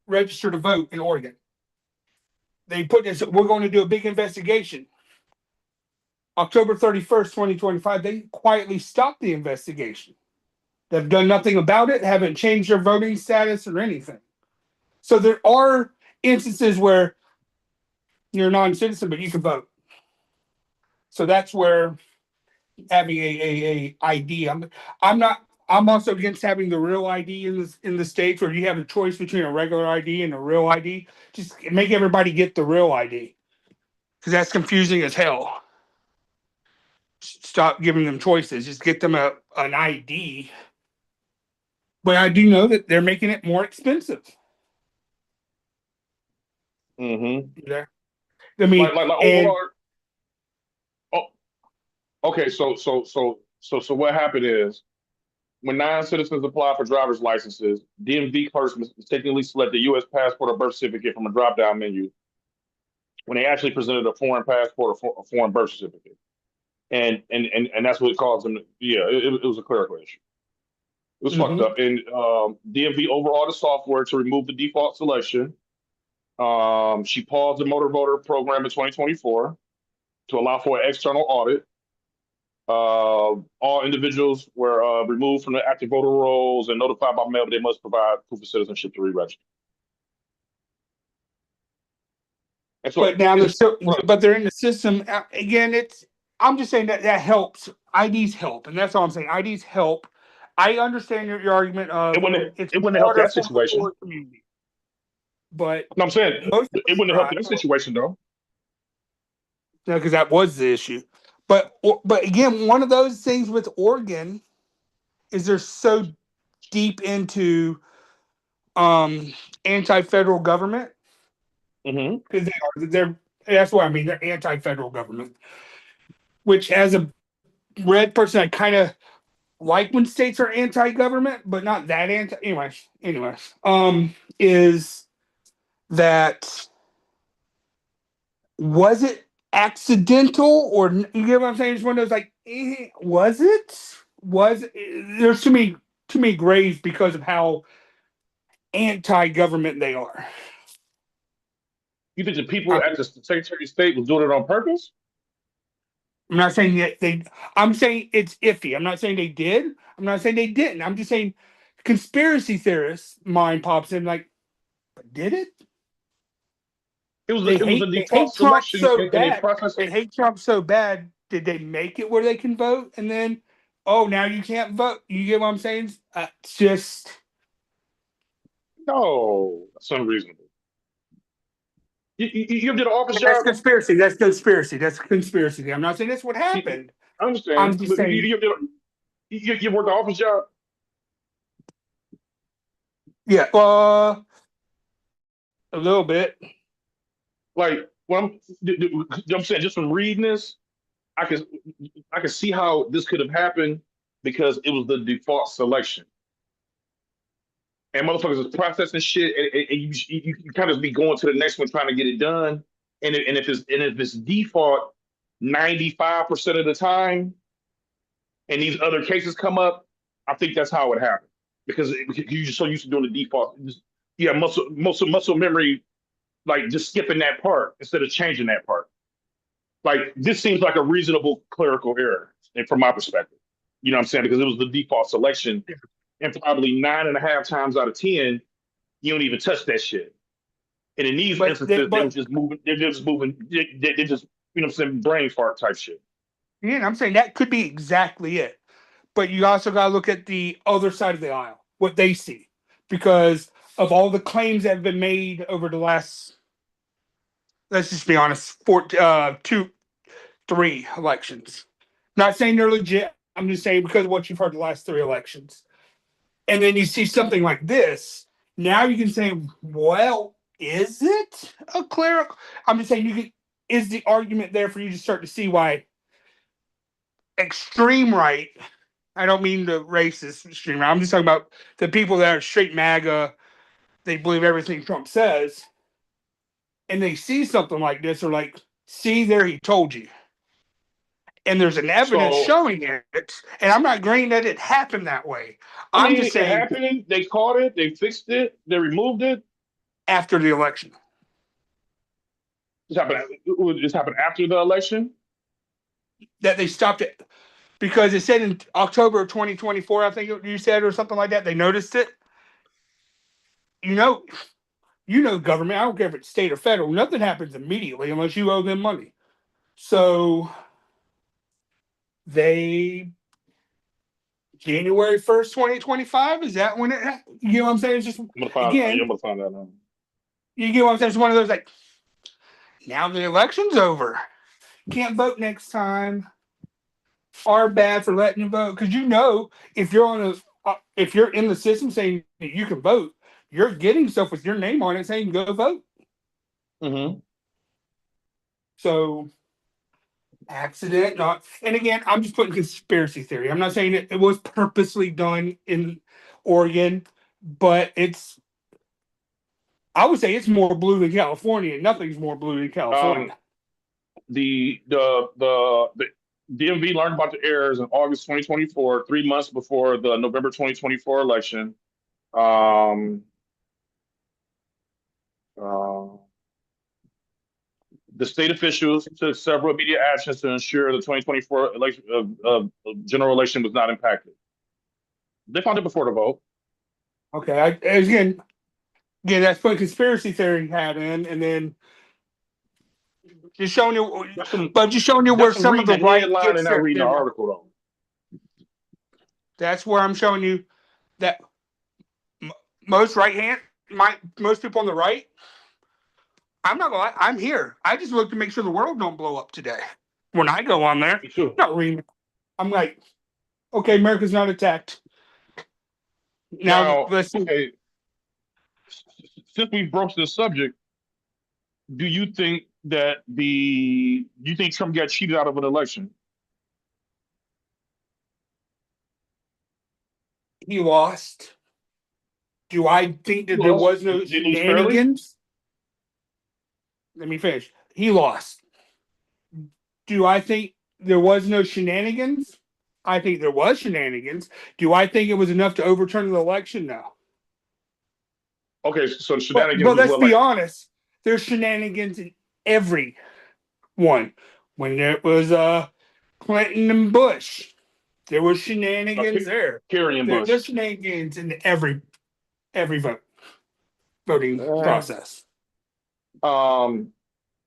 registered to vote in Oregon. They put this, we're going to do a big investigation. October 31st, 2025, they quietly stopped the investigation. They've done nothing about it, haven't changed their voting status or anything. So there are instances where you're a non-citizen, but you can vote. So that's where having a ID. I'm also against having the real ID in the states where you have a choice between a regular ID and a real ID. Just make everybody get the real ID, because that's confusing as hell. Stop giving them choices. Just get them an ID. But I do know that they're making it more expensive. Yeah. I mean, like overall. Oh, okay. So what happened is, when non-citizens apply for driver's licenses, DMV clerks mistakenly select the U.S. passport or birth certificate from a drop-down menu when they actually presented a foreign passport or a foreign birth certificate, and that's what caused them. It was a clerical issue. It was fucked up, and DMV overhauled the software to remove the default selection. She paused the motor voter program in 2024 to allow for an external audit. All individuals were removed from the active voter rolls and notified by mail that they must provide proof of citizenship to re-register. But now they're in the system again. I'm just saying that helps. IDs help, and that's all I'm saying. IDs help. I understand your argument of it wouldn't help that situation. But no, I'm saying it wouldn't help that situation though. No, because that was the issue. But again, one of those things with Oregon is they're so deep into anti-federal government. Because that's what I mean. They're anti-federal government, which, as a red person, I kind of like when states are anti-government, but not that anti. Anyways, is that was it accidental, or you get what I'm saying? It's one of those like, was it? There's too many grays because of how anti-government they are. You think the people at the Secretary of State was doing it on purpose? I'm not saying that I'm saying it's iffy. I'm not saying they did. I'm not saying they didn't. I'm just saying conspiracy theorists' mind pops in like, did it? It was a default Trump selection so in a bad. process. They hate Trump so bad. Did they make it where they can vote? And then, oh, now you can't vote. You get what I'm saying? It's just no, that's unreasonable. You did an office job. That's conspiracy. That's conspiracy. That's conspiracy. I'm not saying that's what happened. I understand. I'm just saying. You worked the office job. Yeah, a little bit. Like I'm saying, just from reading this, I can see how this could have happened because it was the default selection. And motherfuckers is processing shit, and you kind of be going to the next one trying to get it done. And if it's default 95% of the time, and these other cases come up, I think that's how it happened because you're just so used to doing the default. Muscle memory, like just skipping that part instead of changing that part. Like this seems like a reasonable clerical error, and from my perspective, you know what I'm saying? Because it was the default selection, and probably 9.5 times out of 10, you don't even touch that shit. And in these instances, they're just moving. They're just you know what I'm saying, brain fart type shit. Yeah, I'm saying that could be exactly it. But you also got to look at the other side of the aisle, what they see, because of all the claims that have been made over the last, let's just be honest, 3 elections. Not saying they're legit. I'm just saying because of what you've heard the last 3 elections. And then you see something like this. Now you can say, well, is it a clerical? I'm just saying, is the argument there for you to start to see why extreme right, I don't mean the racist extreme right, I'm just talking about the people that are straight MAGA, they believe everything Trump says, and they see something like this, or like, see there, he told you. And there's an evidence showing it, and I'm not agreeing that it happened that way. I'm just saying it happened. They caught it. They fixed it. They removed it after the election. This happened after the election. That they stopped it because it said in October of 2024. I think you said, or something like that. They noticed it. You know, government. I don't care if it's state or federal. Nothing happens immediately unless you owe them money. So they January 1st, 2025. Is that when it? You know what I'm saying? It's just I'm gonna find out now. You get what I'm saying? It's one of those like, now the election's over, can't vote next time. Are bad for letting you vote because if you're in the system saying that you can vote, you're getting stuff with your name on it saying go vote. Mm-hmm. So accident, not. And again, I'm just putting conspiracy theory. I'm not saying it was purposely done in Oregon, but I would say it's more blue than California. Nothing's more blue than California. The DMV learned about the errors in August 2024, 3 months before the November 2024 election. The state officials took several immediate actions to ensure the 2024 election general election was not impacted. They found it before the vote. Okay, again, that's putting conspiracy theory hat in, and then just showing you, where some of the right gets their reading the article though. That's where I'm showing you that most people on the right. I'm not gonna lie, I'm here. I just look to make sure the world don't blow up today. When I go on there, not reading. I'm like, okay, America's not attacked. Now let's see. Okay. Since we broached this subject, do you think Trump got cheated out of an election? He lost. Do I think that there was no shenanigans? Let me finish. He lost. Do I think there was no shenanigans? I think there was shenanigans. Do I think it was enough to overturn the election? No. Okay, so shenanigans but was let's what, be like, honest. There's shenanigans in every one. When there was Clinton and Bush, there was shenanigans there. Kerry and Bush. There's shenanigans in every voting process. Do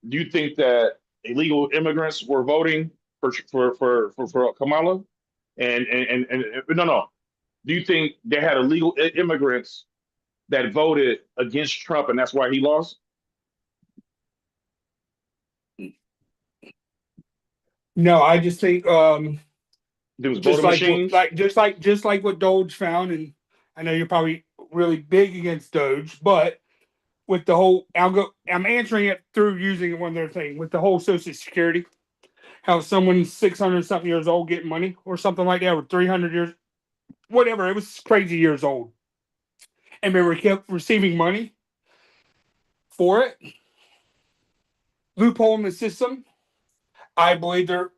you think that illegal immigrants were voting for Kamala? And no. Do you think they had illegal immigrants that voted against Trump, and that's why he lost? No, I just think there was voting machines. Just like what Doge found, and I know you're probably really big against Doge, but with the whole, I'm answering it through using one of their thing with the whole Social Security, how someone 600 something years old getting money or something like that, or 300 years, whatever, it was crazy years old, and they kept receiving money for it. Loophole in the system. I believe there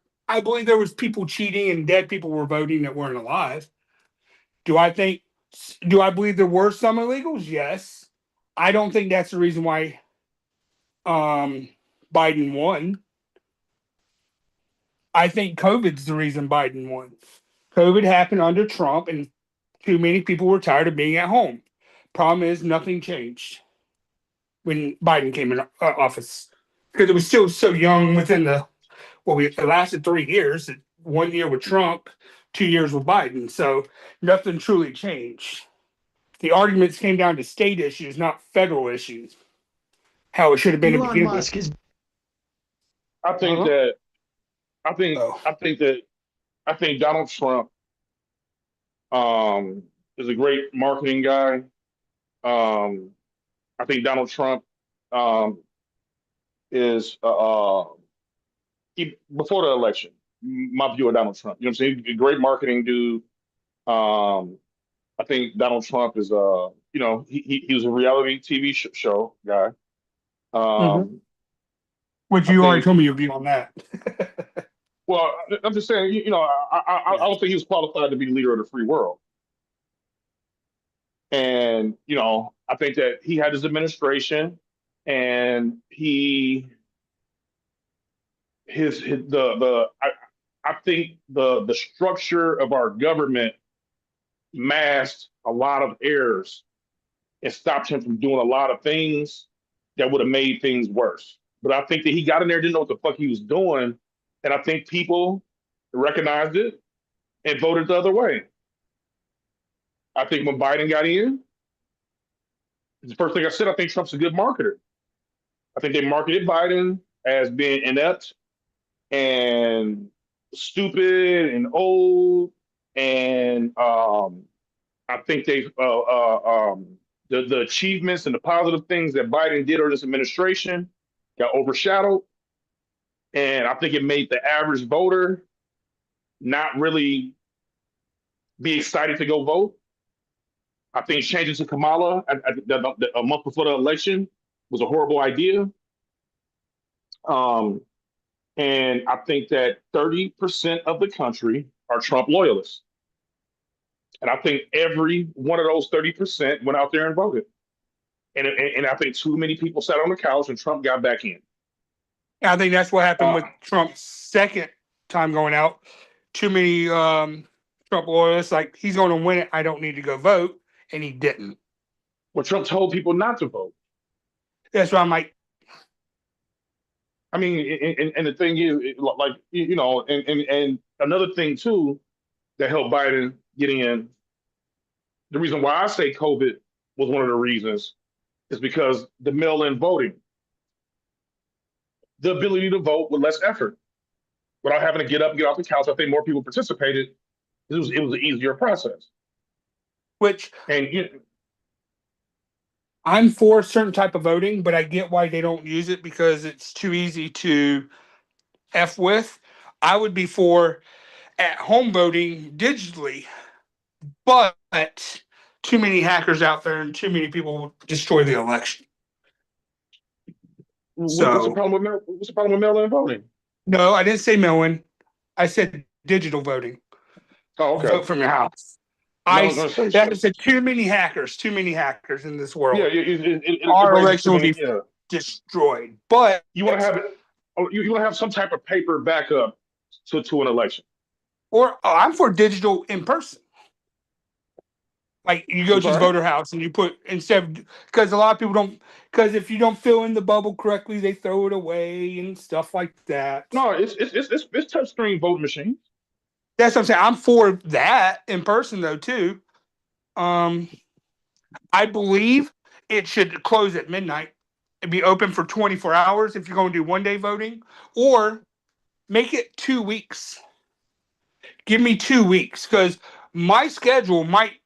was people cheating and dead people were voting that weren't alive. Do I believe there were some illegals? Yes. I don't think that's the reason why Biden won. I think COVID's the reason Biden won. COVID happened under Trump, and too many people were tired of being at home. Problem is, nothing changed when Biden came in office because it was still so young within it lasted 3 years. 1 year with Trump, 2 years with Biden. So nothing truly changed. The arguments came down to state issues, not federal issues. How it should have been to begin with. I think Donald Trump is a great marketing guy. I think Donald Trump is before the election, my view of Donald Trump. You know what I'm saying? He's a great marketing dude. I think Donald Trump is he was a reality TV show guy. Which you already told me your view on that. Well, I'm just saying, I don't think he was qualified to be leader of the free world. And, I think that he had his administration and I think the structure of our government masked a lot of errors and stopped him from doing a lot of things that would have made things worse. But I think that he got in there, didn't know what the fuck he was doing. And I think people recognized it and voted the other way. I think when Biden got in, the first thing I said, I think Trump's a good marketer. I think they marketed Biden as being inept and stupid and old. And I think the achievements and the positive things that Biden did under this administration got overshadowed. And I think it made the average voter not really be excited to go vote. I think changing to Kamala a month before the election was a horrible idea. And I think that 30% of the country are Trump loyalists. And I think every one of those 30% went out there and voted. And I think too many people sat on the couch and Trump got back in. I think that's what happened with Trump's second time going out. Too many Trump loyalists, like, he's going to win it, I don't need to go vote, and he didn't. Well, Trump told people not to vote. That's why I'm like, I mean, and the thing is, like, and another thing too that helped Biden get in, the reason why I say COVID was one of the reasons is because the mail-in voting, the ability to vote with less effort without having to get up and get off the couch. I think more people participated. It was an easier process. I'm for a certain type of voting, but I get why they don't use it because it's too easy to F with. I would be for at-home voting digitally, but too many hackers out there and too many people will destroy the election. What's the problem with mail-in voting? No, I didn't say mail-in. I said digital voting. Oh, okay. Vote from your house. I said too many hackers in this world. Yeah, our election will be destroyed. But you want to have it. You want to have some type of paper backup to an election. Or I'm for digital in person. Like you go to the voter house and you put because a lot of people don't, because if you don't fill in the bubble correctly, they throw it away and stuff like that. No, it's touchscreen voting machines. That's what I'm saying. I'm for that in person though too. I believe it should close at midnight and be open for 24 hours if you're going to do one-day voting, or make it 2 weeks. Give me 2 weeks because my schedule might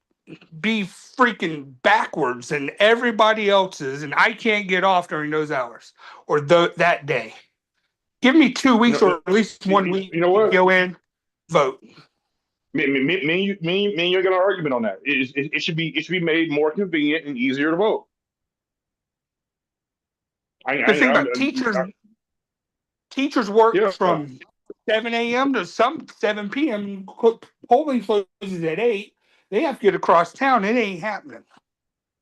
be freaking backwards than everybody else's, and I can't get off during those hours or that day. Give me 2 weeks or at least 1 week. You know what? To go in, vote. Me and you got an argument on that. It should be made more convenient and easier to vote. The thing about teachers work from 7 a.m. to 7 p.m. Polling closes at 8. They have to get across town. It ain't happening.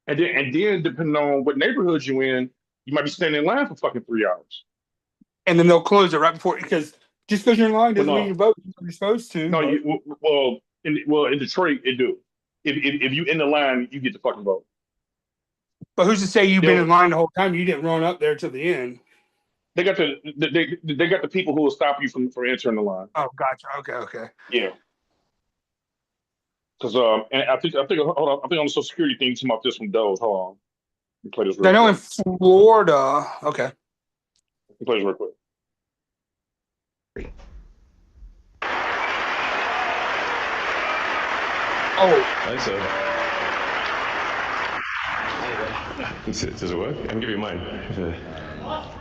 And then depending on what neighborhood you in, you might be standing in line for fucking 3 hours. And then they'll close it right before, because just because you're in line doesn't mean you're voting. You're supposed to. No, in Detroit, it do. If you in the line, you get to fucking vote. But who's to say you've been in line the whole time? You didn't run up there to the end. They got the people who will stop you from entering the line. Oh, gotcha. Okay. Yeah. Because and I think hold on, I think on the Social Security thing, talking about this one does. Hold on. Let me play this real quick. I know in Florida. Okay. Let me play this real quick. Oh. I think so. Does it work? I can give you mine.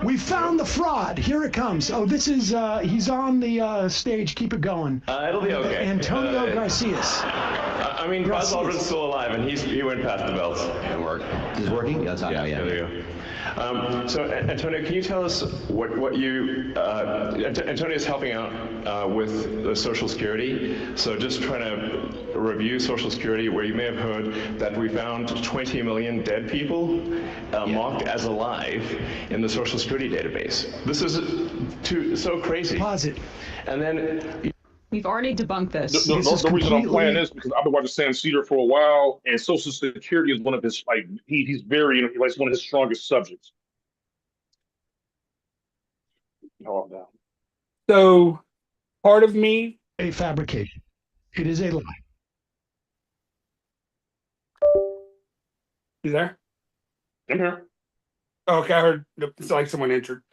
We found the fraud. Here it comes. Oh, this is, he's on the stage. Keep it going. It'll be okay. Antonio Garcias. I mean, Buzz Aldrin's still alive, and he went past the bells. It worked. Is it working? Yeah, it's on now, yeah. There you go. So, Antonio, can you tell us what you... Antonio's helping out with the Social Security. So just trying to review Social Security, where you may have heard that we found 20 million dead people marked as alive in the Social Security database. This is so crazy. Pause it. And then... We've already debunked this. The reason I'm playing this because I've been watching Sam Cedar for a while, and Social Security is one of his he's very it's one of his strongest subjects. Oh, no. So, part of me, a fabrication. It is a lie. You there? I'm here. Okay, I heard it's like someone entered.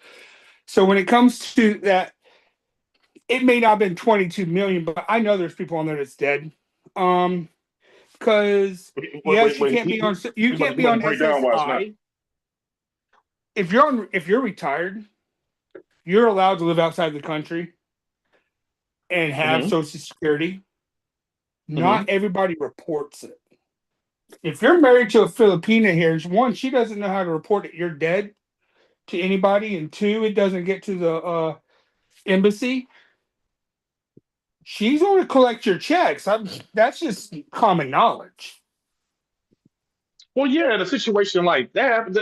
So when it comes to that, it may not have been 22 million, but I know there's people on there that's dead. Because you can't be on SSI. If you're retired, you're allowed to live outside the country and have Social Security. Not everybody reports it. If you're married to a Filipina here, one, she doesn't know how to report that you're dead to anybody, and two, it doesn't get to the embassy. She's going to collect your checks. That's just common knowledge. Well, yeah, in a situation like that,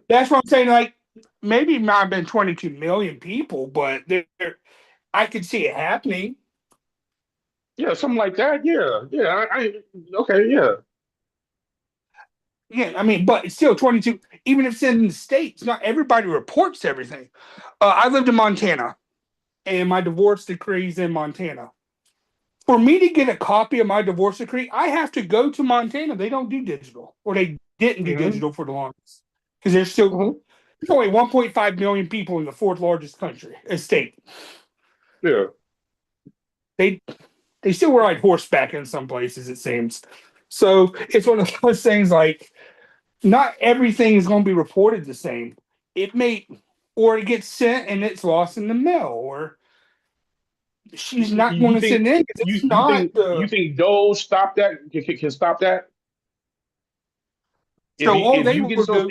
that's what I'm saying. Like, maybe it might have been 22 million people, but I could see it happening. Yeah, something like that. Yeah. Okay, yeah. Yeah, I mean, but it's still 22. Even if it's in the States, not everybody reports everything. I lived in Montana, and my divorce decree is in Montana. For me to get a copy of my divorce decree, I have to go to Montana. They don't do digital, or they didn't do digital for the longest, because there's still there's only 1.5 million people in the fourth largest state. Yeah, they still ride horseback in some places, it seems. So it's one of those things like, not everything is going to be reported the same. It may, or it gets sent and it's lost in the mail, or she's not going to send it. You think those stop that? Can stop that? So all they will do. So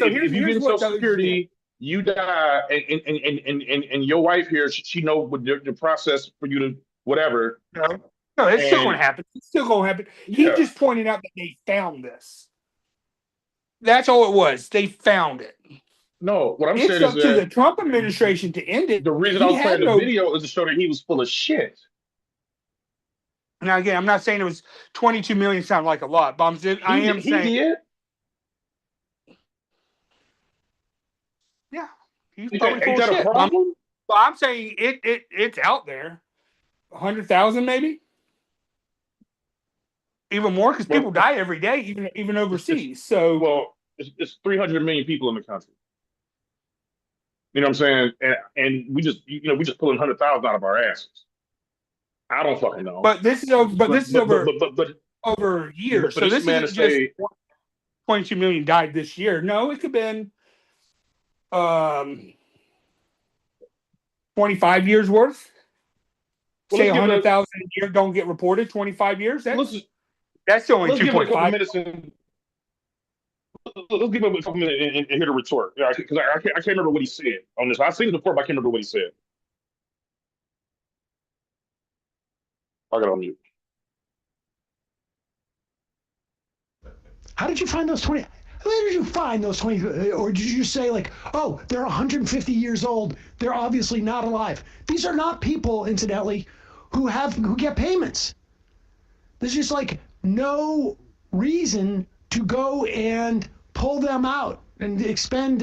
here's what Social Security. you die, and your wife here, she know what the process for you to whatever. No, it's still going to happen. It's still going to happen. He just pointed out that they found this. That's all it was. They found it. No, what I'm saying is it's up to the Trump administration to end it. The reason I was playing the video is to show that he was full of shit. Now, again, I'm not saying it was 22 million sound like a lot, but I am saying he did. Yeah, he's probably full of shit. A problem? But I'm saying it's out there. 100,000 maybe, even more because people die every day, even overseas. It's 300 million people in the country. You know what I'm saying? And we just pulling 100,000 out of our asses. I don't fucking know. But this is over over years. So this isn't just 22 million died this year. No, it could have been 25 years worth. Say 100,000 a year don't get reported. 25 years. That's only 2.5. Let's give him a couple minutes and hear the retort. Because I can't remember what he said on this. I've seen it before, but I can't remember what he said. I got on mute. How did you find those 20? How did you find those 20? Or did you say like, oh, they're 150 years old. They're obviously not alive. These are not people, incidentally, who get payments. There's just like no reason to go and pull them out and expend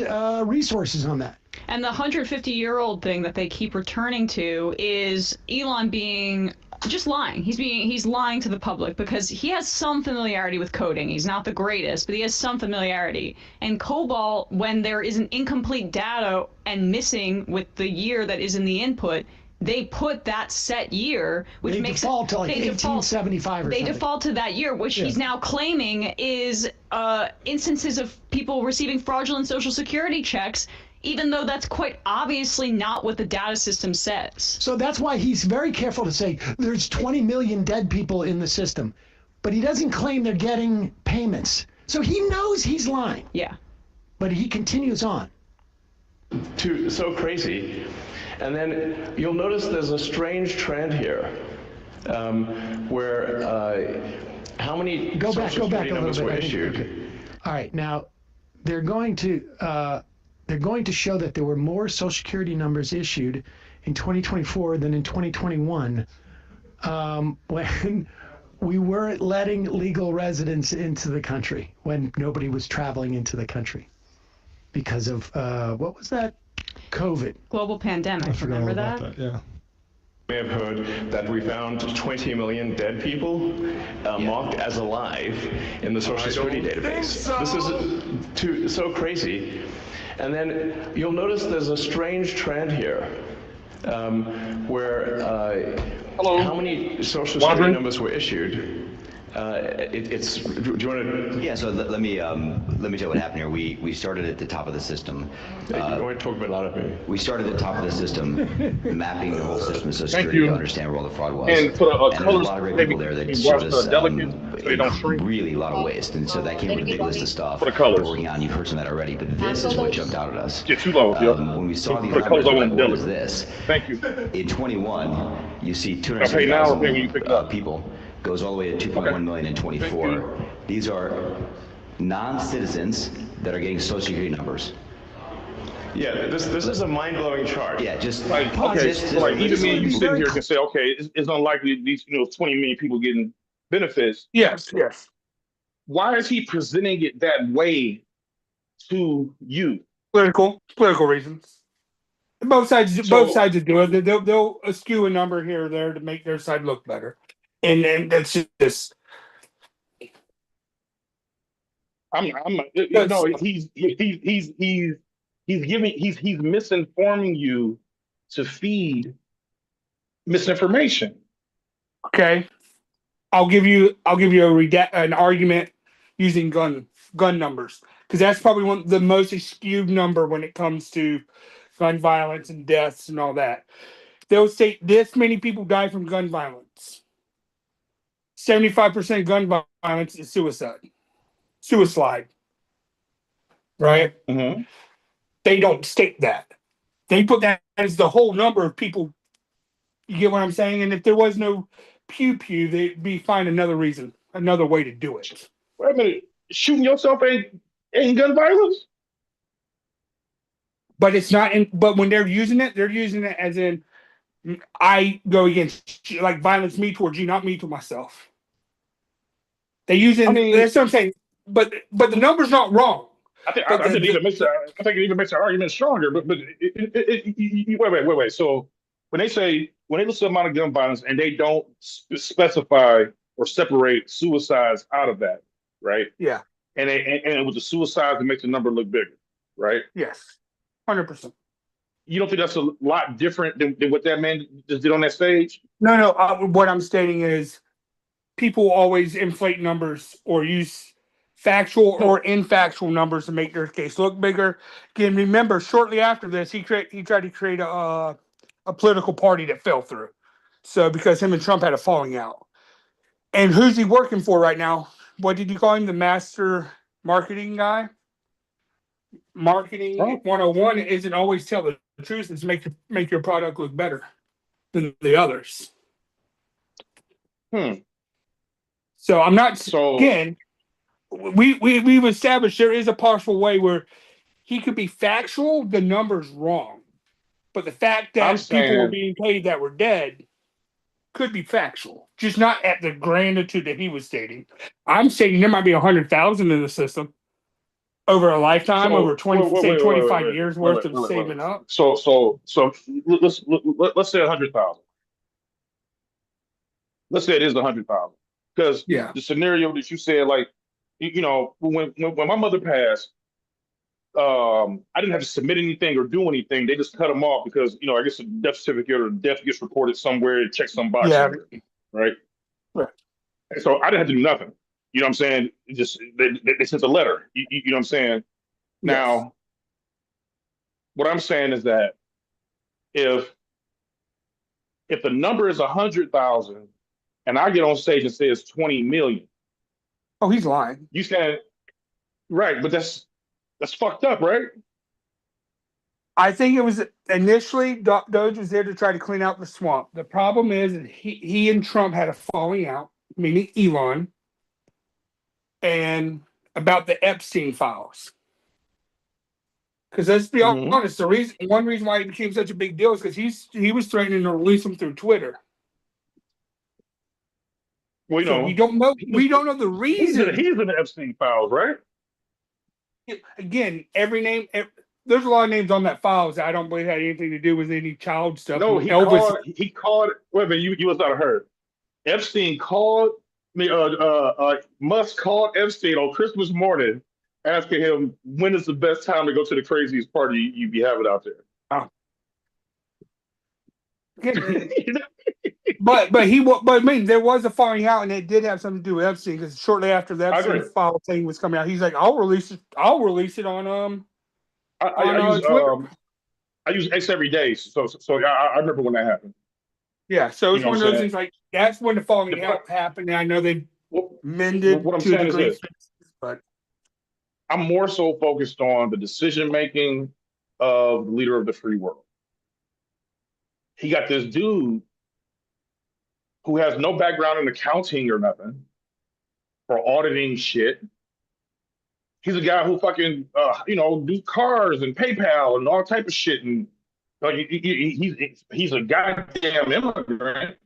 resources on that. And the 150-year-old thing that they keep returning to is Elon being just lying. He's lying to the public because he has some familiarity with coding. He's not the greatest, but he has some familiarity. And COBOL, when there is an incomplete data and missing with the year that is in the input, they put that set year, which makes it default to like 1875 or they something. Default to that year, which he's now claiming is instances of people receiving fraudulent Social Security checks, even though that's quite obviously not what the data system says. So that's why he's very careful to say there's 20 million dead people in the system, but he doesn't claim they're getting payments. So he knows he's lying. Yeah. But he continues on. So crazy. And then you'll notice there's a strange trend here, where how many Social Security numbers were issued. Okay. All right, now they're going to show that there were more Social Security numbers issued in 2024 than in 2021, when we weren't letting legal residents into the country, when nobody was traveling into the country because of what was that? COVID. Global pandemic. Remember that? Yeah. You may have heard that we found 20 million dead people marked as alive in the Social Security database. This is so crazy. And then you'll notice there's a strange trend here, where how many Social Security numbers were issued. Do you want to? Yeah. So let me tell you what happened here. We started at the top of the system. You want to talk about a lot of me. We started at the top of the system, mapping the whole system of Social Security to understand where all the fraud was. And put a there's a lot of great people there that showed us really a lot of waste. And so that came with a big list of stuff we're working on. You've heard some of that already, but this is what jumped out at us. Get too low. When we saw these numbers, like, what was this? Thank you. In 21, you see 260,000 people. Goes all the way to 2.1 million in 24. These are non-citizens that are getting Social Security numbers. Yeah, this is a mind-blowing chart. Yeah, just like even me and you sitting here can say, okay, it's unlikely these 20 million people getting benefits. Yes. Why is he presenting it that way to you? Political reasons. Both sides do it. They'll skew a number here or there to make their side look better. And that's just. He's misinforming you to feed misinformation. Okay, I'll give you an argument using gun numbers, because that's probably the most skewed number when it comes to gun violence and deaths and all that. They'll say this many people die from gun violence. 75% gun violence is suicide. Right? Mm-hmm. they don't state that. They put that as the whole number of people. You get what I'm saying? And if there was no pew, they'd be find another reason, another way to do it. Wait a minute, shooting yourself ain't gun violence? But it's not. But when they're using it as in I go against like violence me towards you, not me to myself. They use it. That's what I'm saying. But the number's not wrong. I think it even makes the argument stronger. But wait. So when they list the amount of gun violence and they don't specify or separate suicides out of that, right? Yeah. And with the suicides, it makes the number look bigger, right? Yes, 100%. You don't think that's a lot different than what that man just did on that stage? No. What I'm stating is people always inflate numbers or use factual or infactual numbers to make their case look bigger. Again, remember, shortly after this, he tried to create a political party that fell through. So because him and Trump had a falling out. And who's he working for right now? What did you call him? The master marketing guy? Marketing 101 isn't always tell the truth. It's make your product look better than the others. So I'm not. Again, we've established there is a possible way where he could be factual. The number's wrong, but the fact that people were being paid that were dead could be factual, just not at the granditude that he was stating. I'm stating there might be 100,000 in the system over a lifetime, over 25 years worth of saving up. So let's say 100,000. Let's say it is 100,000, because the scenario that you said, like, when my mother passed, I didn't have to submit anything or do anything. They just cut them off because, I guess the death certificate or death gets reported somewhere and check some box somewhere, right? And so I didn't have to do nothing. You know what I'm saying? Just they sent a letter. You know what I'm saying? Now, what I'm saying is that if the number is 100,000 and I get on stage and say it's 20 million. Oh, he's lying. You said, right, but that's fucked up, right? I think it was initially Doge was there to try to clean out the swamp. The problem is that he and Trump had a falling out, meaning Elon, and about the Epstein files. Because let's be honest, one reason why it became such a big deal is because he was threatening to release them through Twitter. Well, so we don't know the reason. He's in the Epstein files, right? Again, every name. There's a lot of names on that files that I don't believe had anything to do with any child stuff. No, he called. Wait a minute, you must not have heard. Epstein called me. Musk called Epstein on Christmas morning, asking him when is the best time to go to the craziest party you be having out there. Oh. But I mean, there was a falling out, and it did have something to do with Epstein because shortly after the Epstein file thing was coming out, he's like, "I'll release it on I use X every day, so I remember when that happened. Yeah, so it's one of those things like that's when the falling out happened. And I know they mended what I'm to a saying degree, is but I'm more so focused on the decision making of the leader of the free world. He got this dude who has no background in accounting or nothing for auditing shit. He's a guy who fucking, do cars and PayPal and all type of shit. And like, he's a goddamn immigrant.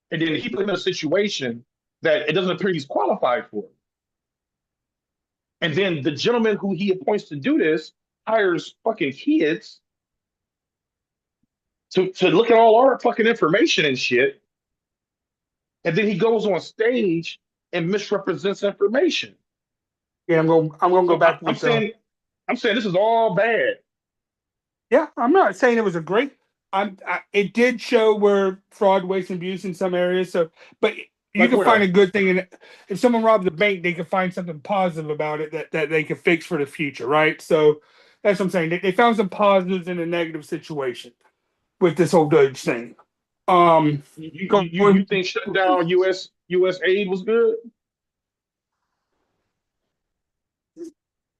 And then he put him in a situation that it doesn't appear he's qualified for. And then the gentleman who he appoints to do this hires fucking kids to look at all our fucking information and shit. And then he goes on stage and misrepresents information. Yeah, I'm going to go back. I'm saying this is all bad. Yeah, I'm not saying it was a great. It did show where fraud, waste, and abuse in some areas. So, but you can find a good thing in it. If someone robs a bank, they can find something positive about it that they can fix for the future, right? So that's what I'm saying. They found some positives in a negative situation with this whole Doge thing. You think shutting down U.S. aid was good?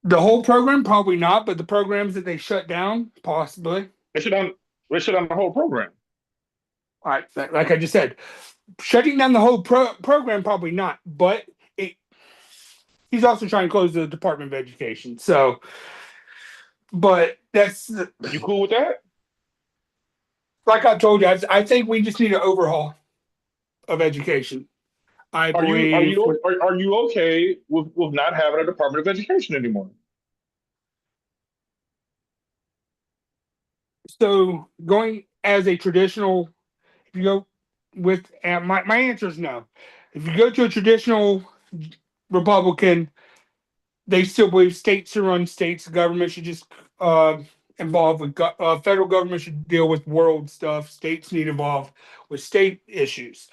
The whole program, probably not, but the programs that they shut down, possibly. They shut down the whole program. All right, like I just said, shutting down the whole program, probably not. But he's also trying to close the Department of Education. So, but you cool with that? Like I told you, I think we just need an overhaul of education. I believe. Are you okay with not having a Department of Education anymore? So going as a traditional, if you go with my answer is no. If you go to a traditional Republican, they still believe states should run states. Government should just involve with federal government should deal with world stuff. States need involved with state issues.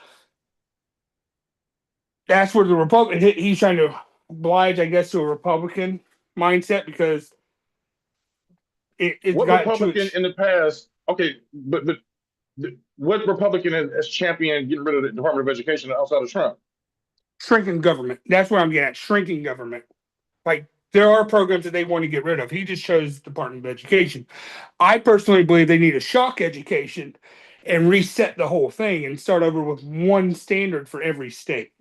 That's where the Republican he's trying to oblige, I guess, to a Republican mindset because it's what got Republican in the past? Okay, but what Republican has championed getting rid of the Department of Education outside of Trump? Shrinking government. That's what I'm getting at. Shrinking government. Like there are programs that they want to get rid of. He just chose Department of Education. I personally believe they need a shock education and reset the whole thing and start over with one standard for every state.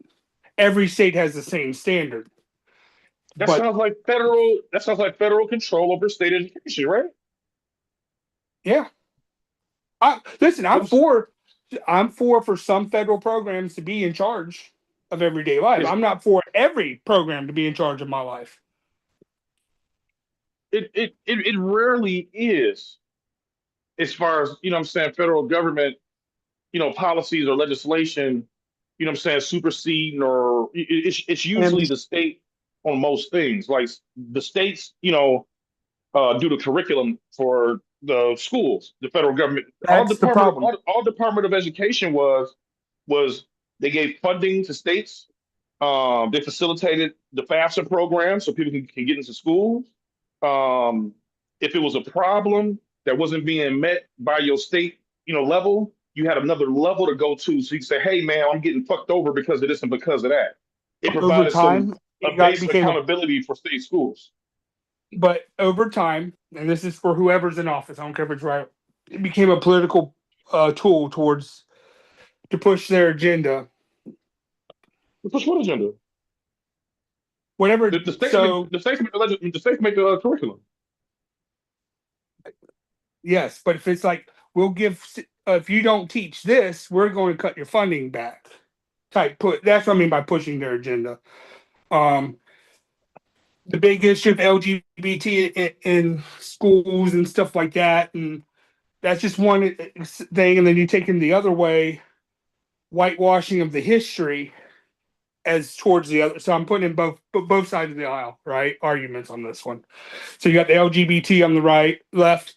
Every state has the same standard. That sounds like federal control over state education, right? Yeah. Listen, I'm for some federal programs to be in charge of everyday life. I'm not for every program to be in charge of my life. It rarely is, as far as I'm saying, federal government, policies or legislation, I'm saying, superseding, or it's usually the state on most things. Like the states, do the curriculum for the schools. The federal government, all Department of Education was they gave funding to states. They facilitated the FAFSA program so people can get into schools. If it was a problem that wasn't being met by your state, level, you had another level to go to. So you say, hey, man, I'm getting fucked over because of this and because of that. It provided a basic accountability for state schools. But over time, and this is for whoever's in office, I don't care if it's right, it became a political tool to push their agenda. To push what agenda? Whatever. The states make the curriculum. Yes, but if it's like we'll give, if you don't teach this, we're going to cut your funding back. That's what I mean by pushing their agenda. The big issue of LGBT in schools and stuff like that, and that's just one thing. And then you take them the other way, whitewashing of the history as towards the other. So I'm putting in both sides of the aisle, right? Arguments on this one. So you got the LGBT on the left,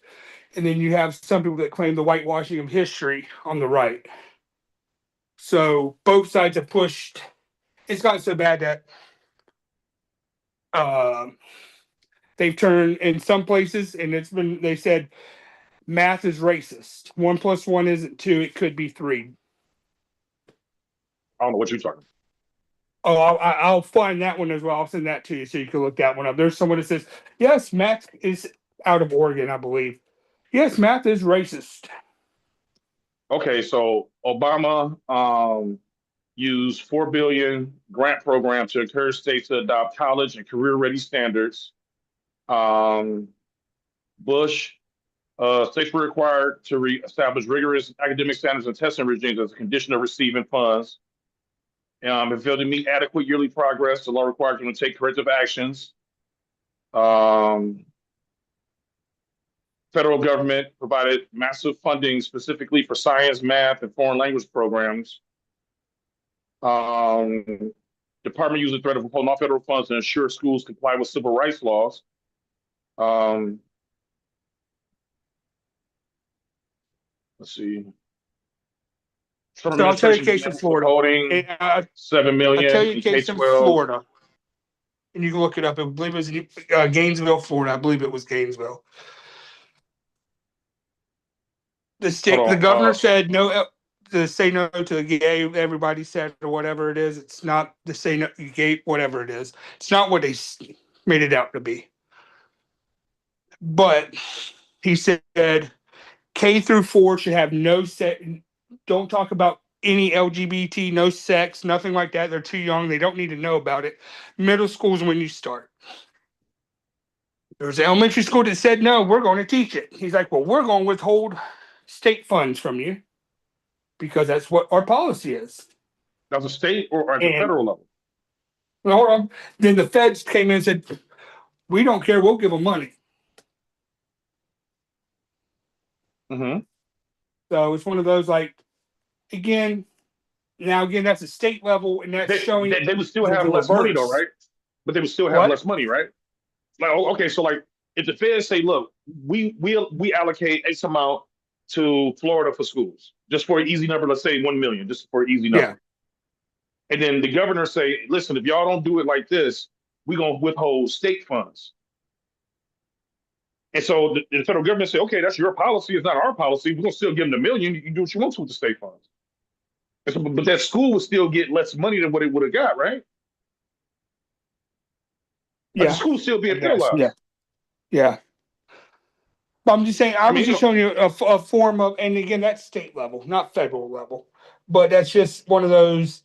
and then you have some people that claim the whitewashing of history on the right. So both sides have pushed. It's gotten so bad that they've turned in some places, and they said math is racist. 1 + 1 isn't 2; it could be 3. I don't know what you're talking about. Oh, I'll find that one as well. I'll send that to you so you can look that one up. There's someone that says, yes, math is out of Oregon, I believe. Yes, math is racist. Okay, so Obama used $4 billion grant program to encourage states to adopt college and career-ready standards. Bush, states were required to establish rigorous academic standards and testing regimes as a condition of receiving funds. If failed to meet adequate yearly progress, the law required them to take corrective actions. Federal government provided massive funding specifically for science, math, and foreign language programs. Department used the threat of withholding all federal funds to ensure schools comply with civil rights laws. Let's see. So I'll tell you a case in Florida. $7 million. I'll tell you a case in Florida. And you can look it up. I believe it was Gainesville, Florida. I believe it was Gainesville. The governor said no to say no to gay. Everybody said or whatever it is. It's not to say no gay, whatever it is. It's not what they made it out to be. But he said K through 4 should have no sex. Don't talk about any LGBT, no sex, nothing like that. They're too young. They don't need to know about it. Middle school is when you start. There was an elementary school that said, no, we're going to teach it. He's like, well, we're going to withhold state funds from you because that's what our policy is. That's a state or at the federal level? Well, hold on. Then the feds came in and said, we don't care. We'll give them money. So it's one of those, like, again, that's a state level, and that's showing they would still have less money though, right? But they would still have less money, right? Like, okay, so like if the feds say, look, we allocate X amount to Florida for schools, just for an easy number, let's say 1 million, just for an easy number. Yeah. And then the governor say, listen, if y'all don't do it like this, we're gonna withhold state funds. And so the federal government say, okay, that's your policy, it's not our policy. We're gonna still give them $1 million. You can do what you want to with the state funds. So, but that school would still get less money than what it would have got, right? Yeah. But the school still being penalized. Yeah. Yeah. But I'm just saying, I was just showing you a form of, and again, that's state level, not federal level. But that's just one of those.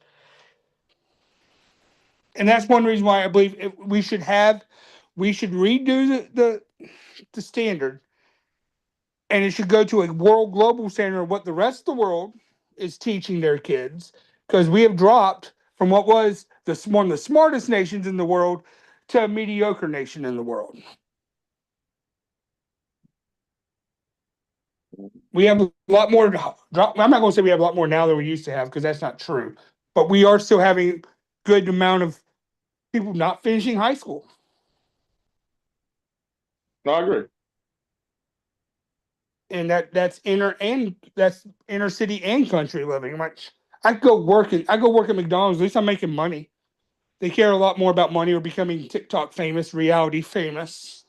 And that's one reason why I believe we should redo the standard, and it should go to a world global standard of what the rest of the world is teaching their kids, because we have dropped from what was one of the smartest nations in the world to a mediocre nation in the world. We have a lot more drop. I'm not going to say we have a lot more now than we used to have, because that's not true. But we are still having good amount of people not finishing high school. No, I agree. And that's inner city and country living. I go work at McDonald's. At least I'm making money. They care a lot more about money or becoming TikTok famous, reality famous,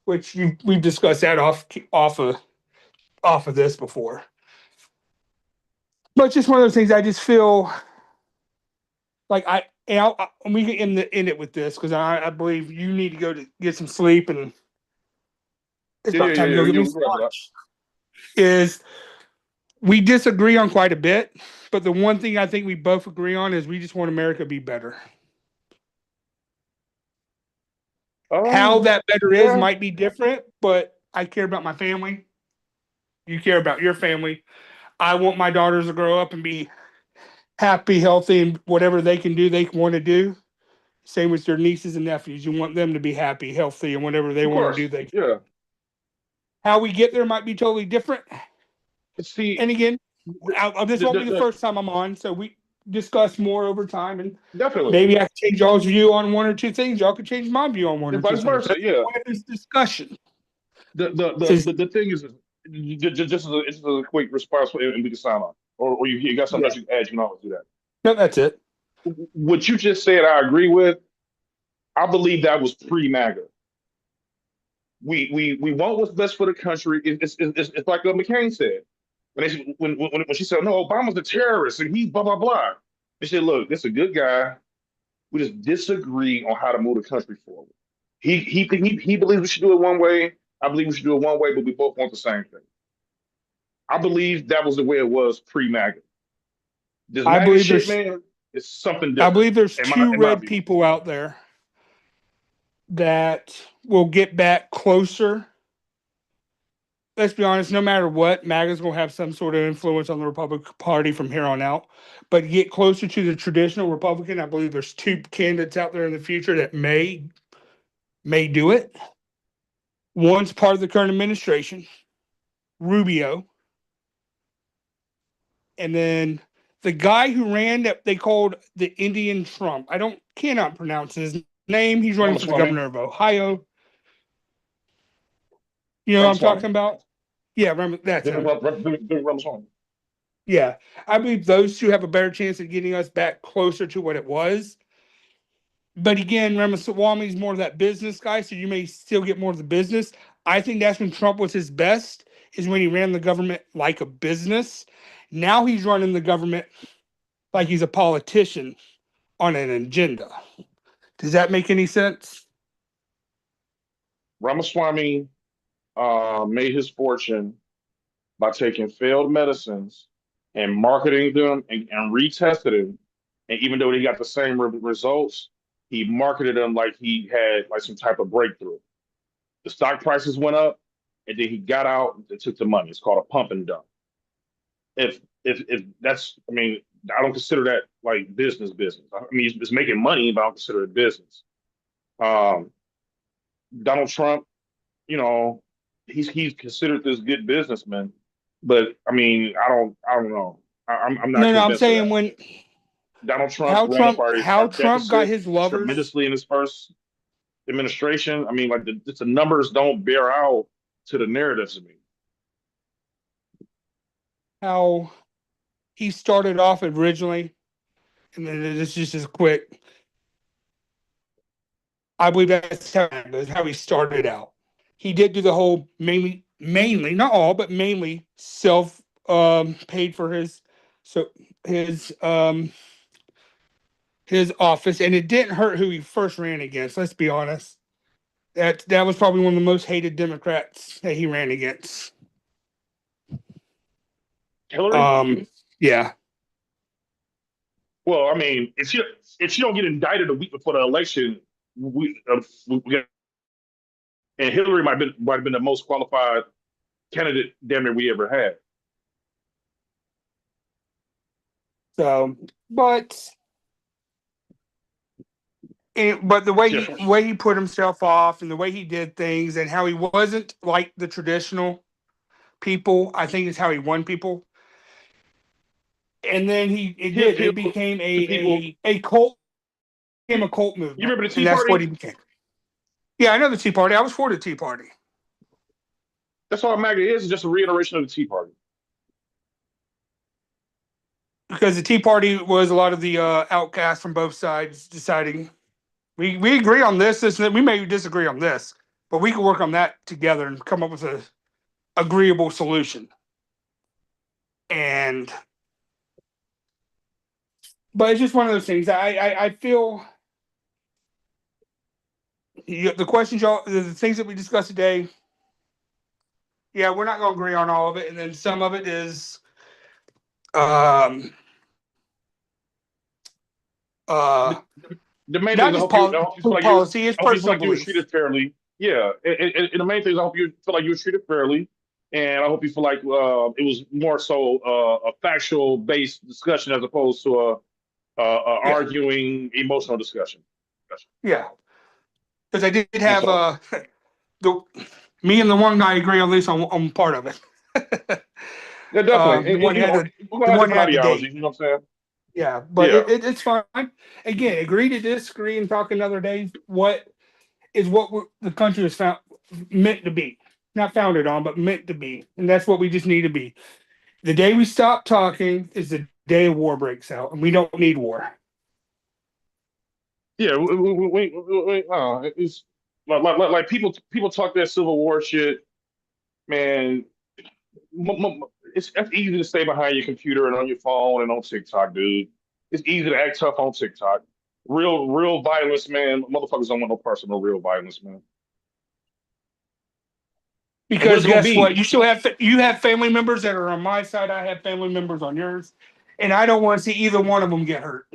which we've discussed that off of this before. But it's just one of those things. I just feel like we can end it with this, because I believe you need to go to get some sleep, and it's about time to go get me some lunch. Is we disagree on quite a bit, but the one thing I think we both agree on is we just want America to be better. How that better is might be different, but I care about my family. You care about your family. I want my daughters to grow up and be happy, healthy, and whatever they can do, they want to do. Same with your nieces and nephews. You want them to be happy, healthy, and whatever they want to do, they can. Yeah. How we get there might be totally different. See, and again, this won't be the first time I'm on, so we discuss more over time, and definitely maybe I can change y'all's view on one or two things. Y'all can change my view on one or two things. Vice versa, yeah. This discussion. The thing is, just as a quick response, and we can sign on. Or you got something else you can add, you can always do that. No, that's it. What you just said, I agree with. I believe that was pre-MAGA. We want what's best for the country. It's like McCain said. When she said, no, Obama's a terrorist and he's blah, blah, blah. They said, look, this is a good guy. We just disagree on how to move the country forward. He believes we should do it one way. I believe we should do it one way, but we both want the same thing. I believe that was the way it was pre-MAGA. This MAGA shit, man, is something different. I believe there's two red people out there that will get back closer. Let's be honest, no matter what, MAGA's going to have some sort of influence on the Republican Party from here on out. But get closer to the traditional Republican, I believe there's two candidates out there in the future that may do it. One's part of the current administration, Rubio. And then the guy who ran that they called the Indian Trump. Cannot pronounce his name. He's running for the governor of Ohio. You know what I'm talking about? Yeah, that's him. Yeah, I believe those two have a better chance of getting us back closer to what it was. But again, Ramaswamy's more of that business guy, so you may still get more of the business. I think that's when Trump was his best, is when he ran the government like a business. Now he's running the government like he's a politician on an agenda. Does that make any sense? Ramaswamy made his fortune by taking failed medicines and marketing them and retested them. And even though he got the same results, he marketed them like he had like some type of breakthrough. The stock prices went up, and then he got out and took the money. It's called a pump and dump. If that's, I mean, I don't consider that like business. I mean, it's making money, but I don't consider it business. Donald Trump, you know, he's considered this good businessman, but I mean, I don't know. I'm not No, I'm convinced of saying that. when Donald Trump ran up how our Trump got deficit his lovers, tremendously in his first administration. I mean, like the numbers don't bear out to the narratives of me. how he started off originally, and then it's just as quick. I believe that's how he started out. He did do the whole mainly not all, but mainly self paid for his his his office, and it didn't hurt who he first ran against. Let's be honest. That was probably one of the most hated Democrats that he ran against. Hillary. Yeah. Well, I mean, if she don't get indicted a week before the election, we and Hillary might have been the most qualified candidate damn near we ever had. So, but the way he put himself off and the way he did things and how he wasn't like the traditional people, I think is how he won people. And then it became a cult, became a cult movement. You remember the Tea and that's Party? what he became. Yeah, I know the Tea Party. I was for the Tea Party. That's all MAGA is just a reiteration of the Tea Party. Because the Tea Party was a lot of the outcasts from both sides deciding we agree on this, and we may disagree on this, but we can work on that together and come up with a agreeable solution. But it's just one of those things. I feel the questions the things that we discussed today. Yeah, we're not going to agree on all of it, and then some of it is The main thing is I hope you feel like policy, it's personal you were treated fairly. Yeah, and the main thing is I hope you feel like you were treated fairly, and I hope you feel like it was more so a factual based discussion as opposed to a arguing emotional discussion. Yeah, because I did have me and the one guy agree on this on part of it. Yeah, definitely. The one had the date. You know what I'm saying? Yeah, but it's fine. Again, agree to disagree and talk another day. What the country is meant to be, not founded on, but meant to be, and that's what we just need to be. The day we stop talking is the day war breaks out, and we don't need war. Yeah, it's like people talk that Civil War shit, man. It's easy to stay behind your computer and on your phone and on TikTok, dude. It's easy to act tough on TikTok. Real violence, man. Motherfuckers don't want no personal real violence, man. Because guess what? You have family members that are on my side. I have family members on yours, and I don't want to see either one of them get hurt.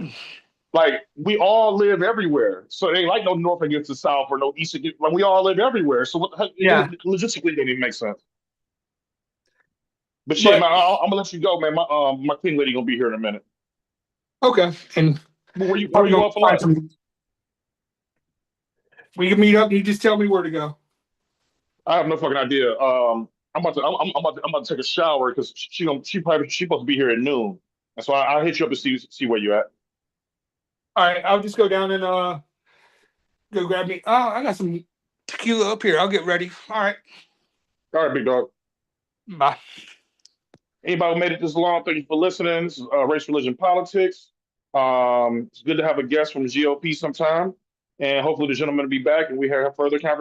Like we all live everywhere, so it ain't like no North against the South or no East against. Like we all live everywhere, so logistically, it didn't make sense. But shit, man, I'm gonna let you go, man. My clean lady gonna be here in a minute. Okay, and where you going for lunch? We can meet up. And you just tell me where to go. I have no fucking idea. I'm about to take a shower because she's supposed to be here at noon, and so I'll hit you up to see where you're at. All right, I'll just go down and go grab me. Oh, I got some tequila up here. I'll get ready. All right, big dog. Bye. Anybody who made it this long, thank you for listening. This is Race, Religion, Politics. It's good to have a guest from the GOP sometime, and hopefully the gentleman will be back and we have further conversation.